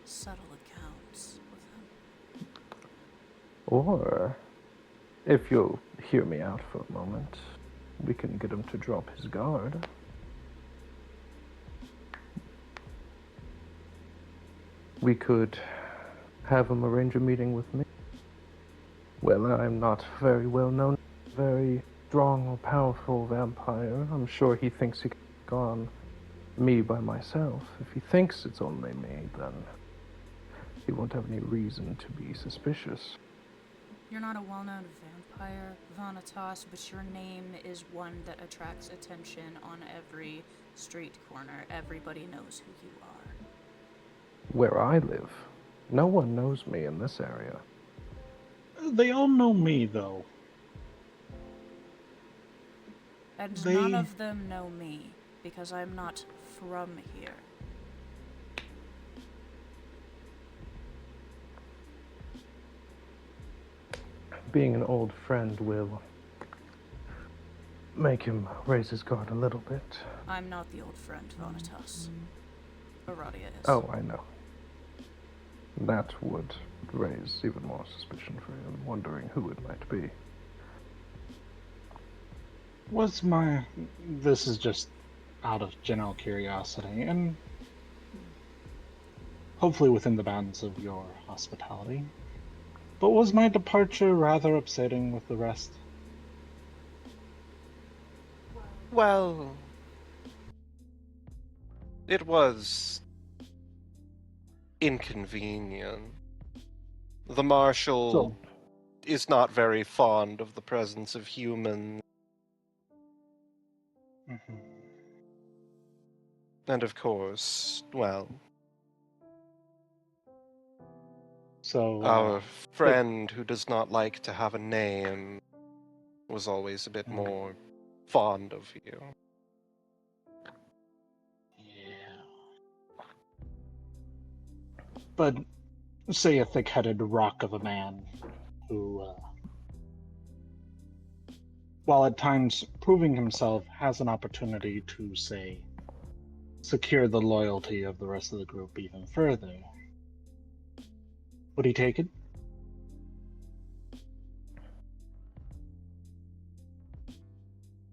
settle accounts with him. Or, if you'll hear me out for a moment, we can get him to drop his guard. We could have him arrange a meeting with me. Well, I'm not very well known, very strong or powerful vampire. I'm sure he thinks he can take on me by myself. If he thinks it's only me, then he won't have any reason to be suspicious. You're not a well-known vampire, Vanitas, but your name is one that attracts attention on every street corner. Everybody knows who you are. Where I live, no one knows me in this area. They all know me, though. And They- none of them know me, because I'm not from here. Being an old friend will make him raise his guard a little bit. I'm not the old friend, Vanitas. Aradia is. Oh, I know. That would raise even more suspicion for him, wondering who it might be. This is just out of general curiosity, and hopefully within the bounds of your hospitality. But was my departure rather upsetting with the rest? Well, it was inconvenient. The Marshal So, is not very fond of the presence of humans, mhm. and of course, well, So, our friend who does not like to have a name was always a bit Mm. more fond of you. yeah. But say a thick-headed rock of a man who, while at times proving himself, has an opportunity to, say, secure the loyalty of the rest of the group even further. Would he take it?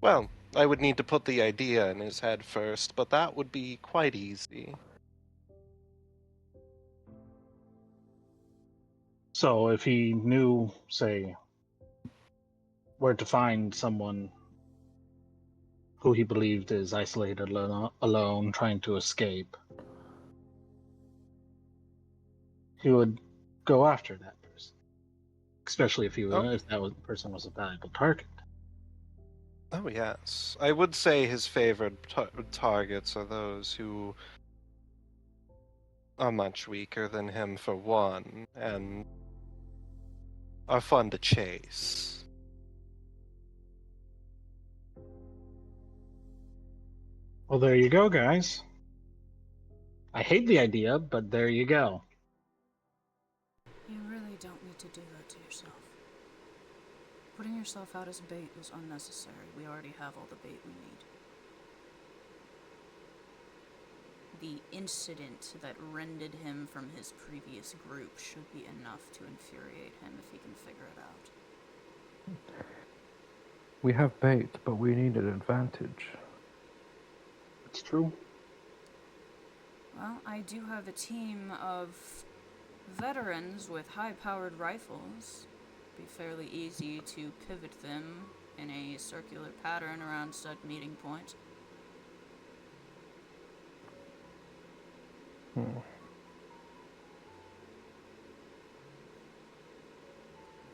Well, I would need to put the idea in his head first, but that would be quite easy. So if he knew, say, where to find someone who he believed is isolated, alone, trying to escape, he would go after that person, especially if person was a valuable target. Oh, yes. I would say his favorite targets are those who are much weaker than him, for one, and are fun to chase. Well, there you go, guys. I hate the idea, but there you go. You really don't need to do that to yourself. Putting yourself out as bait was unnecessary. We already have all the bait we need. The incident that rended him from his previous group should be enough to infuriate him if he can figure it out. We have bait, but we need an advantage. It's true. Well, I do have a team of veterans with high-powered rifles. It'd be fairly easy to pivot them in a circular pattern around said meeting point.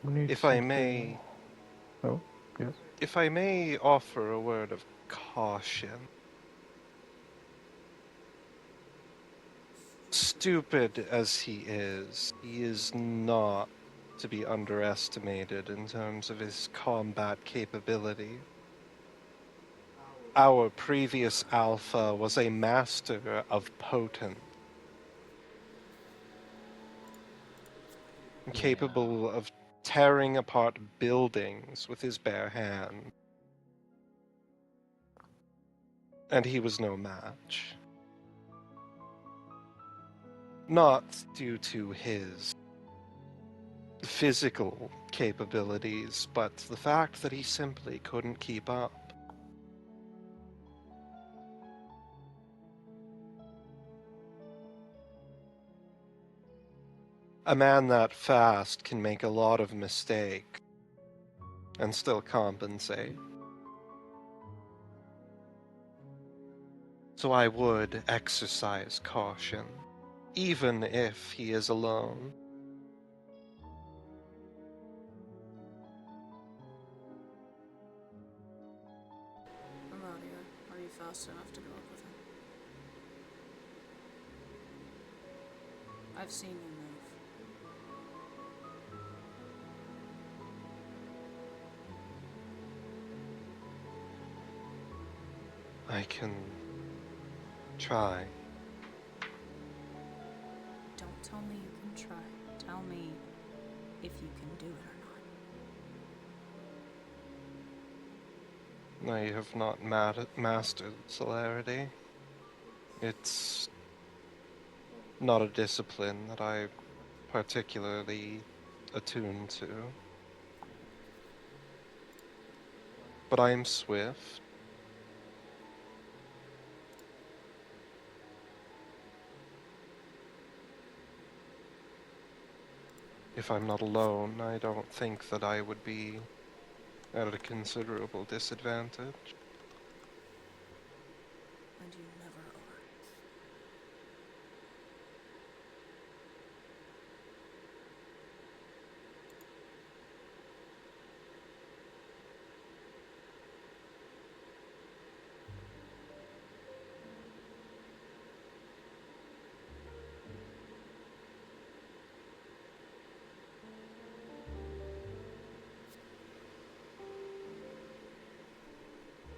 We need If I something- may, Oh, yes. if I may offer a word of caution. stupid as he is not to be underestimated in terms of his combat capability. Our previous alpha was a master of potent, capable of tearing apart buildings with his bare hand. And he was no match. Not due to his physical capabilities, but the fact that he simply couldn't keep up. A man that fast can make a lot of mistakes and still compensate. So I would exercise caution, even if he is alone. Amalia, are you fast enough to go up with him? I've seen you move. I can try. Don't tell me you can try. Tell me if you can do it or not. I have not mastered celerity. It's not a discipline that I'm particularly attuned to. But I am swift. If I'm not alone, I don't think that I would be at a considerable disadvantage. And you never are.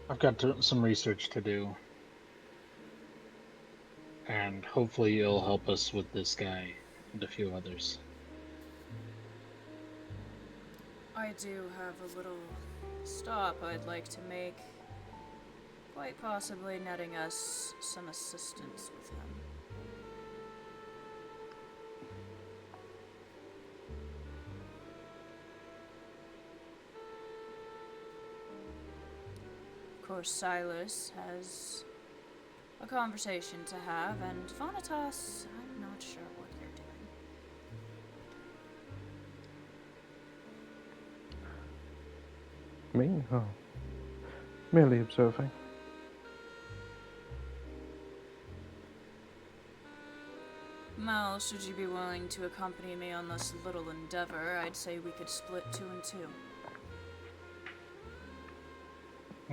I've got some research to do, and hopefully it'll help us with this guy and a few others. I do have a little stop I'd like to make, quite possibly netting us some assistance with him. Of course, Silas has a conversation to have, and Vanitas, I'm not sure what you're doing. Me? Oh. Merely observing. Mal, should you be willing to accompany me on this little endeavor, I'd say we could split 2 and 2.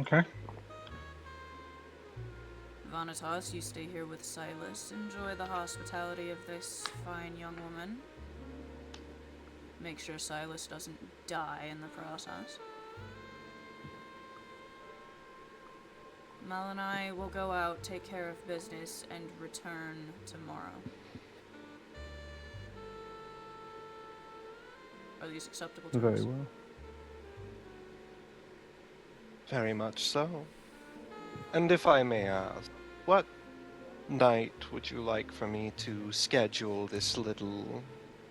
Okay. Vanitas, you stay here with Silas. Enjoy the hospitality of this fine young woman. Make sure Silas doesn't die in the process. Mal and I will go out, take care of business, and return tomorrow. Are these acceptable terms? Very well. Very much so. And if I may ask, what night would you like for me to schedule this little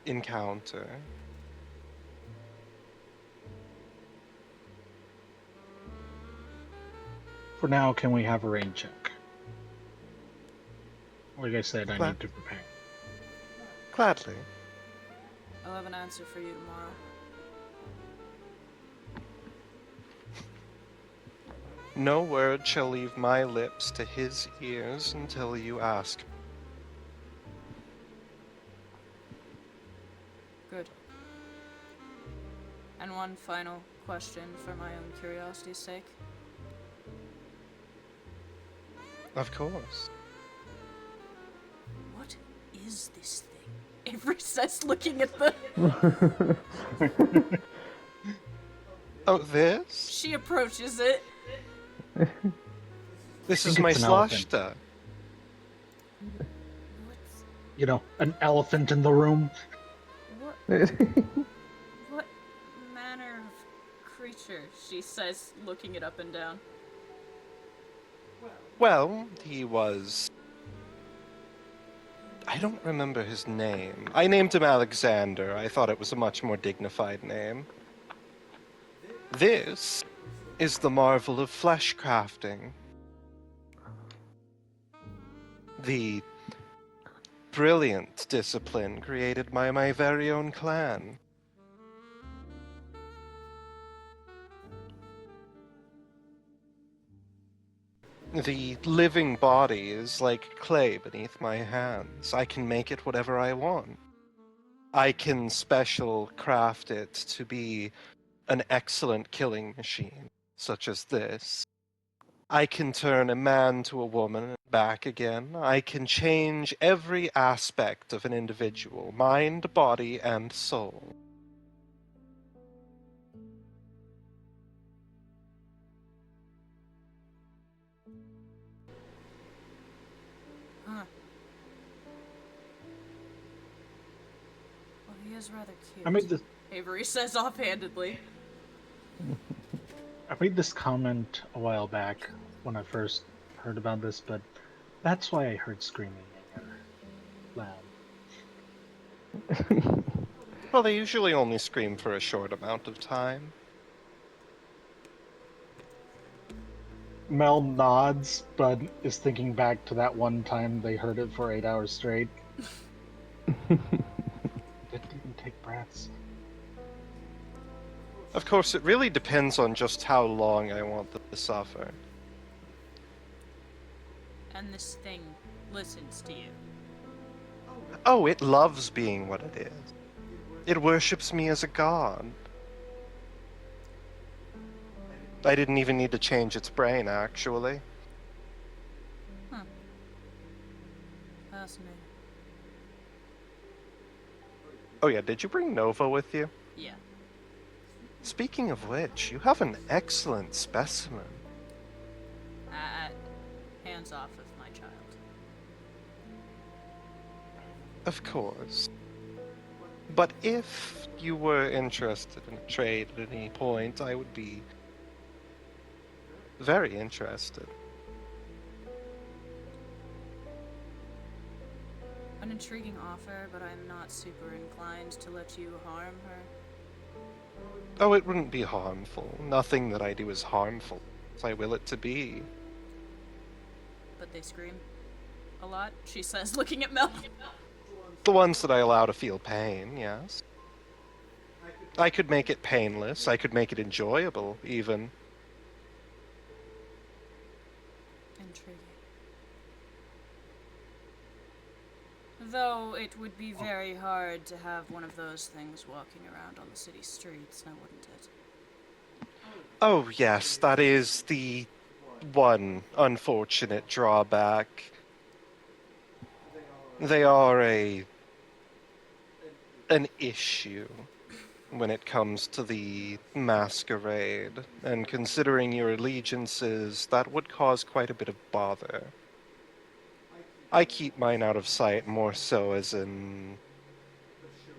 encounter? For now, can we have a rain check? Like I said, I need to prepare. Gladly. I'll have an answer for you tomorrow. No word shall leave my lips to his ears until you ask. Good. And one final question for my own curiosity's sake. Of course. What is this thing? Avery says, looking at the... Oh, this? She approaches it. This think is my it's an elephant. Slashta. What's... You know, an elephant in the room. What... What manner of creature? She says, looking it up and down. Well, he was... I don't remember his name. I named him Alexander. I thought it was a much more dignified name. This is the marvel of flesh crafting. The brilliant discipline created by my very own clan. The living body is like clay beneath my hands. I can make it whatever I want. I can special craft it to be an excellent killing machine, such as this. I can turn a man to a woman and back again. I can change every aspect of an individual, mind, body, and soul. Huh. Well, he is rather cute. Avery says offhandedly. I made this comment a while back when I first heard about this, but that's why I heard screaming in your lab. Well, they usually only scream for a short amount of time. Mel nods, but is thinking back to that one time they heard it for 8 hours straight. Didn't even take breaths. Of course, it really depends on just how long I want them to suffer. And this thing listens to you. Oh, it loves being what it is. It worships me as a god. I didn't even need to change its brain, actually. Huh. Fascinating. Oh yeah, did you bring Nova with you? Yeah. Speaking of which, you have an excellent specimen. Hands off of my child. Of course. But if you were interested in a trade at any point, I would be very interested. An intriguing offer, but I'm not super inclined to let you harm her. Oh, it wouldn't be harmful. Nothing that I do is harmful. I will it to be. But they scream a lot, she says, looking at Mel. The ones that I allow to feel pain, yes. I could make it painless. I could make it enjoyable, even. Intriguing. Though it would be very hard to have one of those things walking around on the city streets, now wouldn't it? Oh, yes, that is the one unfortunate drawback. They are an issue when it comes to the masquerade, and considering your allegiances, that would cause quite a bit of bother. I keep mine out of sight more so as an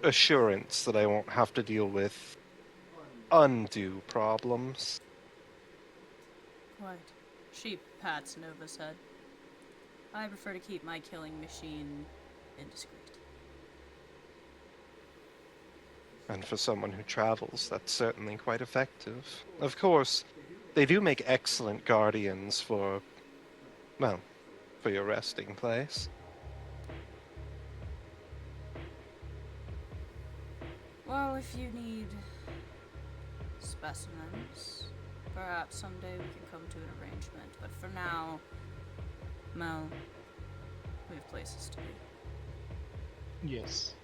assurance that I won't have to deal with undue problems. Quite. She pats Nova's head. I prefer to keep my killing machine indiscreet. And for someone who travels, that's certainly quite effective. Of course, they do make excellent guardians for, well, for your resting place. Well, if you need specimens, perhaps someday we can come to an arrangement. But for now, Mel, we have places to be. Yes.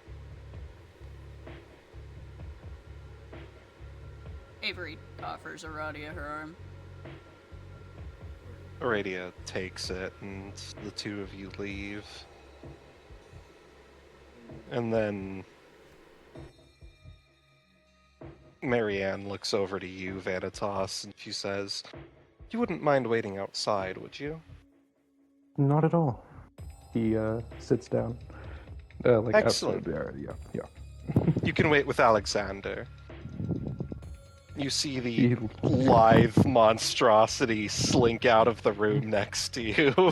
Avery offers Aradia her arm. Aradia takes it, and the two of you leave. And then Marianne looks over to you, Vanitas, and she says, "You wouldn't mind waiting outside, would you?" Not at all. He sits down, like Excellent. outside the area. Yeah. You can wait with Alexander. You see the He lithe monstrosity slink out of the room next to you.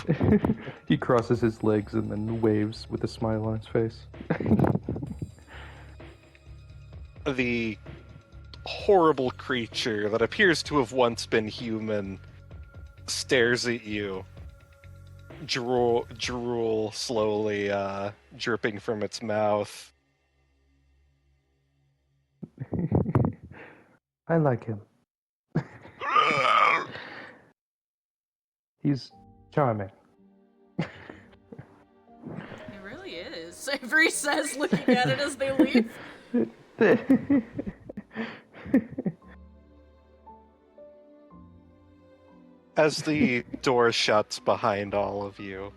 he crosses his legs and then waves with a smile on his face. The horrible creature that appears to have once been human stares at you, drool slowly dripping from its mouth. I like him. He's charming. It really is. Avery says, looking at it as they leave. As the door shuts behind all of you,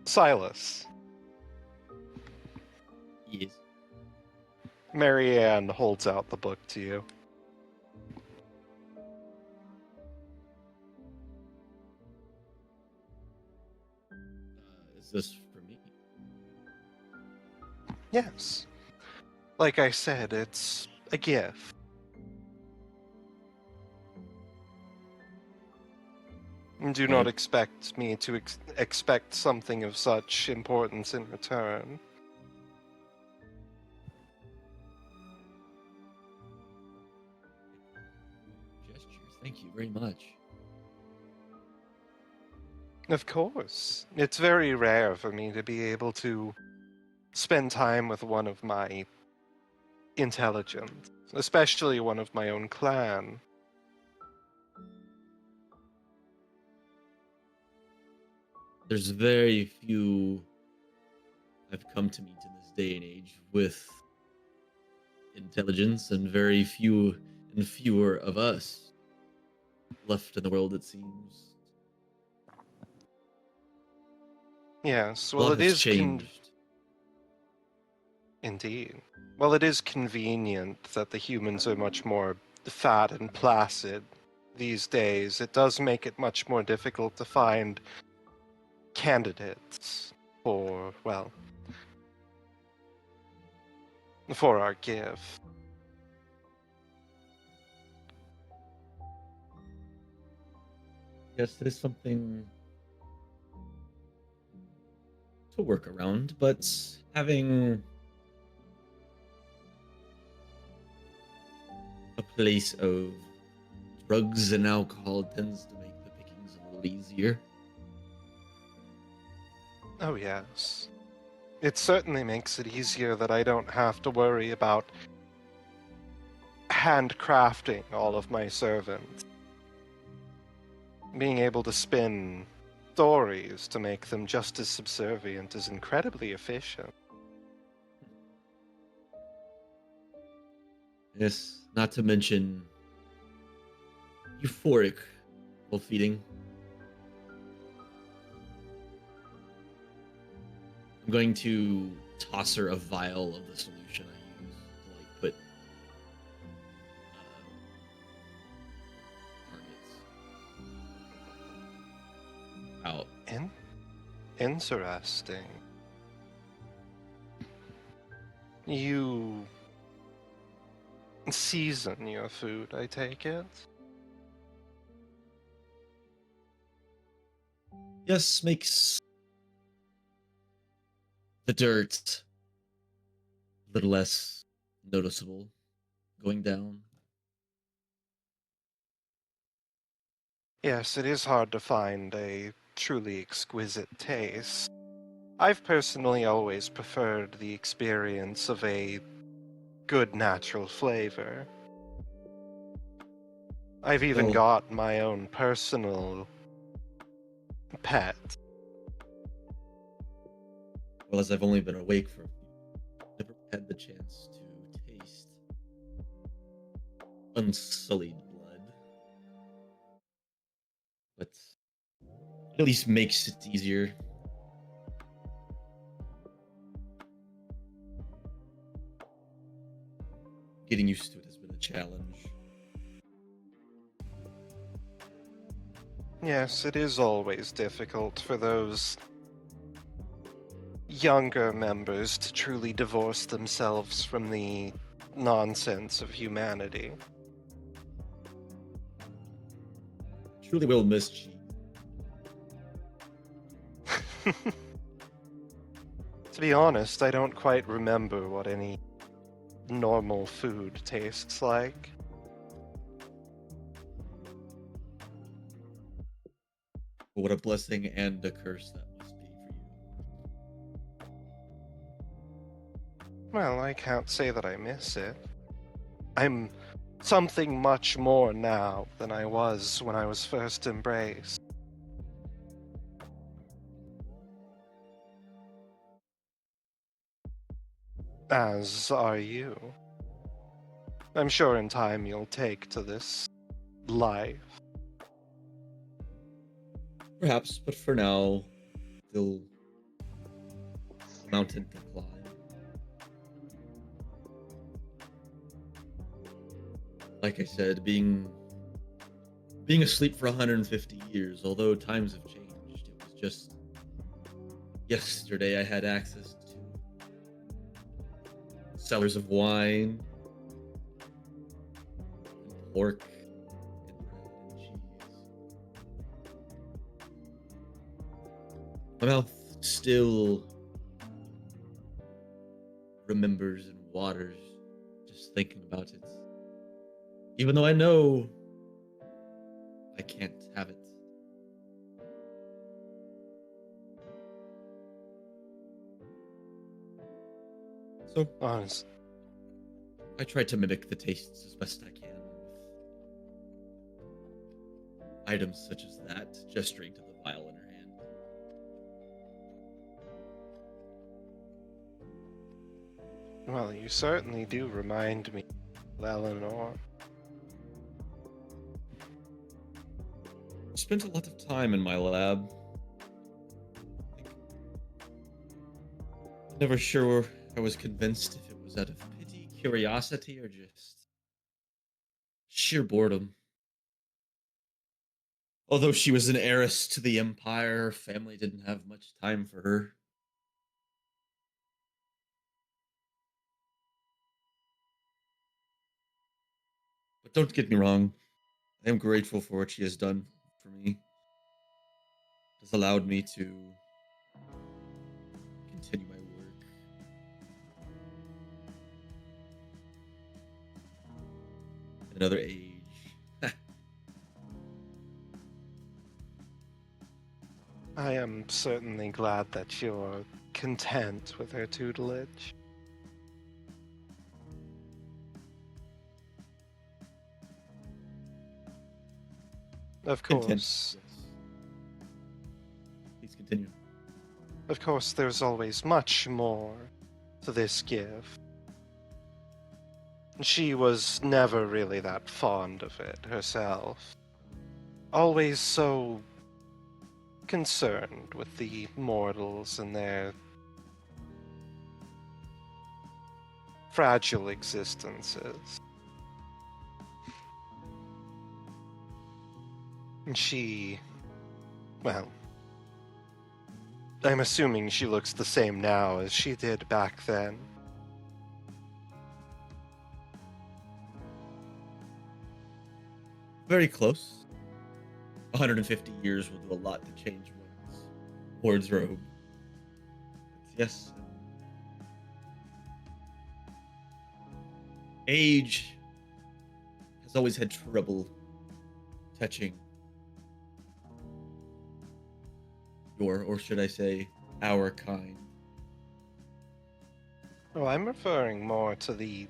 Silas, Yes. Marianne holds out the book to you. Is this for me? Yes. Like I said, it's a gift. Do not expect me to expect something of such importance in return. Gestures. Thank you very much. Of course. It's very rare for me to be able to spend time with one of my intelligence, especially one of my own clan. There's very few I've come to meet in this day and age with intelligence, and very few and fewer of us left in the world, it seems. Yes, A well, lot it has is changed. indeed. Well, it is convenient that the humans are much more fat and placid these days. It does make it much more difficult to find candidates for, well, for our gift. Yes, it is something to work around, but having a place of drugs and alcohol tends to make the pickings a little easier. Oh, yes. It certainly makes it easier that I don't have to worry about handcrafting all of my servants. Being able to spin stories to make them just as subservient is incredibly efficient. Yes, not to mention euphoric while feeding. I'm going to toss her a vial of the solution I use to like put targets out. Interesting. You season your food, I take it? Yes, makes the dirt a little less noticeable going down. Yes, it is hard to find a truly exquisite taste. I've personally always preferred the experience of a good natural flavor. I've even Well, got my own personal pet. well, as I've only been awake for a few, never had the chance to taste unsullied blood, but it at least makes it easier. getting used to it has been a challenge. Yes, it is always difficult for those younger members to truly divorce themselves from the nonsense of humanity. Truly will miss cheese. To be honest, I don't quite remember what any normal food tastes like. What a blessing and a curse that must be for you. Well, I can't say that I miss it. I'm something much more now than I was when I was first embraced. As are you. I'm sure in time you'll take to this life. Perhaps, but for now, still a mountain to climb. Like I said, being asleep for 150 years, although times have changed, it was just yesterday I had access to cellars of wine, and pork, and bread and cheese. My mouth still remembers and waters just thinking about it. Even though I know I can't have it. So Honest. I try to mimic the tastes as best I can with items such as that, gesturing to the vial in her hand. Well, you certainly do remind me of Eleanor. Spent a lot of time in my lab. Never sure I was convinced if it was out of pity, curiosity, or just sheer boredom. Although she was an heiress to the empire, her family didn't have much time for her. But don't get me wrong, I am grateful for what she has done for me. It has allowed me to continue my work. At another age. I am certainly glad that you're content with her tutelage. Of Content. course. Yes. Please continue. Of course, there's always much more to this gift. She was never really that fond of it herself. Always so concerned with the mortals and their fragile existences. And she, well, I'm assuming she looks the same now as she did back then. Very close. 150 years will do a lot to change one's wardrobe. But yes. Age has always had trouble touching your, or should I say, our kind. Oh, I'm referring more to the...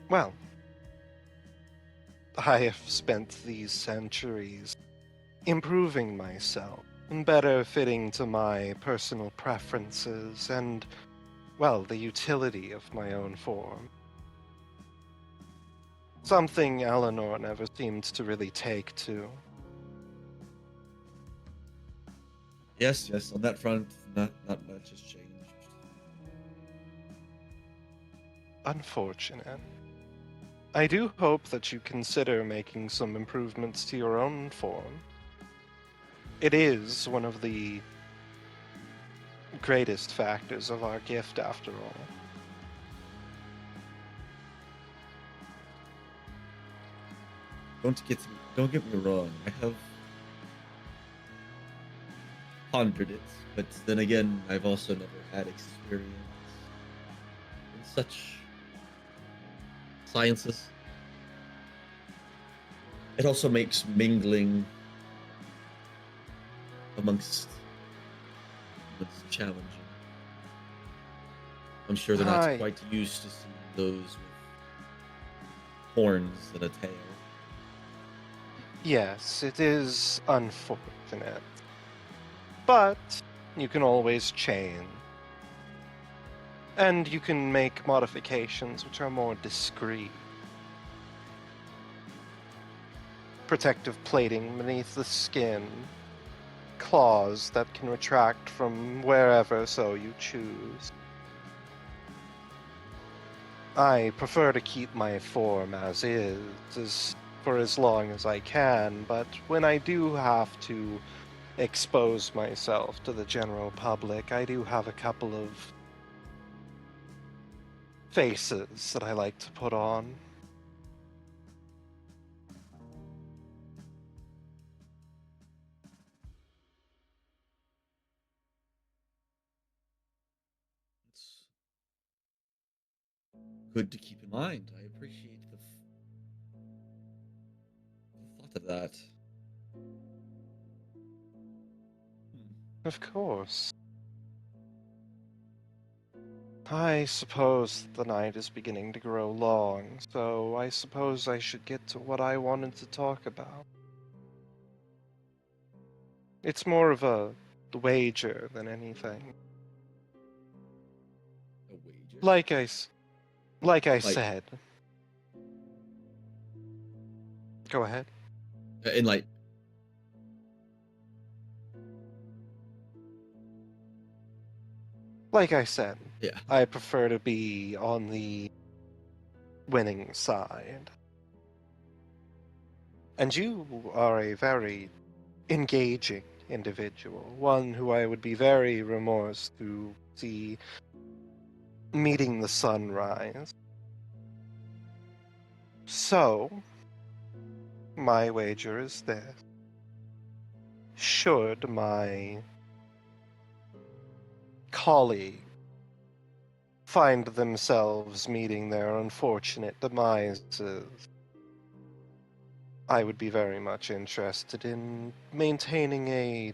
Well, I have spent these centuries improving myself and better fitting to my personal preferences and, well, the utility of my own form. Something Eleanor never seemed to really take to. Yes, on that front, not much has changed. unfortunate. I do hope that you consider making some improvements to your own form. It is one of the greatest factors of our gift, after all. Don't get me wrong. I have pondered it, but then again, I've also never had experience in such sciences. It also makes mingling amongst humans challenging. I'm sure they're not Hi. quite used to seeing those with horns and a tail. Yes, it is unfortunate. But you can always change. And you can make modifications which are more discreet. Protective plating beneath the skin, claws that can retract from wherever so you choose. I prefer to keep my form as is for as long as I can, but when I do have to expose myself to the general public, I do have a couple of faces that I like to put on. It's good to keep in mind. I appreciate the thought of that. Of course. I suppose the night is beginning to grow long, so I suppose I should get to what I wanted to talk about. It's more of a wager than anything. A wager? Like I Like, said. Go ahead. and like, Like I said, yeah. I prefer to be on the winning side. And you are a very engaging individual, one who I would be very remorse to see meeting the sunrise. So, my wager is this. Should my colleague find themselves meeting their unfortunate demises, I would be very much interested in maintaining a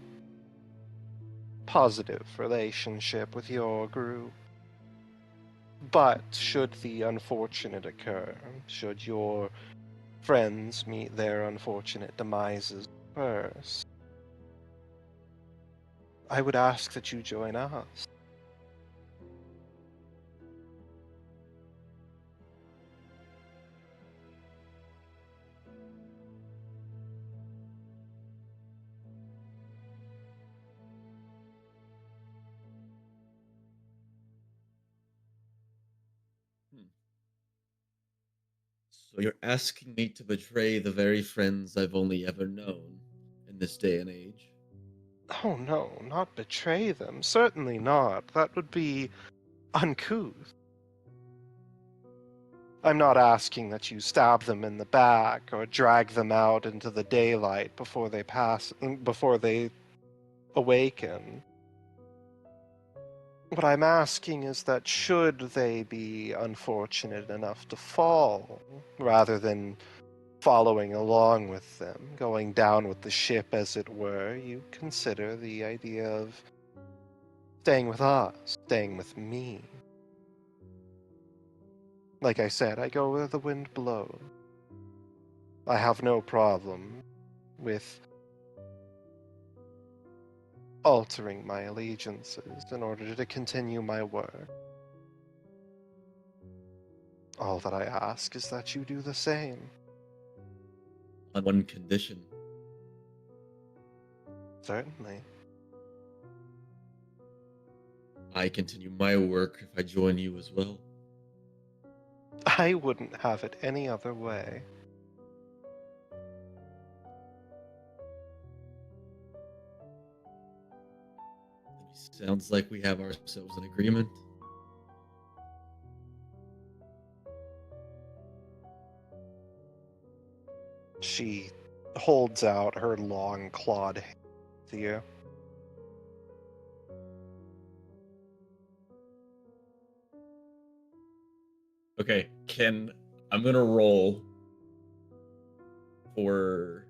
positive relationship with your group. But should the unfortunate occur, should your friends meet their unfortunate demises first, I would ask that you join us. So you're asking me to betray the very friends I've only ever known in this day and age? Oh no, not betray them. Certainly not. That would be uncouth. I'm not asking that you stab them in the back or drag them out into the daylight before they awaken. What I'm asking is that should they be unfortunate enough to fall, rather than following along with them, going down with the ship as it were, you consider the idea of staying with us, staying with me. Like I said, I go where the wind blows. I have no problem with altering my allegiances in order to continue my work. All that I ask is that you do the same. On one condition. Certainly. I continue my work if I join you as well. I wouldn't have it any other way. Sounds like we have ourselves an agreement. She holds out her long clawed hand to you. Okay, I'm gonna roll for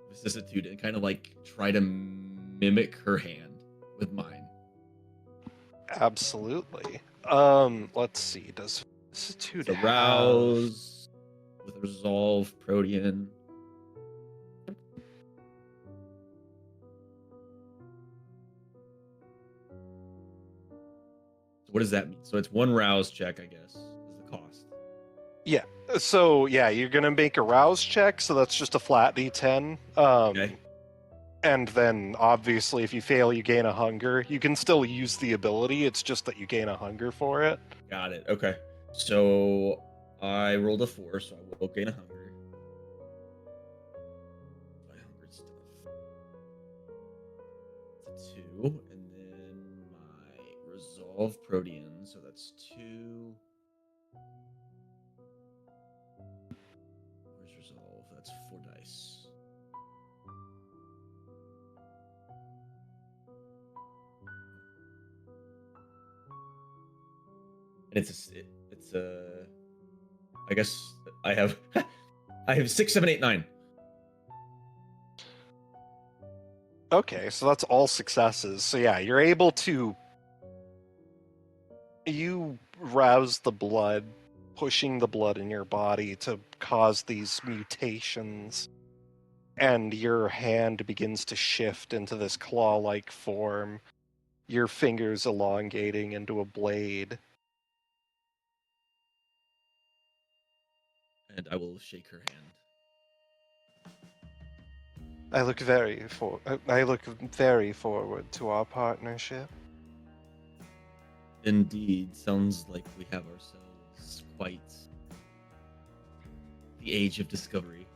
vicissitude and kind of like try to mimic her hand with mine. Absolutely. Let's see. Does Vicissitude So have... rouse with resolve, Protean. So what does that mean? So it's one rouse check, I guess, is the cost. Yeah. So yeah, you're gonna make a rouse check. So that's just a flat D10. Okay. And then obviously, if you fail, you gain a hunger. You can still use the ability. It's just that you gain a hunger for it. Got it. Okay. So I rolled a 4, so I will gain a hunger. My hungered stuff. It's a 2, and then my resolve protean, so that's 2. Where's resolve? That's 4 dice. And it's a I guess I have I have 6, 7, 8, 9. Okay, so that's all successes. So yeah, you're able to... You rouse the blood, pushing the blood in your body to cause these mutations. And your hand begins to shift into this claw-like form, your fingers elongating into a blade. And I will shake her hand. I look very forward to our partnership. Indeed, sounds like we have ourselves quite the age of discovery.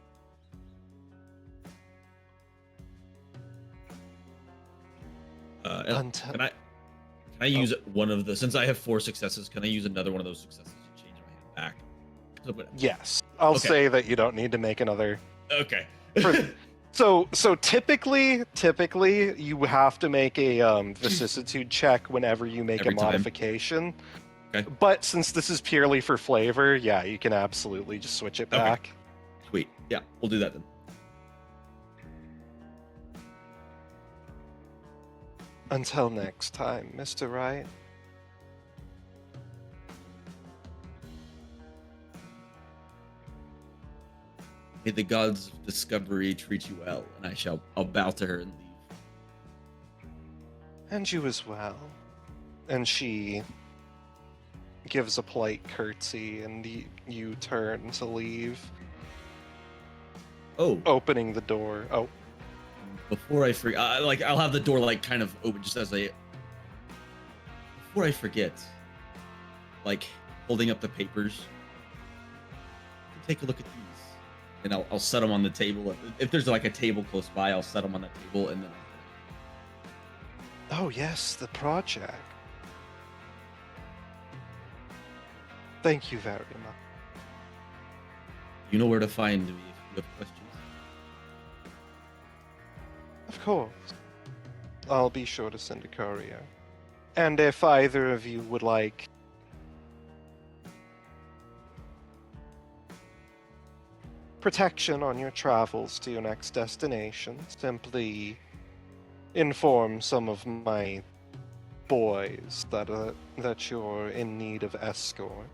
Can I use one of the, since I have 4 successes, can I use another one of those successes to change my hand back? Yes. I'll Okay. say that you don't need to make another... Okay. So typically you have to make a vicissitude check whenever you make Every a time. modification. Okay. But since this is purely for flavor, yeah, you can absolutely just switch it back. Sweet. Yeah, we'll do that then. Until next time, Mr. Wright. May the gods of discovery treat you well, and I'll bow to her and leave. And you as well. And she gives a polite curtsy, and you turn to leave, Oh, opening the door. Oh, before I forget, I'll have the door like kind of open just as I. Before I forget, like holding up the papers. Take a look at these, and I'll set them on the table. If there's like a table close by, I'll set them on that table, and then. oh yes, the project. Thank you very much. You know where to find me if you have questions. Of course. I'll be sure to send a courier. And if either of you would like protection on your travels to your next destination, simply inform some of my boys that you're in need of escort.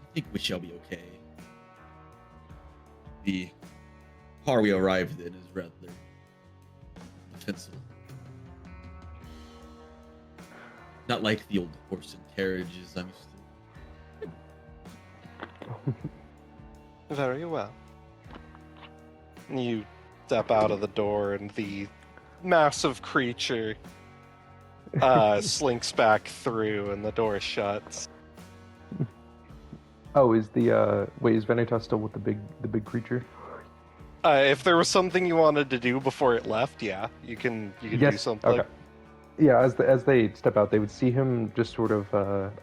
I think we shall be okay. The car we arrived in is rather defensible. Not like the old horse and carriages I'm used to. Very well. You step out of the door, and the massive creature slinks back through and the door shuts. Oh, is the wait, is Vanitas still with the big creature? If there was something you wanted to do before it left, yeah, you can do Yes. something. Okay. Yeah, as they step out, they would see him just sort of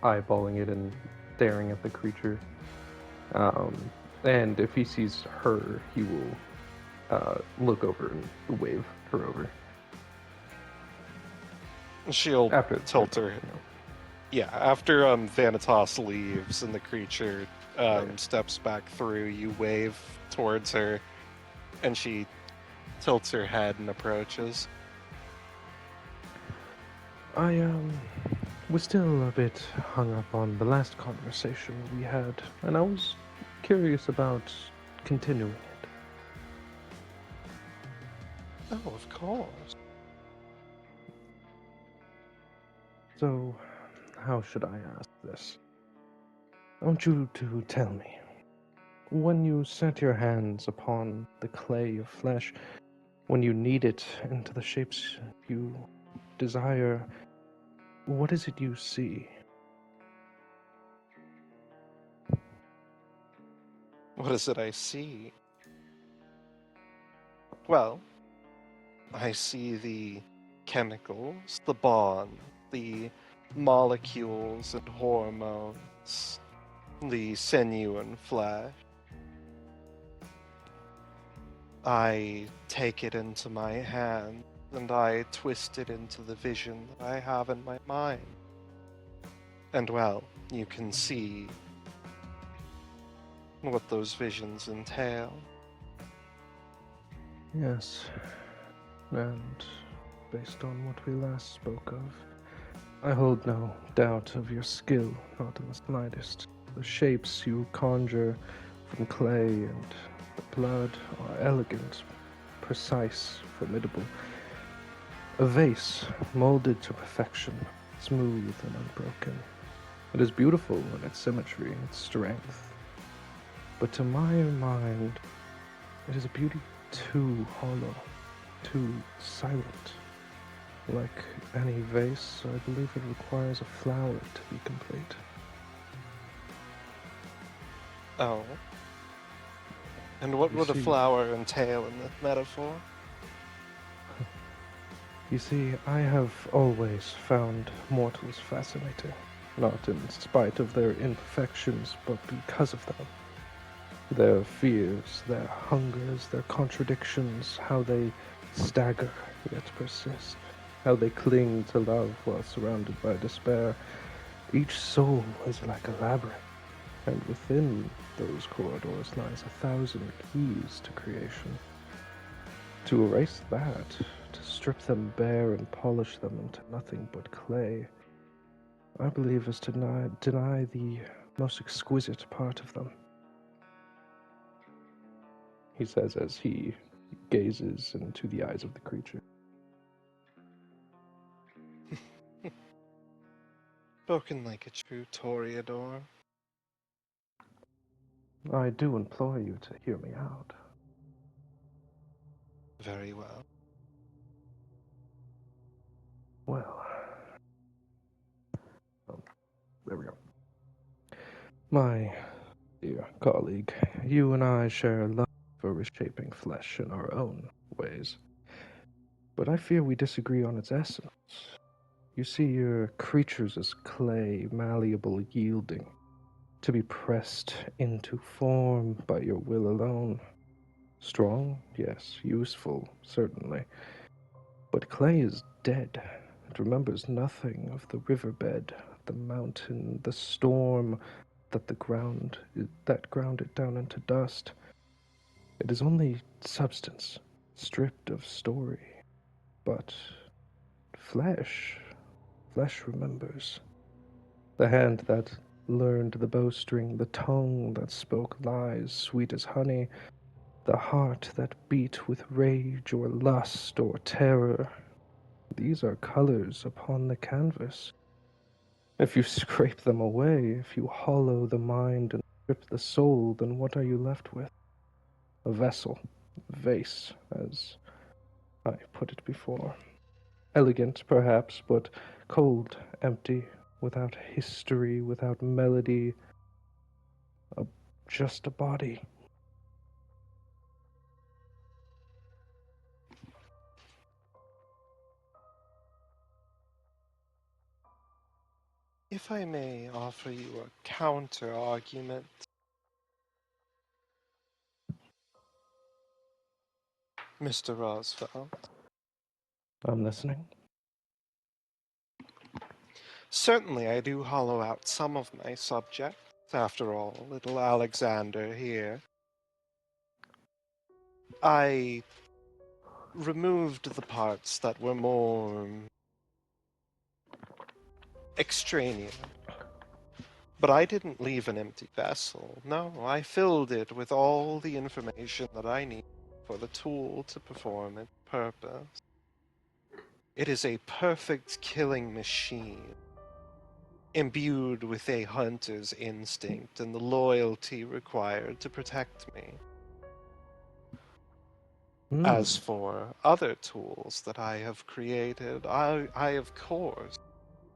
eyeballing it and staring at the creature. And if he sees her, he will look over and wave her over. She'll After tilt her. you know. Yeah, after Vanitas leaves and the creature steps back through, you wave towards her, and she tilts her head and approaches. I was still a bit hung up on the last conversation we had, and I was curious about continuing it. Oh, of course. So, how should I ask this? I want you to tell me, when you set your hands upon the clay of flesh, when you knead it into the shapes you desire, what is it you see? What is it I see? Well, I see the chemicals, the bond, the molecules and hormones, the sinew and flesh. I take it into my hand and I twist it into the vision that I have in my mind. And well, you can see what those visions entail. Yes, and based on what we last spoke of, I hold no doubt of your skill, not in the slightest. The shapes you conjure from clay and the blood are elegant, precise, formidable. A vase molded to perfection, smooth and unbroken. It is beautiful in its symmetry, its strength. But to my mind, it is a beauty too hollow, too silent. Like any vase, I believe it requires a flower to be complete. Oh. And what You would a see- flower entail in the metaphor? You see, I have always found mortals fascinating, not in spite of their imperfections, but because of them. Their fears, their hungers, their contradictions, how they stagger yet persist, how they cling to love while surrounded by despair. Each soul is like a labyrinth, and within those corridors lies 1,000 keys to creation. To erase that, to strip them bare and polish them into nothing but clay, I believe is to deny the most exquisite part of them. He says as he gazes into the eyes of the creature. Spoken like a true Toreador. I do implore you to hear me out. Very well. Well, there we go. My dear colleague, you and I share a love for reshaping flesh in our own ways. But I fear we disagree on its essence. You see your creatures as clay, malleable, yielding, to be pressed into form by your will alone. Strong, yes, useful, certainly. But clay is dead. It remembers nothing of the riverbed, the mountain, the storm that ground it down into dust. It is only substance, stripped of story. But flesh remembers. The hand that learned the bowstring, the tongue that spoke lies sweet as honey, the heart that beat with rage or lust or terror. These are colors upon the canvas. If you scrape them away, if you hollow the mind and strip the soul, then what are you left with? A vessel, a vase, as I put it before. Elegant, perhaps, but cold, empty, without history, without melody, just a body. If I may offer you a counter-argument, Mr. Rosfeld. I'm listening. Certainly I do hollow out some of my subjects. After all, little Alexander here. I removed the parts that were more extraneous. But I didn't leave an empty vessel. No, I filled it with all the information that I need for the tool to perform its purpose. It is a perfect killing machine, imbued with a hunter's instinct and the loyalty required to protect me. As for other tools that I have created, I of course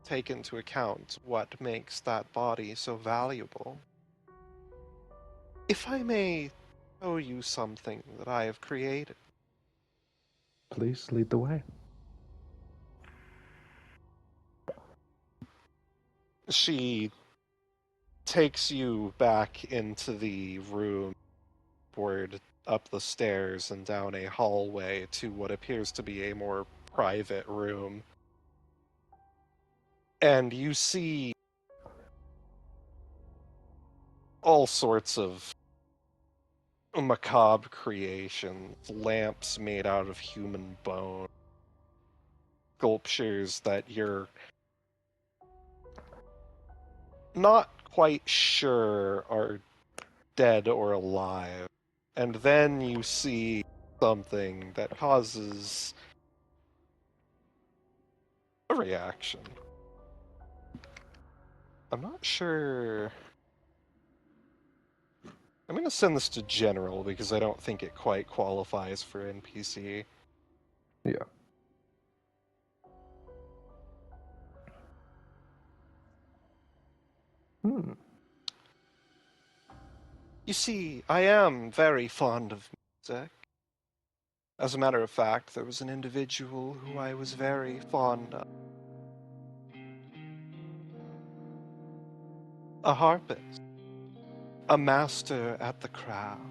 take into account what makes that body so valuable. If I may show you something that I have created. Please lead the way. She takes you back into the room, upward up the stairs and down a hallway to what appears to be a more private room. And you see all sorts of macabre creations, lamps made out of human bone, sculptures that you're not quite sure are dead or alive. And then you see something that causes a reaction. I'm not sure. I'm going to send this to general because I don't think it quite qualifies for NPC. Yeah. You see, I am very fond of music. As a matter of fact, there was an individual who I was very fond of. A harpist. A master at the craft.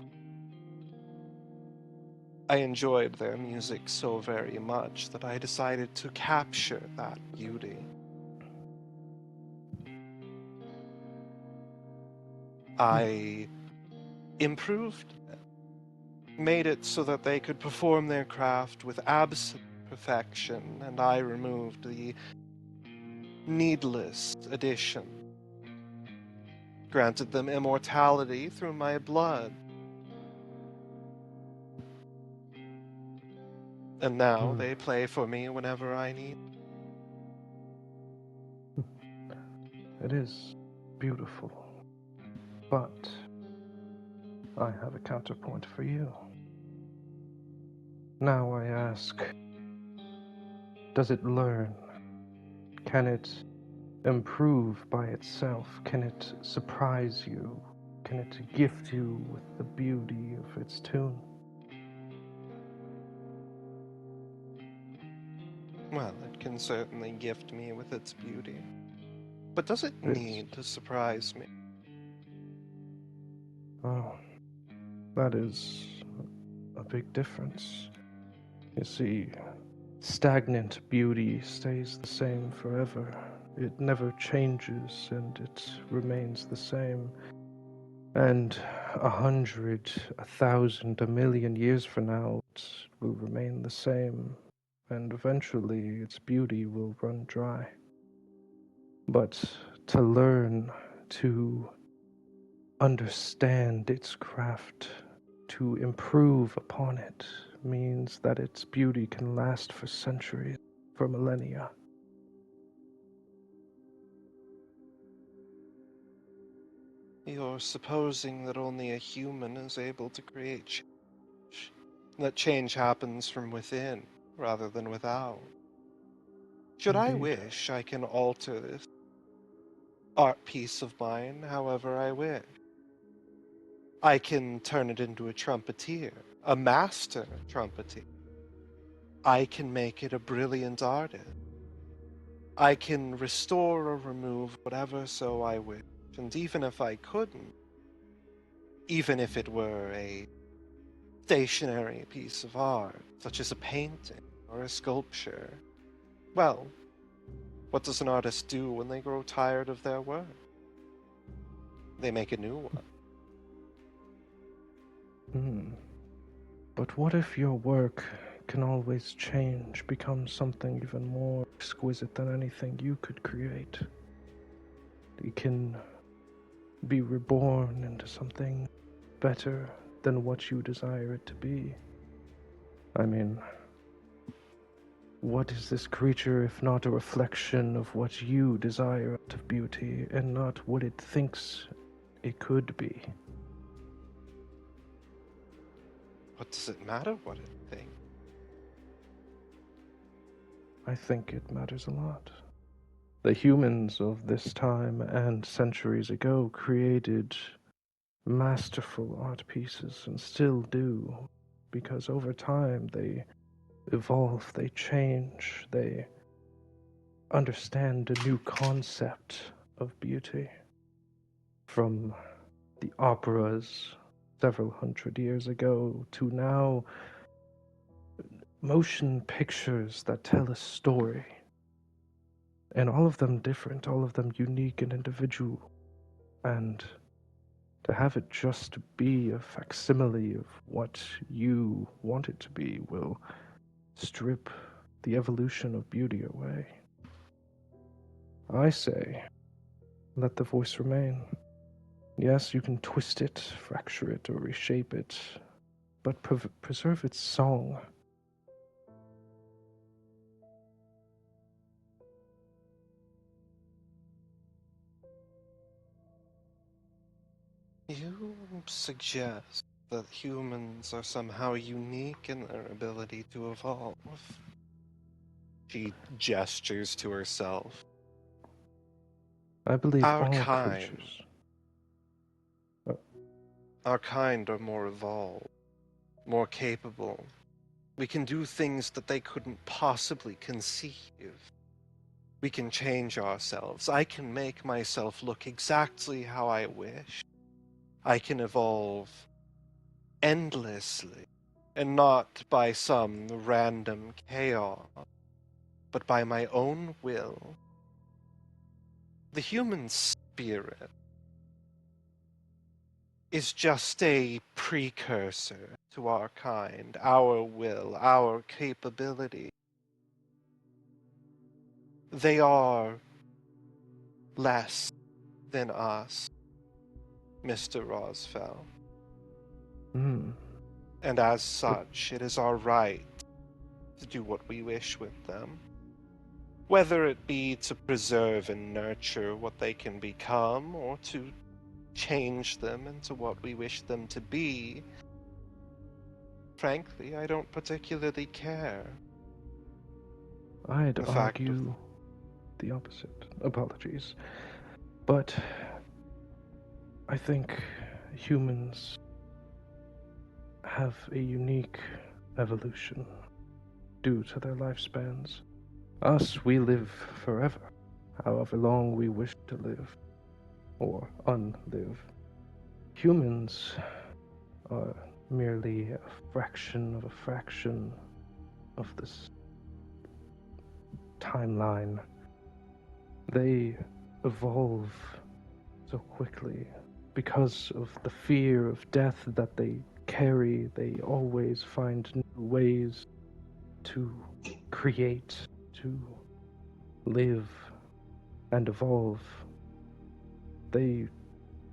I enjoyed their music so very much that I decided to capture that beauty. I improved it, made it so that they could perform their craft with absolute perfection, and I removed the needless addition. Granted them immortality through my blood. And now they play for me whenever I need. It is beautiful, but I have a counterpoint for you. Now I ask, does it learn? Can it improve by itself? Can it surprise you? Can it gift you with the beauty of its tune? Well, it can certainly gift me with its beauty. But does it need to surprise me? Oh, that is a big difference. You see, stagnant beauty stays the same forever. It never changes and it remains the same. And 100, 1,000, 1,000,000 years from now, it will remain the same. And eventually its beauty will run dry. But to learn to understand its craft, to improve upon it, means that its beauty can last for centuries, for millennia. You're supposing that only a human is able to create change. That change happens from within, rather than without. Should I Indeed. wish, I can alter this art piece of mine however I wish. I can turn it into a trumpeter, a master trumpeter. I can make it a brilliant artist. I can restore or remove whatever so I wish. And even if I couldn't, even if it were a stationary piece of art, such as a painting or a sculpture, well, what does an artist do when they grow tired of their work? They make a new one. But what if your work can always change, become something even more exquisite than anything you could create? It can be reborn into something better than what you desire it to be. I mean, what is this creature if not a reflection of what you desire out of beauty, and not what it thinks it could be? What does it matter what it thinks? I think it matters a lot. The humans of this time and centuries ago created masterful art pieces and still do, because over time they evolve, they change, they understand a new concept of beauty. From the operas several hundred years ago to now, motion pictures that tell a story. And all of them different, all of them unique and individual. And to have it just be a facsimile of what you want it to be will strip the evolution of beauty away. I say, let the voice remain. Yes, you can twist it, fracture it, or reshape it, but preserve its song. You suggest that humans are somehow unique in their ability to evolve. She gestures to herself. I believe Our all kind. creatures. Our kind are more evolved, more capable. We can do things that they couldn't possibly conceive. We can change ourselves. I can make myself look exactly how I wish. I can evolve endlessly, and not by some random chaos, but by my own will. The human spirit is just a precursor to our kind, our will, our capability. They are less than us, Mr. Rosfell. And as such, it is our right to do what we wish with them. Whether it be to preserve and nurture what they can become, or to change them into what we wish them to be, frankly, I don't particularly care. I'd The fact argue the opposite. Apologies. But I think humans have a unique evolution due to their lifespans. Us, we live forever, however long we wish to live, or unlive. Humans are merely a fraction of this timeline. They evolve so quickly because of the fear of death that they carry. They always find new ways to create, to live, and evolve. They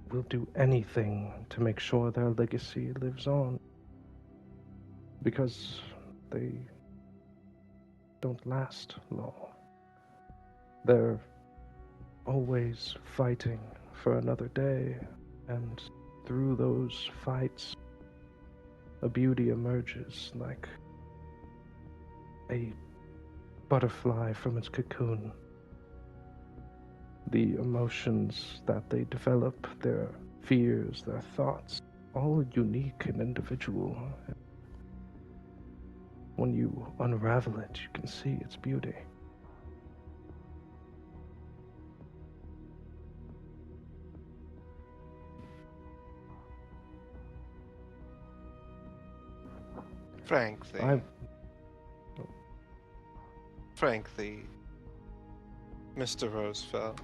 will do anything to make sure their legacy lives on, because they don't last long. They're always fighting for another day, and through those fights, a beauty emerges like a butterfly from its cocoon. The emotions that they develop, their fears, their thoughts, all unique and individual. When you unravel it, you can see its beauty. Frankly, Mr. Rosefeld,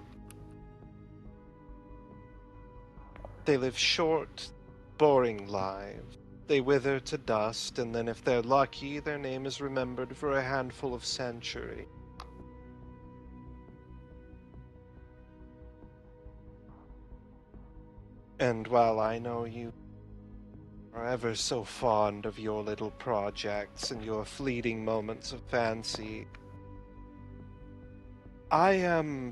they live short, boring lives. They wither to dust, and then if they're lucky, their name is remembered for a handful of centuries. And while I know you are ever so fond of your little projects and your fleeting moments of fancy, I am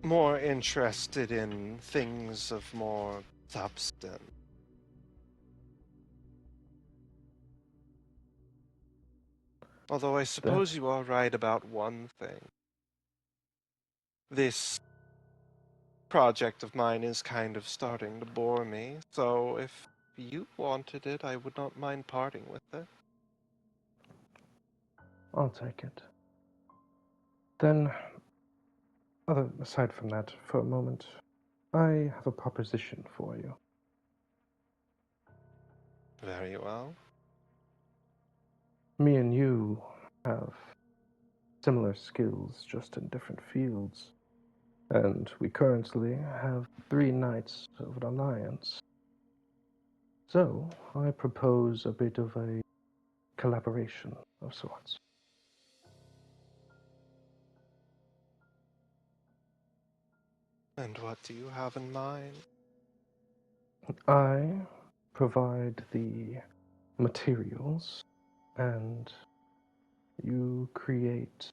more interested in things of more substance. Although I suppose you are right about one thing. This project of mine is kind of starting to bore me, so if you wanted it, I would not mind parting with it. I'll take it. Then, aside from that, for a moment, I have a proposition for you. Very well. Me and you have similar skills, just in different fields. And we currently have 3 Knights of an Alliance. So, I propose a bit of a collaboration of sorts. And what do you have in mind? I provide the materials, and you create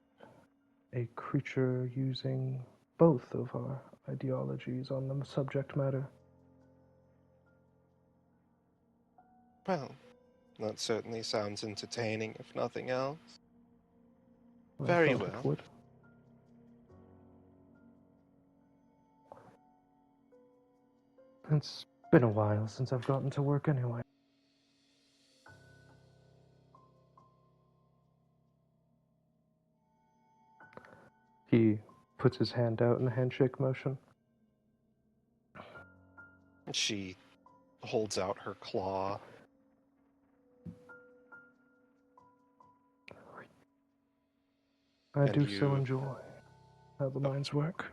a creature using both of our ideologies on the subject matter. Well, that certainly sounds entertaining, if nothing else. I Very thought it well. would. It's been a while since I've gotten to work anyway. He puts his hand out in a handshake motion. She holds out her claw. I And do so you- enjoy how the minds work.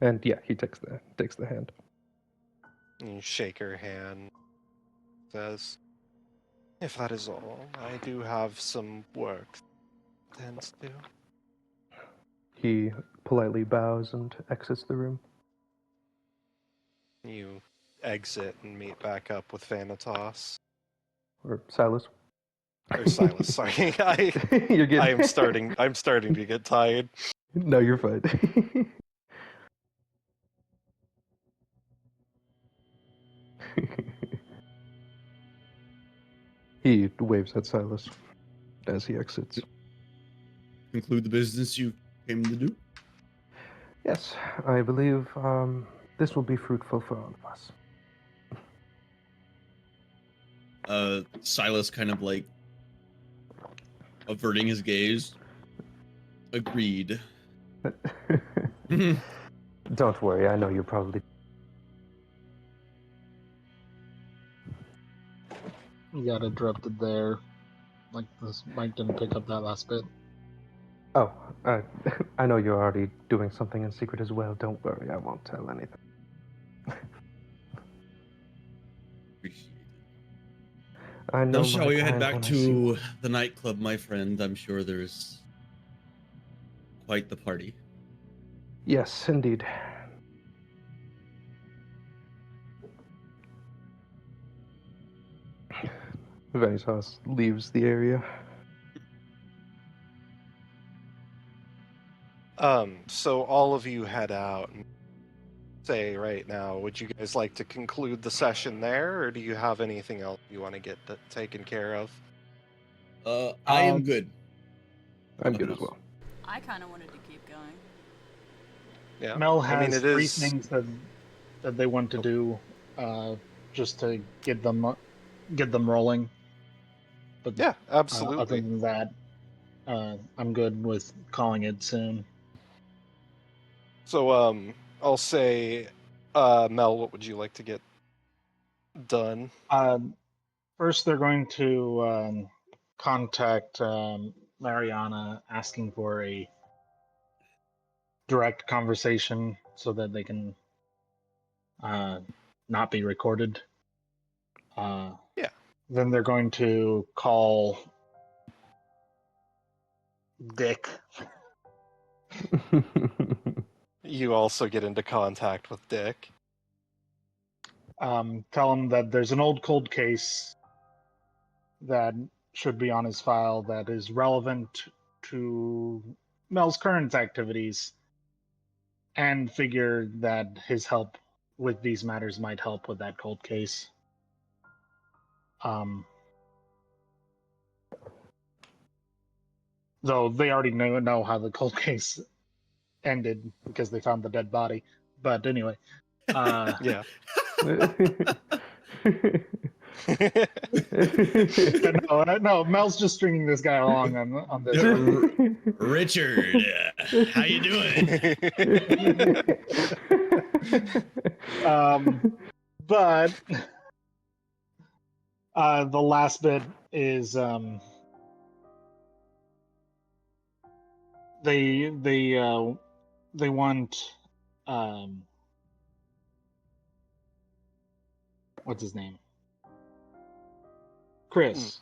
And yeah, he takes the hand. You shake her hand, says, "If that is all, I do have some work to tend to." He politely bows and exits the room. You exit and meet back up with Vanitas. Or Silas. Or Silas, sorry. You're good. I'm starting to get tired. No, you're fine. He waves at Silas as he exits. Conclude the business you came to do. Yes, I believe this will be fruitful for all of us. Silas kind of like averting his gaze. Agreed. Don't worry, I know you're probably... You got interrupted there. Like this mic didn't pick up that last bit. Oh, I know you're already doing something in secret as well. Don't worry, I won't tell anything. Appreciate it. I know Now, shall my we head kind back when I see to one. the nightclub, my friend? I'm sure there's quite the party. Yes, indeed. Vanitas leaves the area. So all of you head out and say right now, would you guys like to conclude the session there, or do you have anything else you want to get taken care of? I am good. I'm good as well. I kind of wanted to keep going. Yeah. Mel I mean, has it three is. things that they want to do, just to get them rolling. But Yeah, other absolutely. than that, I'm good with calling it soon. So, I'll say, Mel, what would you like to get done? First, they're going to contact Mariana, asking for a direct conversation so that they can not be recorded. Yeah. Then they're going to call Dick. You also get into contact with Dick. Tell him that there's an old cold case that should be on his file that is relevant to Mel's current activities, and figure that his help with these matters might help with that cold case. Though they already know how the cold case ended because they found the dead body. But anyway, Yeah. no, Mel's just stringing this guy along on this. Richard, how you doing? But the last bit is they want what's his name? Chris.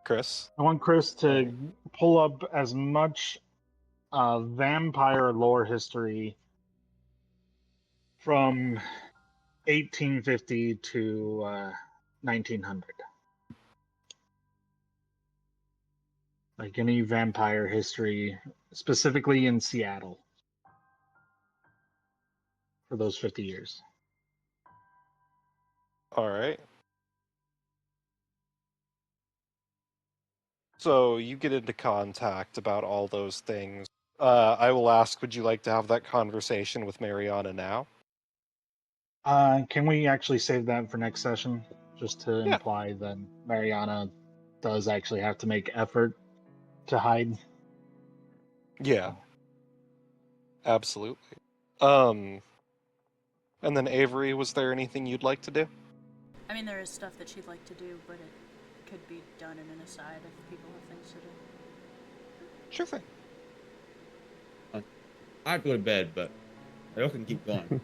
Chris. I want Chris to pull up as much vampire lore history from 1850 to 1900. Like any vampire history, specifically in Seattle, for those 50 years. All right. So you get into contact about all those things. I will ask, would you like to have that conversation with Mariana now? Can we actually save that for next session? Just to Yeah. imply that Mariana does actually have to make effort to hide. Yeah. Absolutely. And then Avery, was there anything you'd like to do? I mean, there is stuff that she'd like to do, but it could be done in an aside if people have things to do. Sure thing. I have to go to bed, but I can keep going.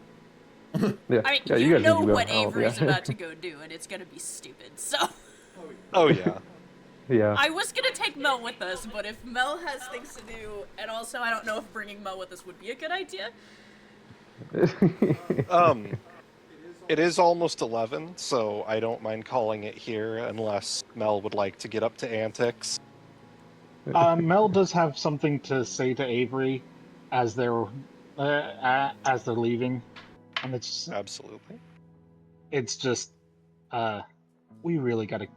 Yeah, I mean, yeah, you guys know need to go. what Oh, Avery's yeah. about to go do, and it's gonna be stupid, so... Oh, yeah. Yeah. I was gonna take Mel with us, but if Mel has things to do, and also I don't know if bringing Mel with us would be a good idea. It is almost 11, so I don't mind calling it here unless Mel would like to get up to antics. Mel does have something to say to Avery as they're leaving, and Absolutely. it's just we really got to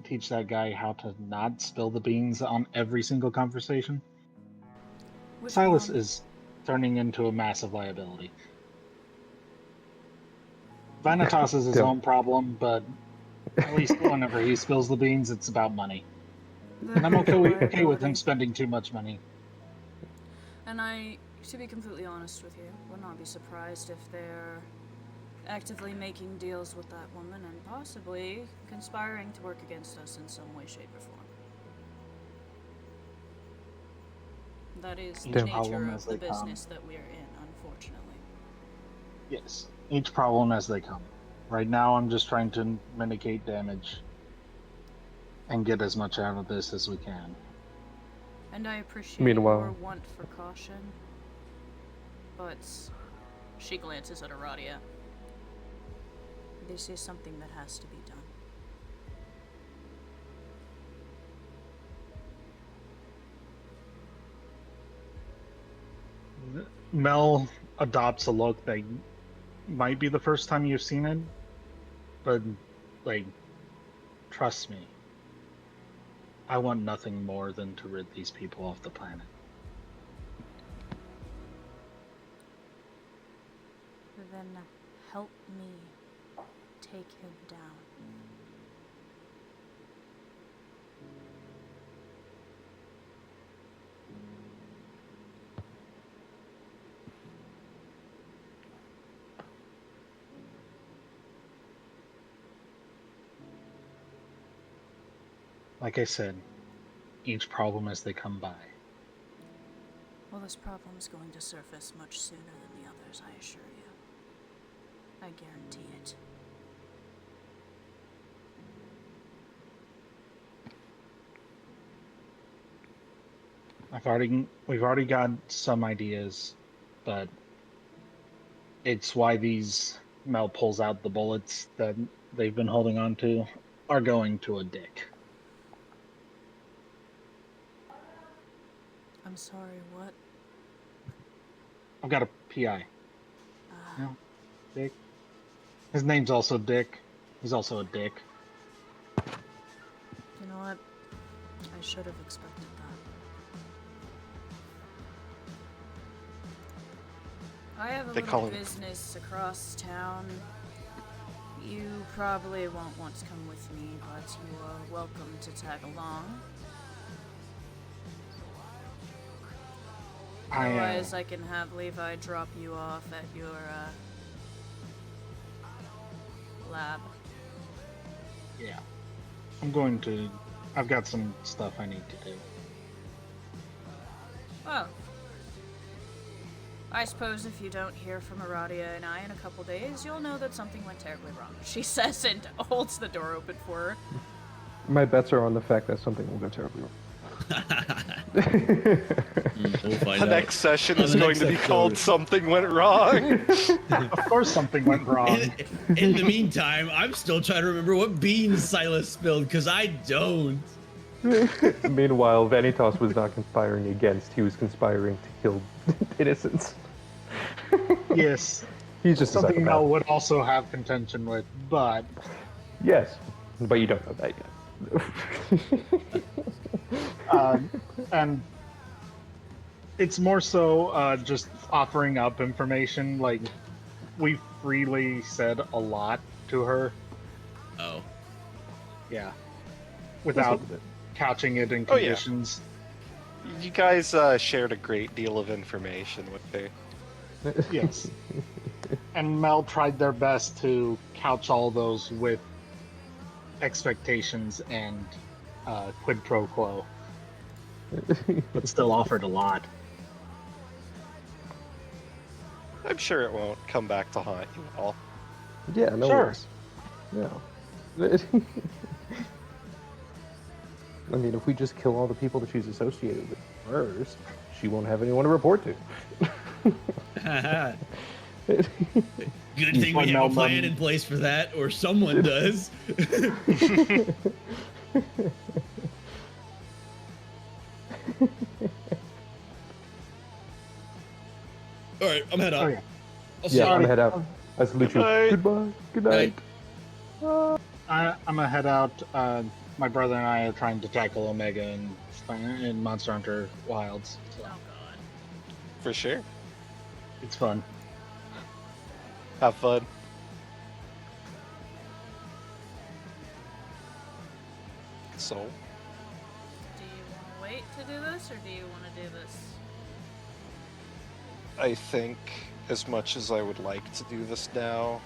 teach that guy how to not spill the beans on every single conversation. Which Silas one? is turning into a massive liability. Vanitas is his own problem, but at least whenever he spills the beans, it's about money. And I'm okay with him spending too much money. And to be completely honest with you, would not be surprised if they're actively making deals with that woman and possibly conspiring to work against us in some way, shape, or form. That is the nature of the business that we're in, unfortunately. Yes, each problem as they come. Right now, I'm just trying to mitigate damage and get as much out of this as we can. And I appreciate Meanwhile- your want for caution, but she glances at Aradia. This is something that has to be done. Mel adopts a look that might be the first time you've seen it, but, like, trust me. I want nothing more than to rid these people off the planet. Then help me take him down. Like I said, each problem as they come by. Well, this problem is going to surface much sooner than the others, I assure you. I guarantee it. We've already got some ideas, but it's why these Mel pulls out the bullets that they've been holding on to are going to a dick. I'm sorry, what? I've got a PI. Uh, No, Dick. His name's also Dick. He's also a dick. You know what? I should have expected that. I have a They little call him- business across town. You probably won't want to come with me, but you are welcome to tag along. Otherwise, I can have Levi drop you off at your lab. Yeah. I've got some stuff I need to do. Well, I suppose if you don't hear from Aradia and I in a couple days, you'll know that something went terribly wrong, she says and holds the door open for her. My bets are on the fact that something will go terribly wrong. We'll find The out. next session On is the going next to be episode. called Something Went Wrong. Of course something went wrong. In the meantime, I'm still trying to remember what beans Silas spilled, because I don't. Meanwhile, Vanitas was not conspiring against, he was conspiring to kill innocents. Yes. He's just a Something psychopath. Mel would also have contention with, but Yes, but you don't know that yet. and it's more so just offering up information. Like, we freely said a lot to her, Oh. yeah, without Just a bit. couching it in Oh, yeah. conditions. You guys shared a great deal of information with her. Yes. And Mel tried their best to couch all those with expectations and quid pro quo, but still offered a lot. I'm sure it won't come back to haunt you all. Yeah, no Sure. worries. Yeah. I mean, if we just kill all the people that she's associated with first, she won't have anyone to report to. Good thing we have a plan in place for that, or someone does. All right, I'm head out. Oh yeah. I'll see Yeah, you. I'm gonna head out. I salute you. Goodbye. Goodbye. Good night. I'm gonna head out. My brother and I are trying to tackle Omega in Monster Hunter Wilds. So Oh god. For sure. it's fun. Have fun. So, Do you want to wait to do this, or do you want to do this? I think as much as I would like to do this now,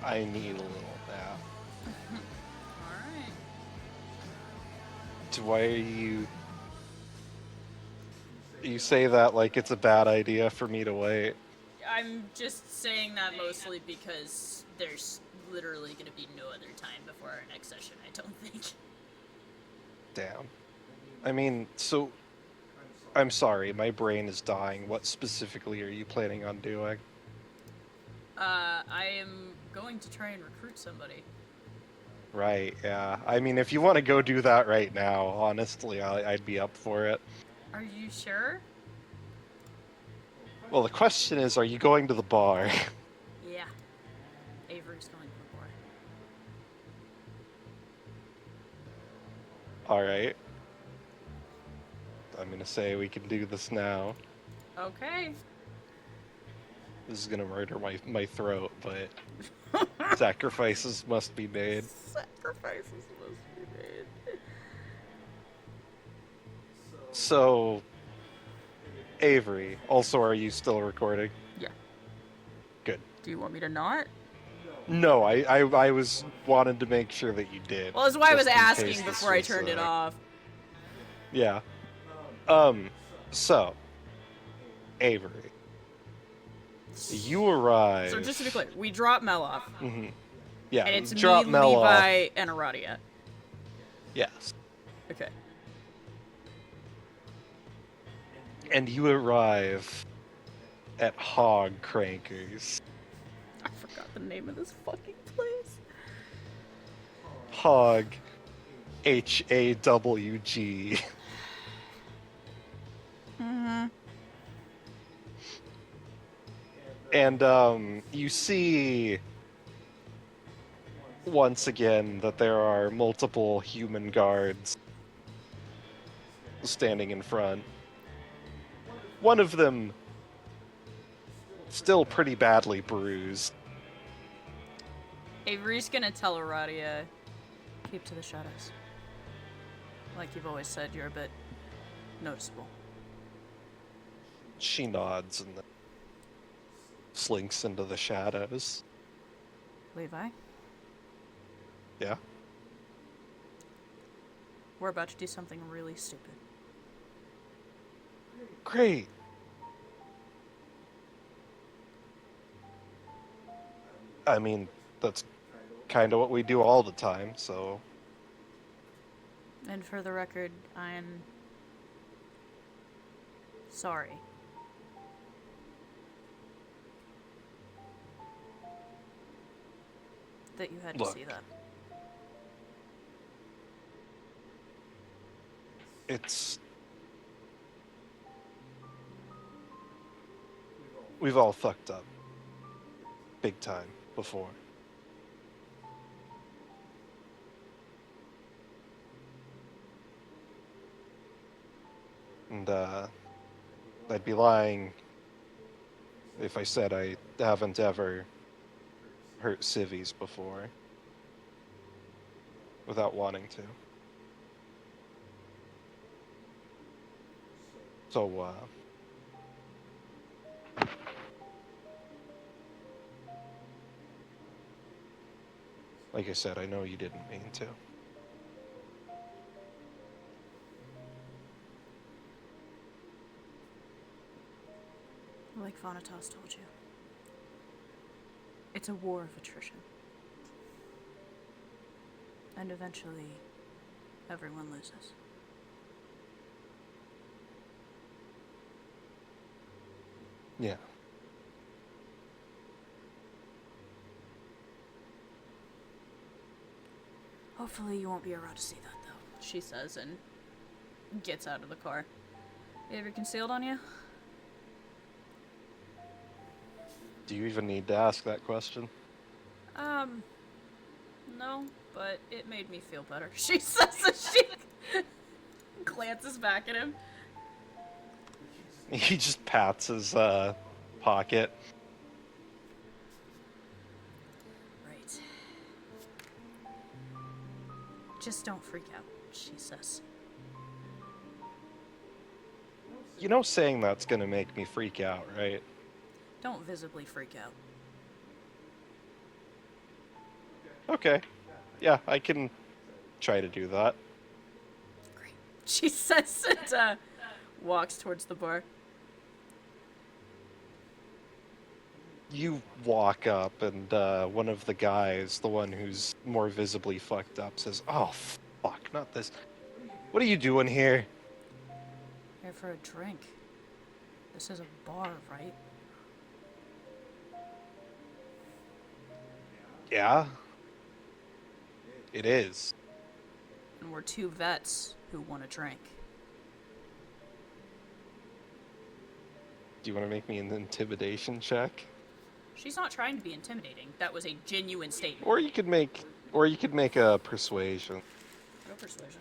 I need a little nap. Alright. Why are you... You say that like it's a bad idea for me to wait. I'm just saying that mostly because there's literally going to be no other time before our next session, I don't think. Damn. I mean, so... I'm sorry, my brain is dying. What specifically are you planning on doing? I am going to try and recruit somebody. Right, yeah. I mean, if you want to go do that right now, honestly, I'd be up for it. Are you sure? Well, the question is, are you going to the bar? Yeah. Avery's going to the All right. I'm gonna say we can do this now. Okay. This is gonna murder my throat, but sacrifices must be made. Sacrifices must be made. So, Avery, also, are you still recording? Yeah. Good. Do you want me to not? No, I was wanted to make sure that you did. Well, that's why I was just in asking case this before I was, turned it off. Yeah. So, Avery, you arrive. So just to be clear, we drop Mel off. Mm-hmm. Yeah, And it's drop me, Mel Levi, off. and Aradia. Yes. Okay. And you arrive at Hog Crankers. I forgot the name of this fucking place. Hog, HAWG. Mm-hmm. And you see once again that there are multiple human guards standing in front. One of them still pretty badly bruised. Avery's gonna tell Aradia, keep to the shadows. Like you've always said, you're a bit noticeable. She nods and then slinks into the shadows. Levi, Yeah? we're about to do something really stupid. Great. I mean, that's kind of what we do all the time, so... And for the record, I'm sorry. That you had to Look. see that. It's... We've all fucked up. Big time. Before. And, I'd be lying if I said I haven't ever hurt civvies before. Without wanting to. So, like I said, I know you didn't mean to. Like Vanitas told you. It's a war of attrition. And eventually, everyone loses. Yeah. Hopefully you won't be around to see that, though, she says, and gets out of the car. You ever concealed on you? Do you even need to ask that question? No, but it made me feel better. She says as she glances back at him. He just pats his, pocket. Right. Just don't freak out, she says. You know saying that's gonna make me freak out, right? Don't visibly freak out. Okay. Yeah, I can try to do that. Great. She says and walks towards the bar. You walk up, and one of the guys, the one who's more visibly fucked up, says, "Oh, fuck, not this. What are you doing here?" Here for a drink. This is a bar, right? Yeah? It is. And we're two vets who want a drink. Do you want to make me an intimidation check? She's not trying to be intimidating. That was a genuine statement. Or you could make a persuasion. Go persuasion.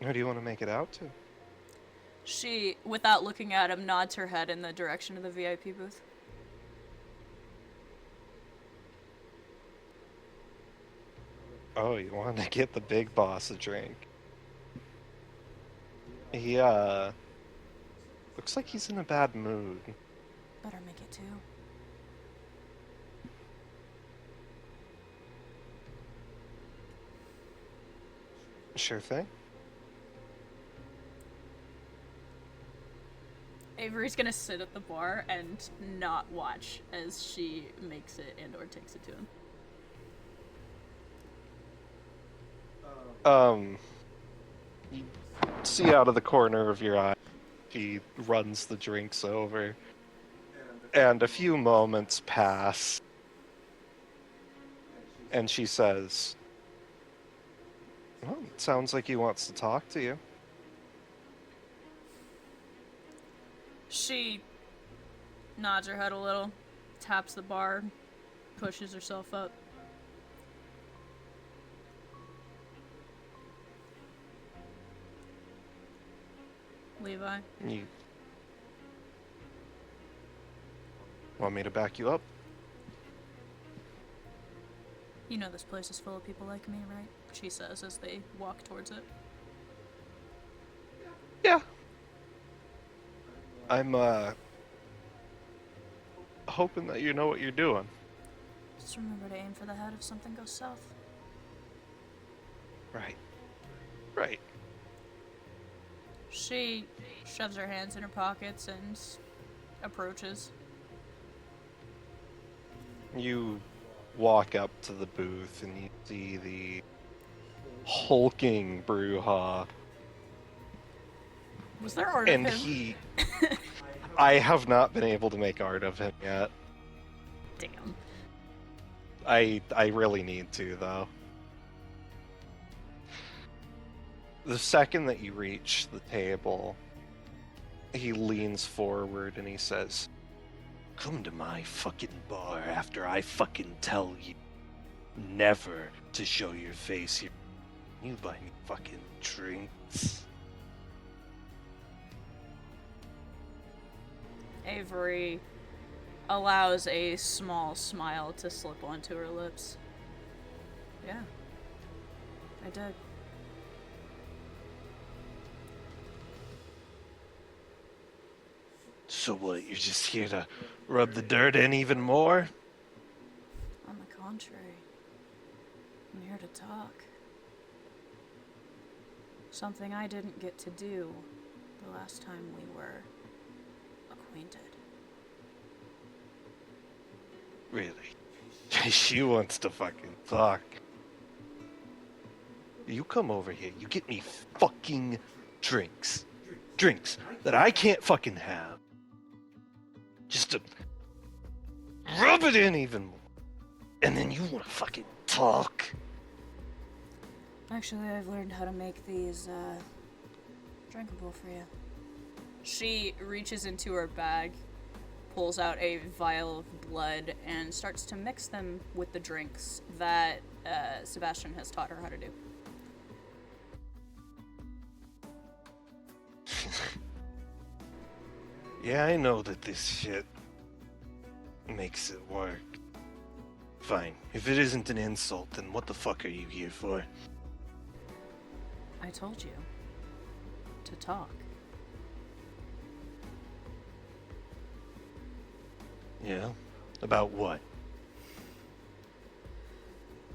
Who do you want to make it out to? She, without looking at him, nods her head in the direction of the VIP booth. Oh, you want to get the big boss a drink? He, looks like he's in a bad mood. Better make it too. Sure thing. Avery's gonna sit at the bar and not watch as she makes it and or takes it to him. You see out of the corner of your eye, she runs the drinks over, and a few moments pass, and she says, "Well, it sounds like he wants to talk to you." She nods her head a little, taps the bar, pushes herself up. Levi? You want me to back you up? You know this place is full of people like me, right? She says as they walk towards it. Yeah. I'm, hoping that you know what you're doing. Just remember to aim for the head if something goes south. Right. Right. She shoves her hands in her pockets and approaches. You walk up to the booth and you see the hulking Brujah. Was there art And of him? he... I have not been able to make art of him yet. Damn. I really need to, though. The second that you reach the table, he leans forward and he says, "Come to my fucking bar after I fucking tell you never to show your face here. You buy me fucking drinks." Avery allows a small smile to slip onto her lips. Yeah, I did. So what, you're just here to rub the dirt in even more? On the contrary, I'm here to talk. Something I didn't get to do the last time we were acquainted. Really? She wants to fucking talk. You come over here, you get me fucking drinks. Drinks that I can't fucking have. Just to rub it in even more. And then you wanna fucking talk? Actually, I've learned how to make these, drinkable for you. She reaches into her bag, pulls out a vial of blood, and starts to mix them with the drinks that Sebastian has taught her how to do. Yeah, I know that this shit makes it work. Fine. If it isn't an insult, then what the fuck are you here for? I told you to talk. Yeah? About what?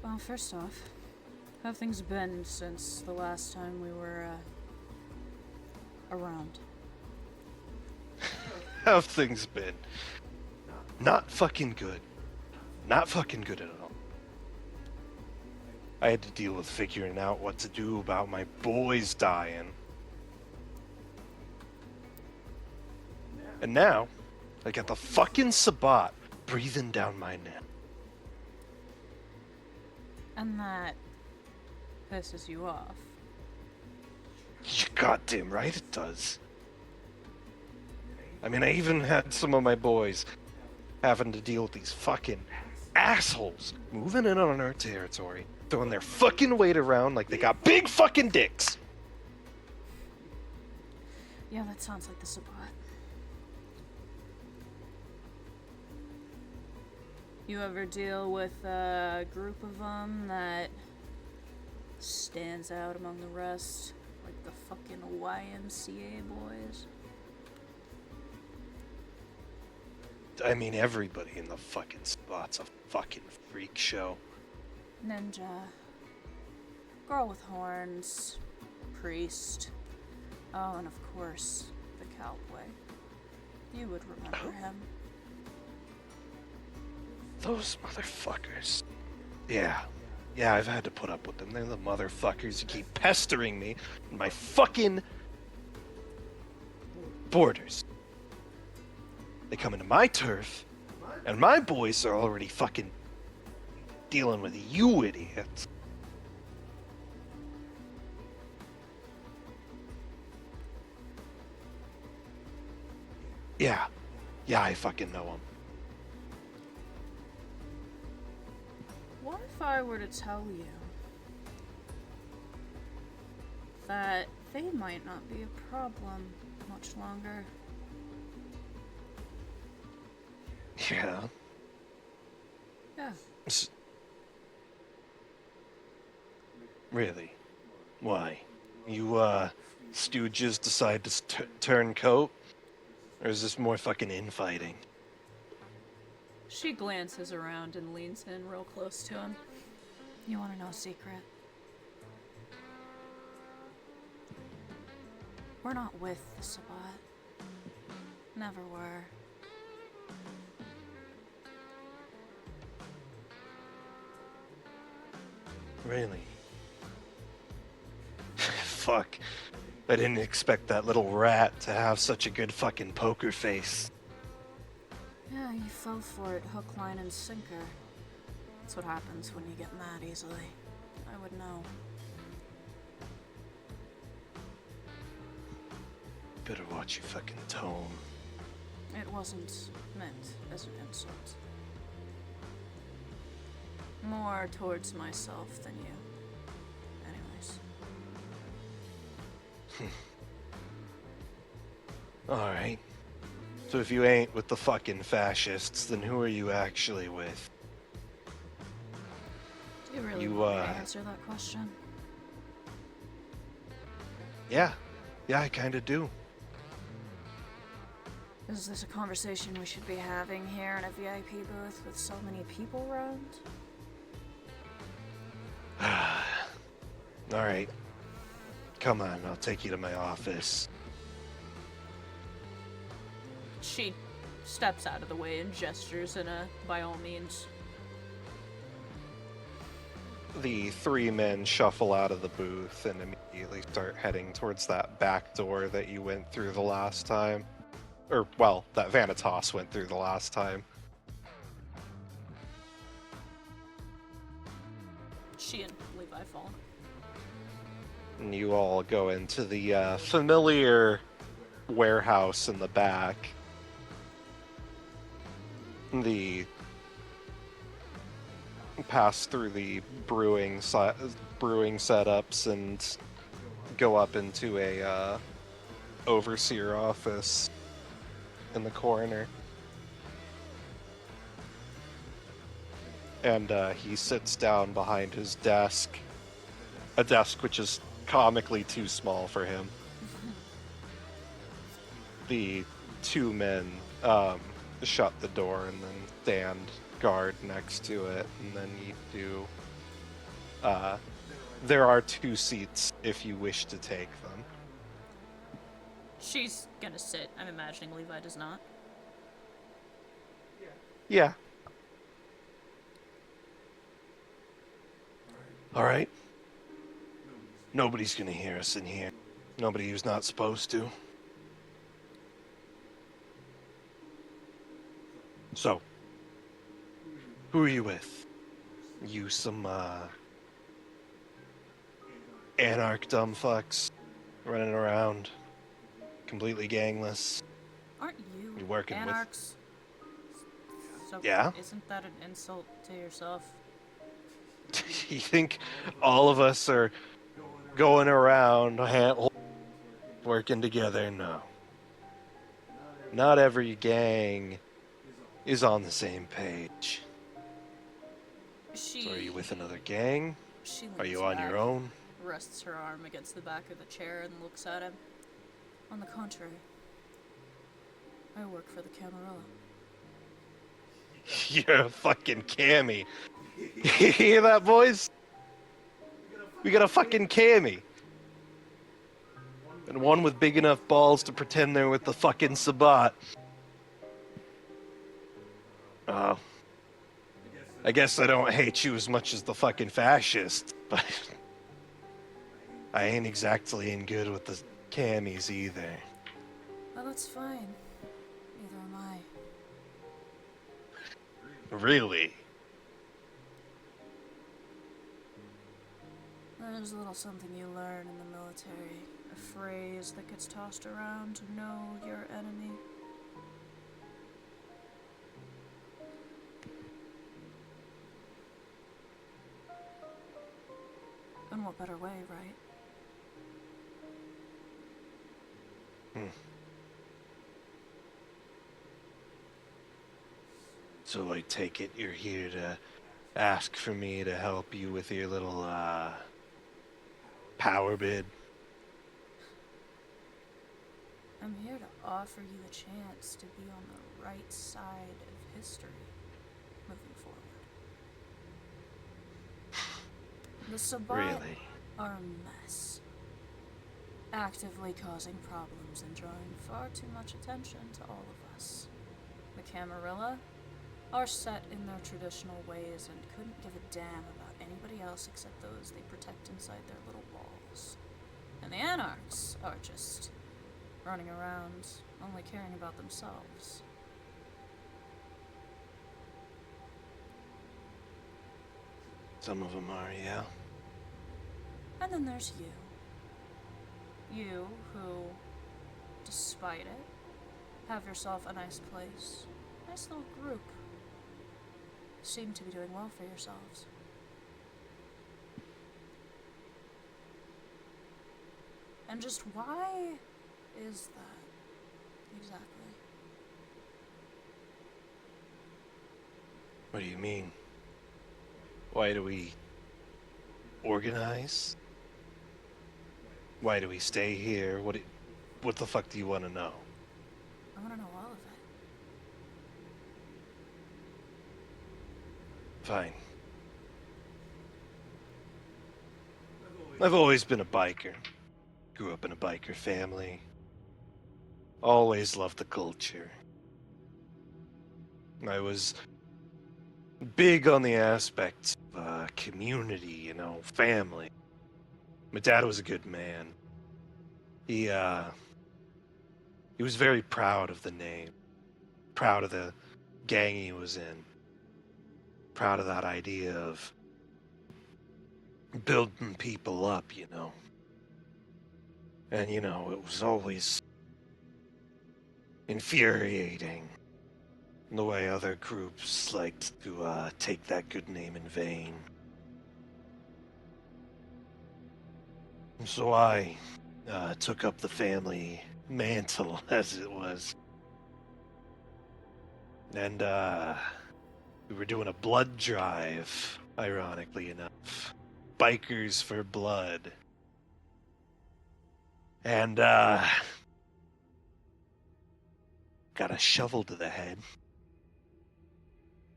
Well, first off, how have things been since the last time we were, around? How have things been? Not fucking good. Not fucking good at all. I had to deal with figuring out what to do about my boys dying. And now, I got the fucking Sabbat breathing down my neck. And that pisses you off. You're goddamn right it does. I mean, I even had some of my boys having to deal with these fucking assholes moving in on our territory, throwing their fucking weight around like they got big fucking dicks. Yeah, that sounds like the Sabbat. You ever deal with a group of them that stands out among the rest? Like the fucking YMCA boys? I mean, everybody in the fucking spot's a fucking freak show. Ninja. Girl with horns. Priest. Oh, and of course, the cowboy. You would remember him. Those motherfuckers. Yeah, I've had to put up with them. They're the motherfuckers who keep pestering me in my fucking borders. They come into my turf, and my boys are already fucking dealing with you idiots. Yeah, I fucking know them. What if I were to tell you that they might not be a problem much longer? Yeah. Yeah. Really? Why? You, stooges decide to turn coat? Or is this more fucking infighting? She glances around and leans in real close to him. You want to know a secret? We're not with the Sabbat. Never were. Really? Fuck. I didn't expect that little rat to have such a good fucking poker face. Yeah, you fell for it, hook, line, and sinker. That's what happens when you get mad easily. I would know. Better watch your fucking tone. It wasn't meant as an insult. More towards myself than you. Anyways. Alright. So if you ain't with the fucking fascists, then who are you actually with? Do you really want me to answer that question? Yeah, I kinda do. Is this a conversation we should be having here in a VIP booth with so many people around? Alright. Come on, I'll take you to my office. She steps out of the way and gestures in a by all means. The three men shuffle out of the booth and immediately start heading towards that back door that you went through the last time. Or, well, that Vanitas went through the last time. She and Levi follow. And you all go into the familiar warehouse in the back. Pass through the brewing setups and go up into a overseer office in the corner. And he sits down behind his desk, a desk which is comically too small for him. The two men shut the door and then stand guard next to it, and then you do. There are 2 seats if you wish to take them. She's gonna sit. I'm imagining Levi does not. Yeah. All right. Nobody's gonna hear us in here. Nobody who's not supposed to. So, who are you with? You some, anarch dumb fucks running around, completely gangless. Aren't you You working with- anarchs? So Yeah? isn't that an insult to yourself? You think all of us are going around Working together, no. Not every gang is on the same page. She. So are you with another gang? She Are leans you on back, your own? rests her arm against the back of the chair, and looks at him. On the contrary, I work for the Camarilla. You're a fucking cammy. You hear that, boys? We got a fucking cammy. And one with big enough balls to pretend they're with the fucking Sabat. Oh. I guess I don't hate you as much as the fucking fascists, but I ain't exactly in good with the cammies either. Well, that's fine. Neither am I. Really? There's a little something you learn in the military. A phrase that gets tossed around to know your enemy. And what better way, right? So I take it you're here to ask for me to help you with your little, power bid? I'm here to offer you the chance to be on the right side of history moving forward. The Sabat Really? are a mess, actively causing problems and drawing far too much attention to all of us. The Camarilla are set in their traditional ways and couldn't give a damn about anybody else except those they protect inside their little walls. And the Anarchs are just running around, only caring about themselves. Some of them are, yeah. And then there's you. You who, despite it, have yourself a nice place, nice little group. Seem to be doing well for yourselves. And just why is that, exactly? What do you mean? Why do we organize? Why do we stay here? What the fuck do you want to know? I want to know all of it. Fine. I've always been a biker. Grew up in a biker family. Always loved the culture. I was big on the aspects of community, family. My dad was a good man. He was very proud of the name. Proud of the gang he was in. Proud of that idea of building people up, And, it was always infuriating the way other groups liked to take that good name in vain. So I took up the family mantle, as it was. And we were doing a blood drive, ironically enough. Bikers for blood. And got a shovel to the head.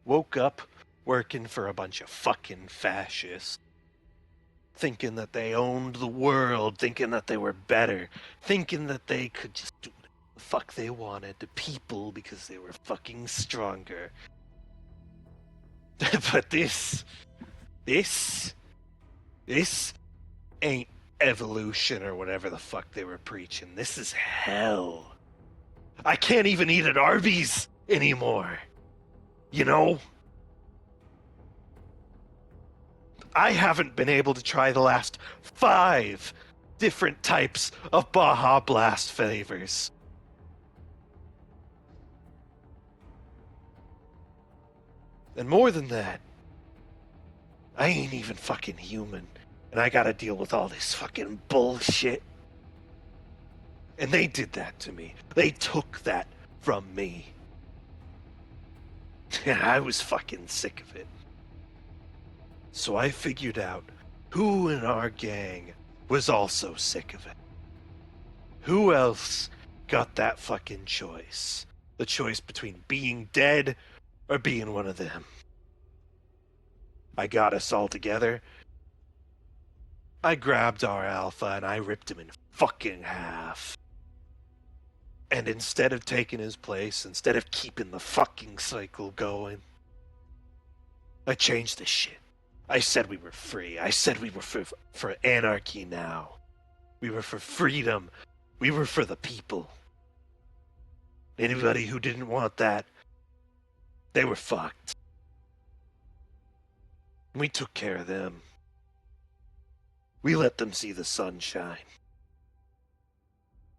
Woke up working for a bunch of fucking fascists. Thinking that they owned the world, thinking that they were better, thinking that they could just do whatever the fuck they wanted to people because they were fucking stronger. But this ain't evolution or whatever the fuck they were preaching. This is hell. I can't even eat at Arby's anymore. I haven't been able to try the last 5 different types of Baja Blast flavors. And more than that, I ain't even fucking human. And I gotta deal with all this fucking bullshit. And they did that to me. They took that from me. And I was fucking sick of it. So I figured out who in our gang was also sick of it. Who else got that fucking choice? The choice between being dead or being one of them. I got us all together. I grabbed our alpha and I ripped him in fucking half. And instead of taking his place, instead of keeping the fucking cycle going, I changed the shit. I said we were free. I said we were for anarchy now. We were for freedom. We were for the people. Anybody who didn't want that, they were fucked. We took care of them. We let them see the sunshine.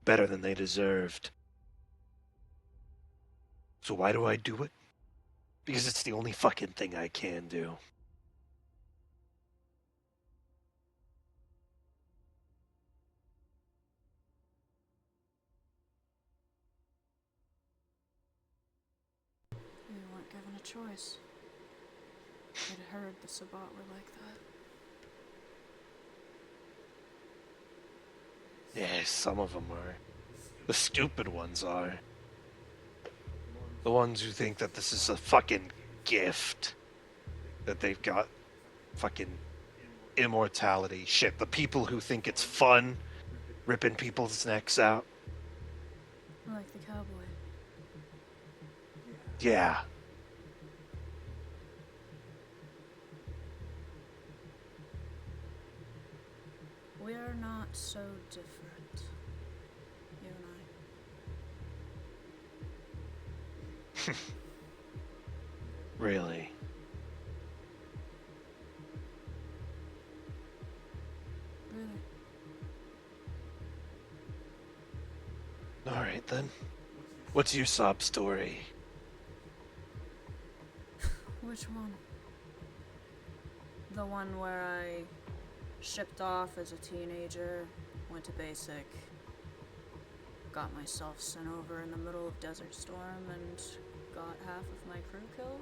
Better than they deserved. So why do I do it? Because it's the only fucking thing I can do. We weren't given a choice. I'd heard the Sabbat were like that. Yeah, some of them are. The stupid ones are. The ones who think that this is a fucking gift. That they've got fucking immortality. Shit, the people who think it's fun ripping people's necks out. Like the cowboy. Yeah. We are not so different. You and I. Really? Really. Alright then. What's your sob story? Which one? The one where I shipped off as a teenager, went to basic, got myself sent over in the middle of Desert Storm and got half of my crew killed?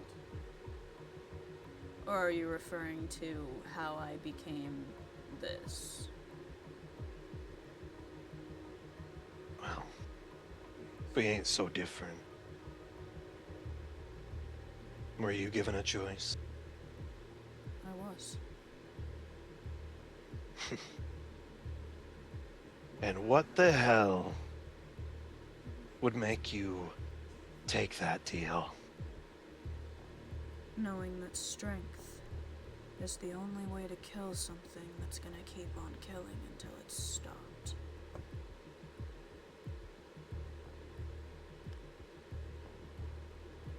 Or are you referring to how I became this? Well, we ain't so different. Were you given a choice? I was. And what the hell would make you take that deal? Knowing that strength is the only way to kill something that's gonna keep on killing until it's stopped.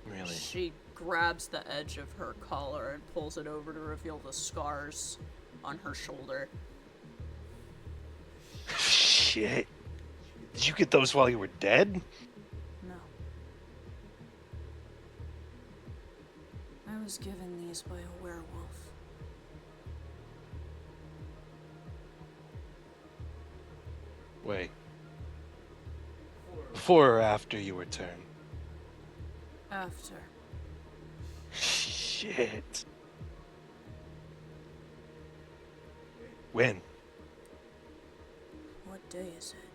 Really? She grabs the edge of her collar and pulls it over to reveal the scars on her shoulder. Shit. Did you get those while you were dead? No. I was given these by a werewolf. Wait. Before or after you were turned? After. Shit. When? What day is it?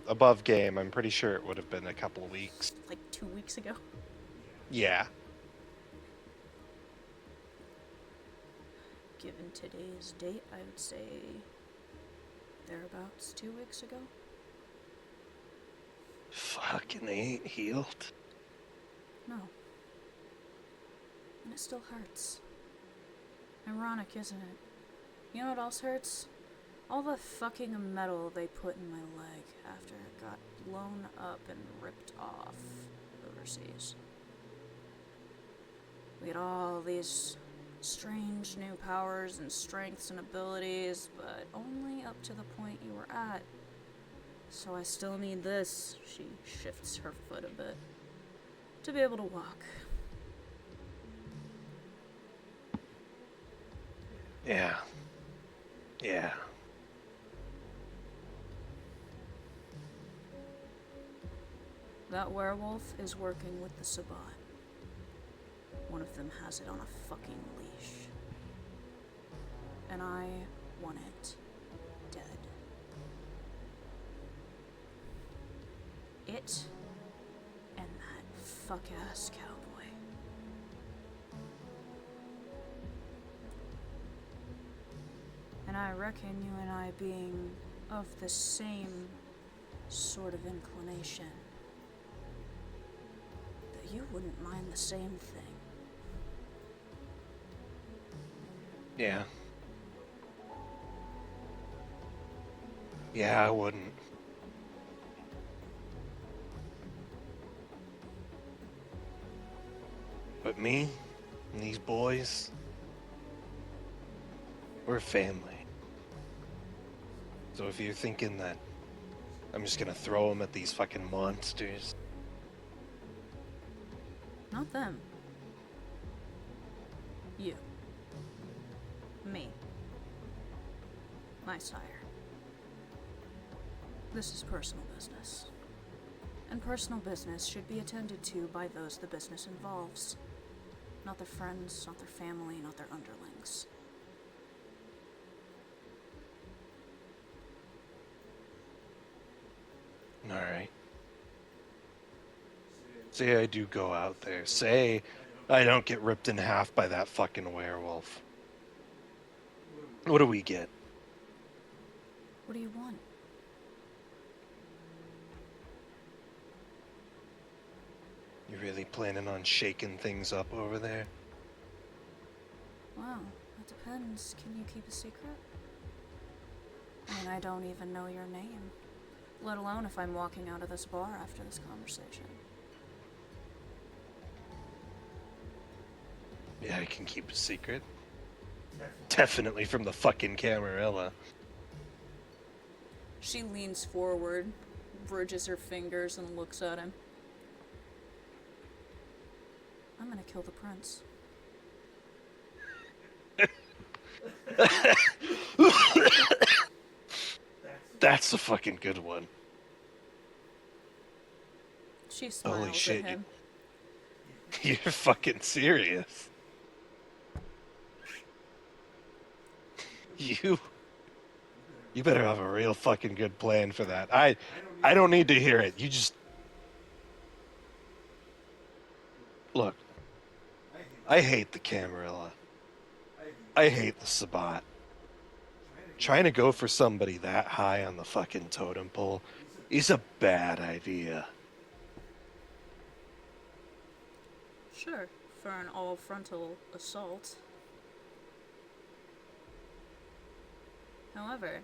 Above game, I'm pretty sure it would have been a couple of weeks. Like 2 weeks ago. Yeah. Given today's date, I would say thereabouts 2 weeks ago. Fucking they ain't healed. No. And it still hurts. Ironic, isn't it? You know what else hurts? All the fucking metal they put in my leg after it got blown up and ripped off overseas. We had all these strange new powers and strengths and abilities, but only up to the point you were at. So I still need this. She shifts her foot a bit. To be able to walk. Yeah. Yeah. That werewolf is working with the Sabbat. One of them has it on a fucking leash. And I want it dead. It and that fuck-ass cowboy. And I reckon you and I being of the same sort of inclination, that you wouldn't mind the same thing. Yeah. Yeah, I wouldn't. But me and these boys, we're family. So if you're thinking that I'm just gonna throw them at these fucking monsters, Not them. You. Me. My sire. This is personal business. And personal business should be attended to by those the business involves. Not their friends, not their family, not their underlings. alright. Say I do go out there. Say I don't get ripped in half by that fucking werewolf. What do we get? What do you want? You really planning on shaking things up over there? Wow, that depends. Can you keep a secret? I mean, I don't even know your name. Let alone if I'm walking out of this bar after this conversation. Yeah, I can keep a secret. Definitely from the fucking Camarilla. She leans forward, bridges her fingers, and looks at him. I'm gonna kill the prince. That's a fucking good one. She smiles Holy shit, at him. You're fucking serious. You better have a real fucking good plan for that. I don't need to hear it. You just look. I hate the Camarilla. I hate the Sabbat. Trying to go for somebody that high on the fucking totem pole is a bad idea. Sure, for an all-frontal assault. However,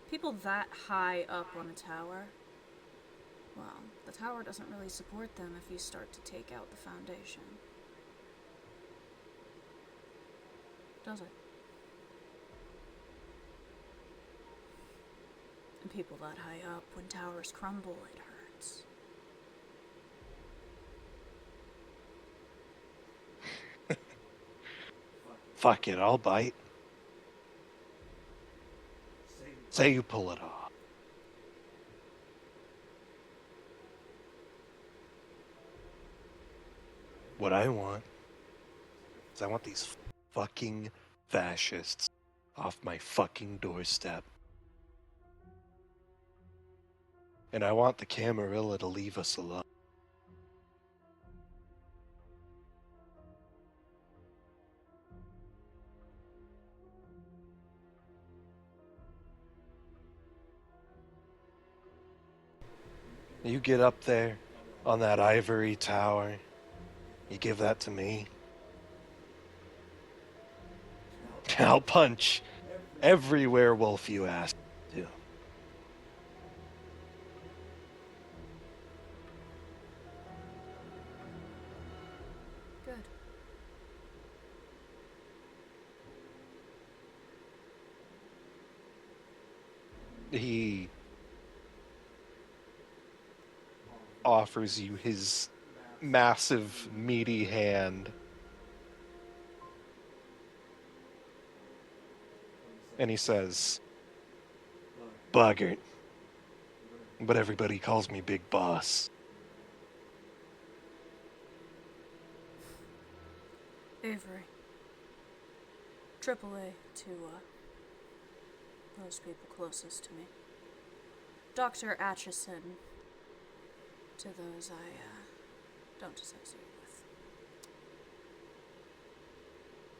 people that high up on a tower, well, the tower doesn't really support them if you start to take out the foundation. Does it? And people that high up, when towers crumble, it hurts. Fuck it, I'll bite. Say you pull it off. What I want is I want these fucking fascists off my fucking doorstep. And I want the Camarilla to leave us alone. You get up there on that ivory tower, you give that to me. I'll punch every werewolf you ask to. Good. He offers you his massive, meaty hand. and he says, "Boggart, but everybody calls me Big Boss." Avery. AAA to those people closest to me. Dr. Atchison to those I don't associate with.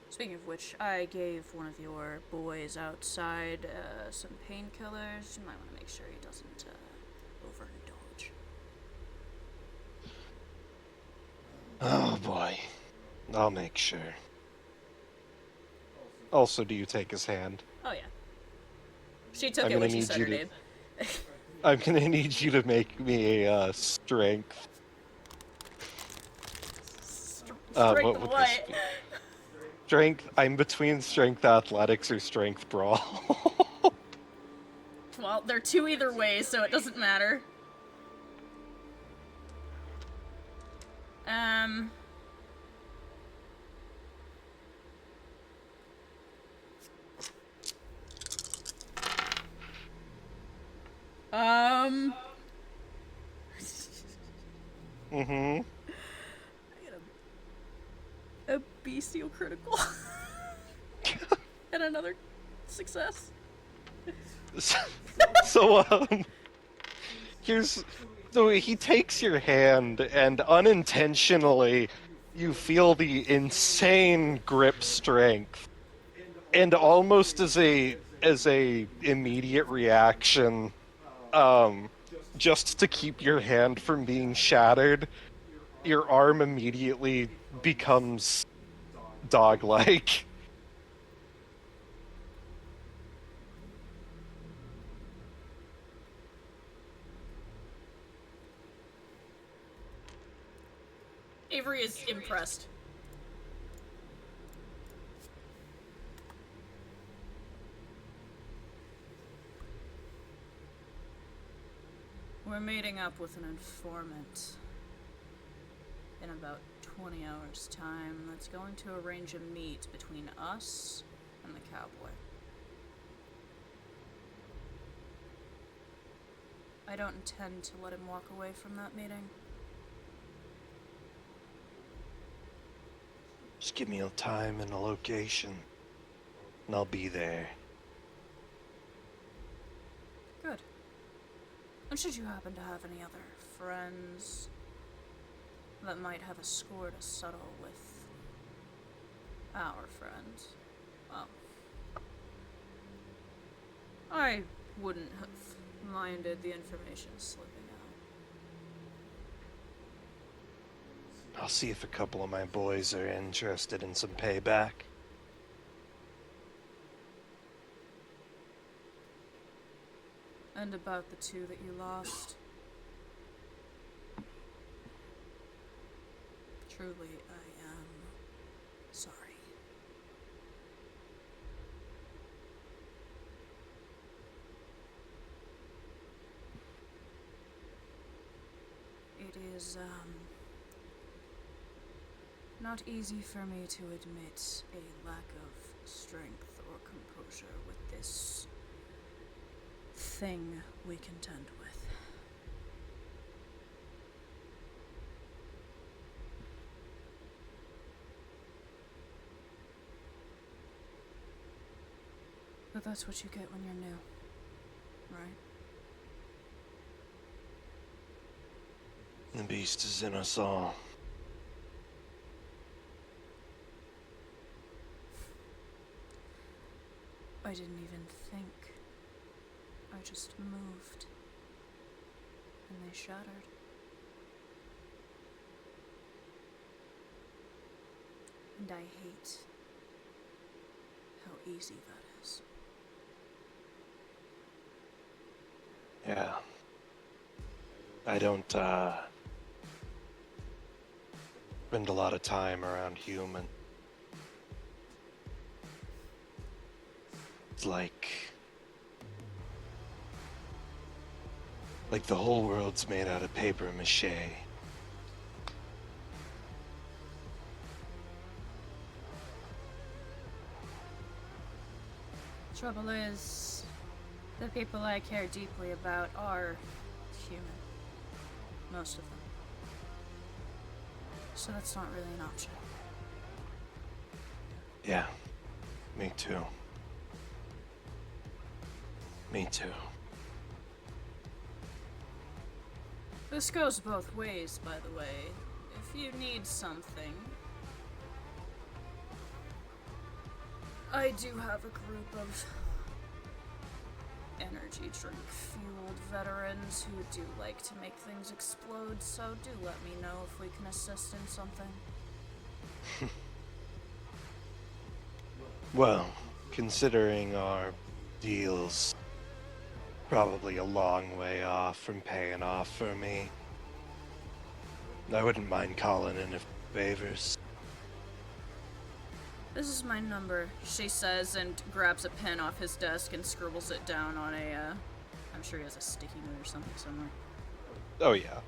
Speaking of which, I gave one of your boys outside some painkillers. You might want to make sure he doesn't overindulge. Oh boy. I'll make sure. Also, do you take his hand? Oh yeah. She took I'm it gonna when she need said you her to- name. I'm gonna need you to make me a strength. Strength What of would what? this be? Strength. I'm between strength athletics or strength brawl. Well, they're two either way, so it doesn't matter. Um. Um. Mm-hmm. A bestial critical. And another success. So here's so he takes your hand and unintentionally you feel the insane grip strength, and almost as a immediate reaction, just to keep your hand from being shattered, your arm immediately becomes dog-like. Avery is impressed. We're meeting up with an informant in about 20 hours' time that's going to arrange a meet between us and the cowboy. I don't intend to let him walk away from that meeting. Just give me a time and a location, and I'll be there. Good. And should you happen to have any other friends that might have a score to settle with our friends, well, I wouldn't have minded the information slipping out. I'll see if a couple of my boys are interested in some payback. And about the two that you lost. Truly, I am sorry. It is, not easy for me to admit a lack of strength or composure with this thing we contend with. But that's what you get when you're new, right? The beast is in us all. I didn't even think. I just moved. And they shattered. And I hate how easy that is. Yeah. I don't, spend a lot of time around human. It's like the whole world's made out of paper mache. Trouble is, the people I care deeply about are human. Most of them. So that's not really an option. Yeah, me too. Me too. This goes both ways, by the way. If you need something, I do have a group of energy drink fueled veterans who do like to make things explode, so do let me know if we can assist in something. Well, considering our deal's probably a long way off from paying off for me, I wouldn't mind calling in if favors. This is my number, she says, and grabs a pen off his desk and scribbles it down on a, I'm sure he has a sticky note or something somewhere. Oh yeah.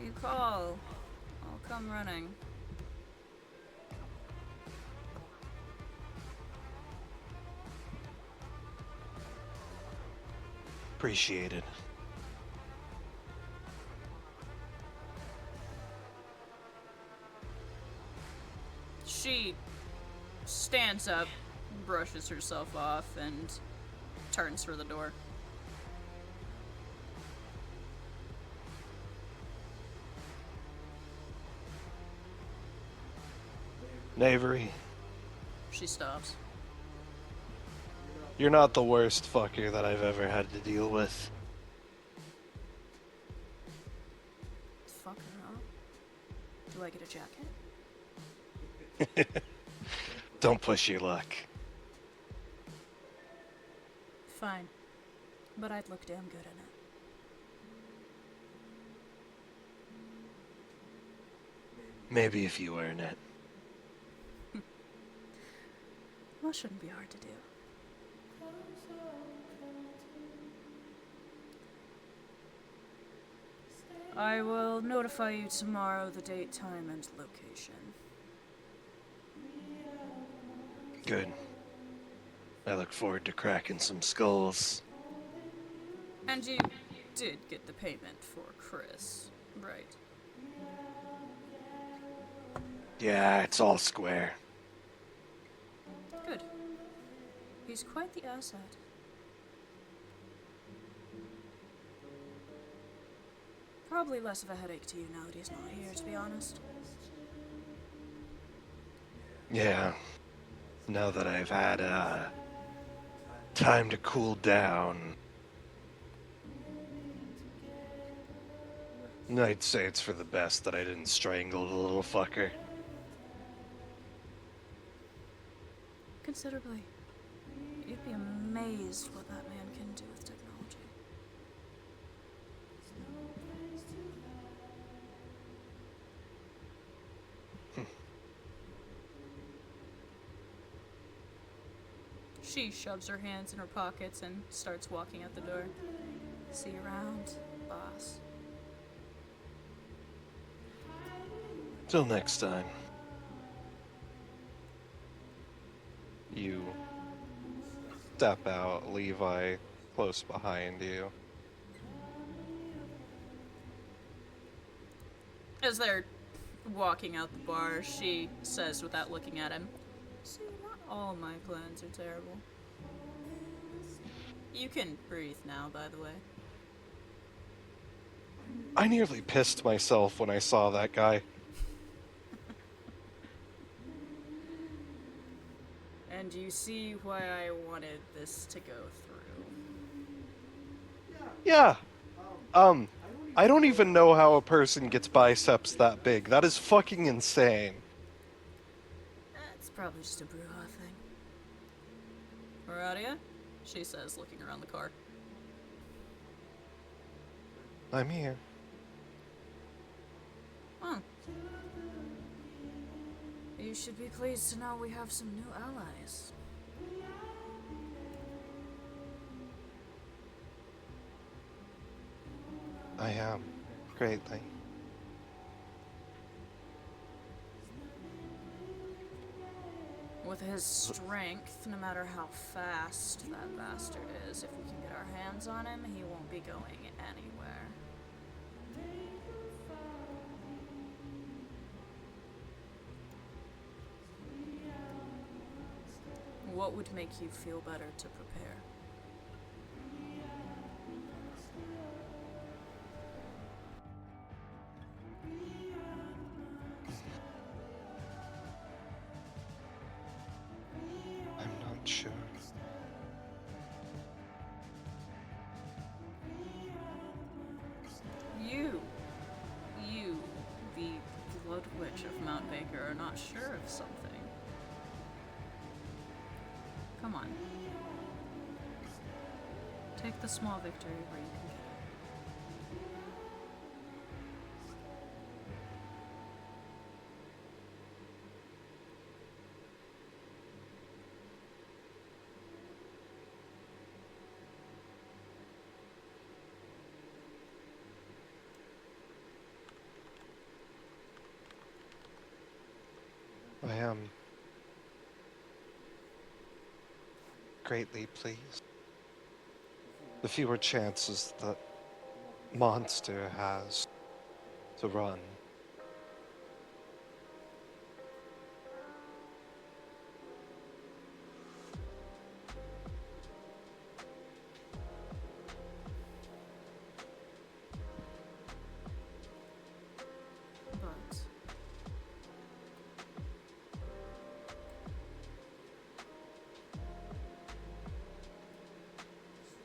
You call. I'll come running. Appreciated. She stands up, brushes herself off, and turns for the door. Knavery, She stops. you're not the worst fucker that I've ever had to deal with. Fuck her up. Do I get a jacket? Don't push your luck. Fine. But I'd look damn good in it. Maybe if you earn it. Well, shouldn't be hard to do. I will notify you tomorrow the date, time, and location. Good. I look forward to cracking some skulls. And you did get the payment for Chris, right? Yeah, it's all square. Good. He's quite the asset. Probably less of a headache to you now that he's not here, to be honest. Yeah. Now that I've had, time to cool down, I'd say it's for the best that I didn't strangle the little fucker. Considerably. You'd be amazed what that man can do with technology. She shoves her hands in her pockets and starts walking out the door. See you around, boss. Till next time. You step out, Levi close behind you. As they're walking out the bar, she says without looking at him, "See, not all my plans are terrible." You can breathe now, by the way. I nearly pissed myself when I saw that guy. And you see why I wanted this to go through. Yeah. I don't even know how a person gets biceps that big. That is fucking insane. It's probably just a brouhaha thing. Maradia? She says, looking around the car. I'm here. Huh. You should be pleased to know we have some new allies. I am. Greatly. with his strength, no matter how fast that bastard is, if we can get our hands on him, he won't be going anywhere. What would make you feel better to prepare? I'm not sure. You, the Blood Witch of Mount Baker, are not sure of something. Come on. Take the small victory where you can get I am greatly pleased. The fewer chances that monster has to run. but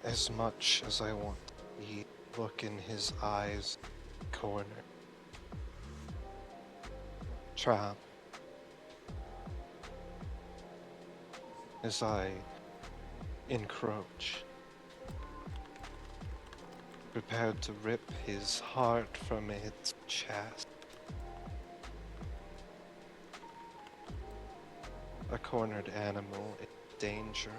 As much as I want the look in his eyes, corner, trap, as I encroach, prepared to rip his heart from its chest. A cornered animal in danger.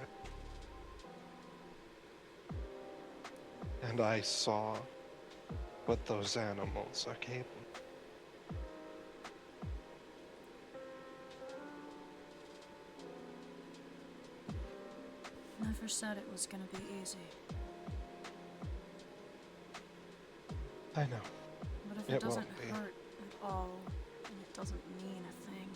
And I saw what those animals are capable. never said it was gonna be easy. I know. But if It it doesn't won't be. hurt at all, then it doesn't mean a thing.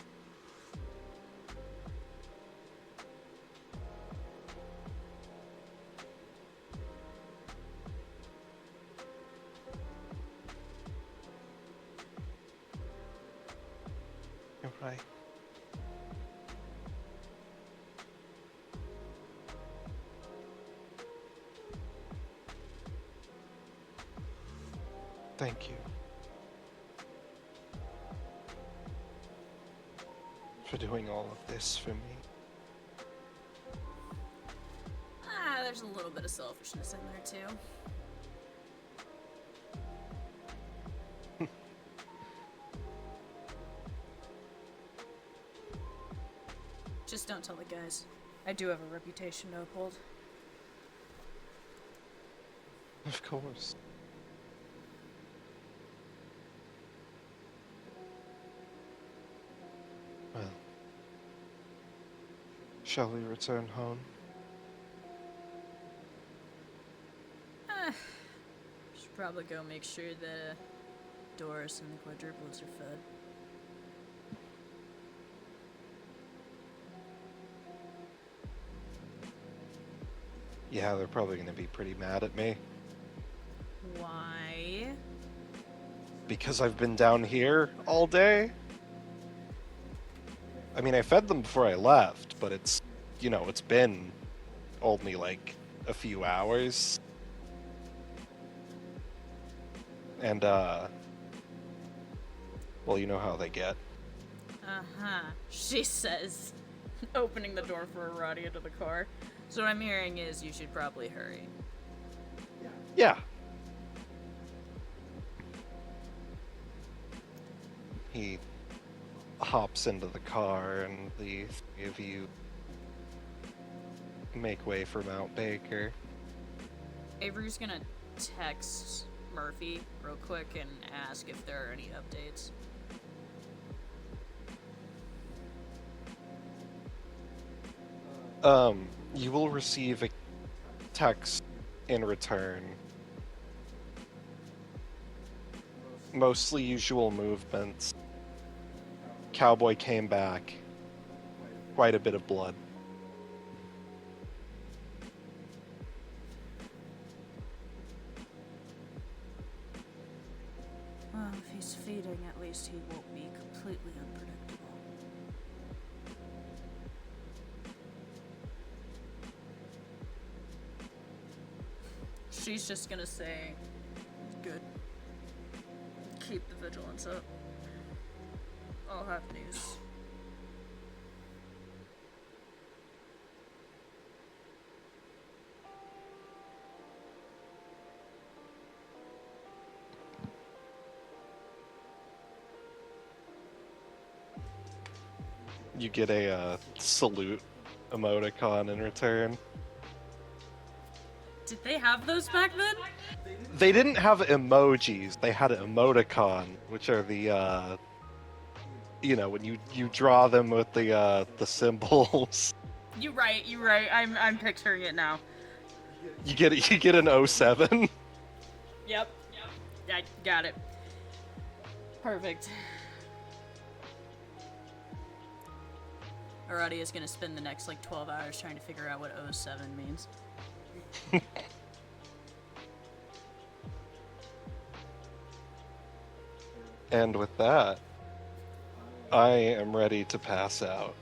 You're right. Thank you for doing all of this for me. There's a little bit of selfishness in there too. Just don't tell the guys. I do have a reputation to uphold. Of course. Well, shall we return home? Should probably go make sure the Doris and the quadruplets are fed. Yeah, they're probably going to be pretty mad at me. Why? Because I've been down here all day? I mean, I fed them before I left, but it's, you know, it's been only like a few hours. And, well, you know how they get. Uh-huh, she says, opening the door for Aradia to the car. So what I'm hearing is you should probably hurry. Yeah. He hops into the car, and the three of you make way for Mount Baker. Avery's gonna text Murphy real quick and ask if there are any updates. You will receive a text in return. Mostly usual movements. Cowboy came back. Quite a bit of blood. Well, if he's feeding, at least he won't be completely unpredictable. She's just gonna say, good. Keep the vigilance up. I'll have news. You get a salute emoticon in return. Did they have those back then? They didn't have emojis. They had emoticon, which are the when you draw them with the symbols. You're right. I'm picturing it now. You get an 07. Yep. I got it. Perfect. Arati is gonna spend the next 12 hours trying to figure out what 07 means. And with that, I am ready to pass out.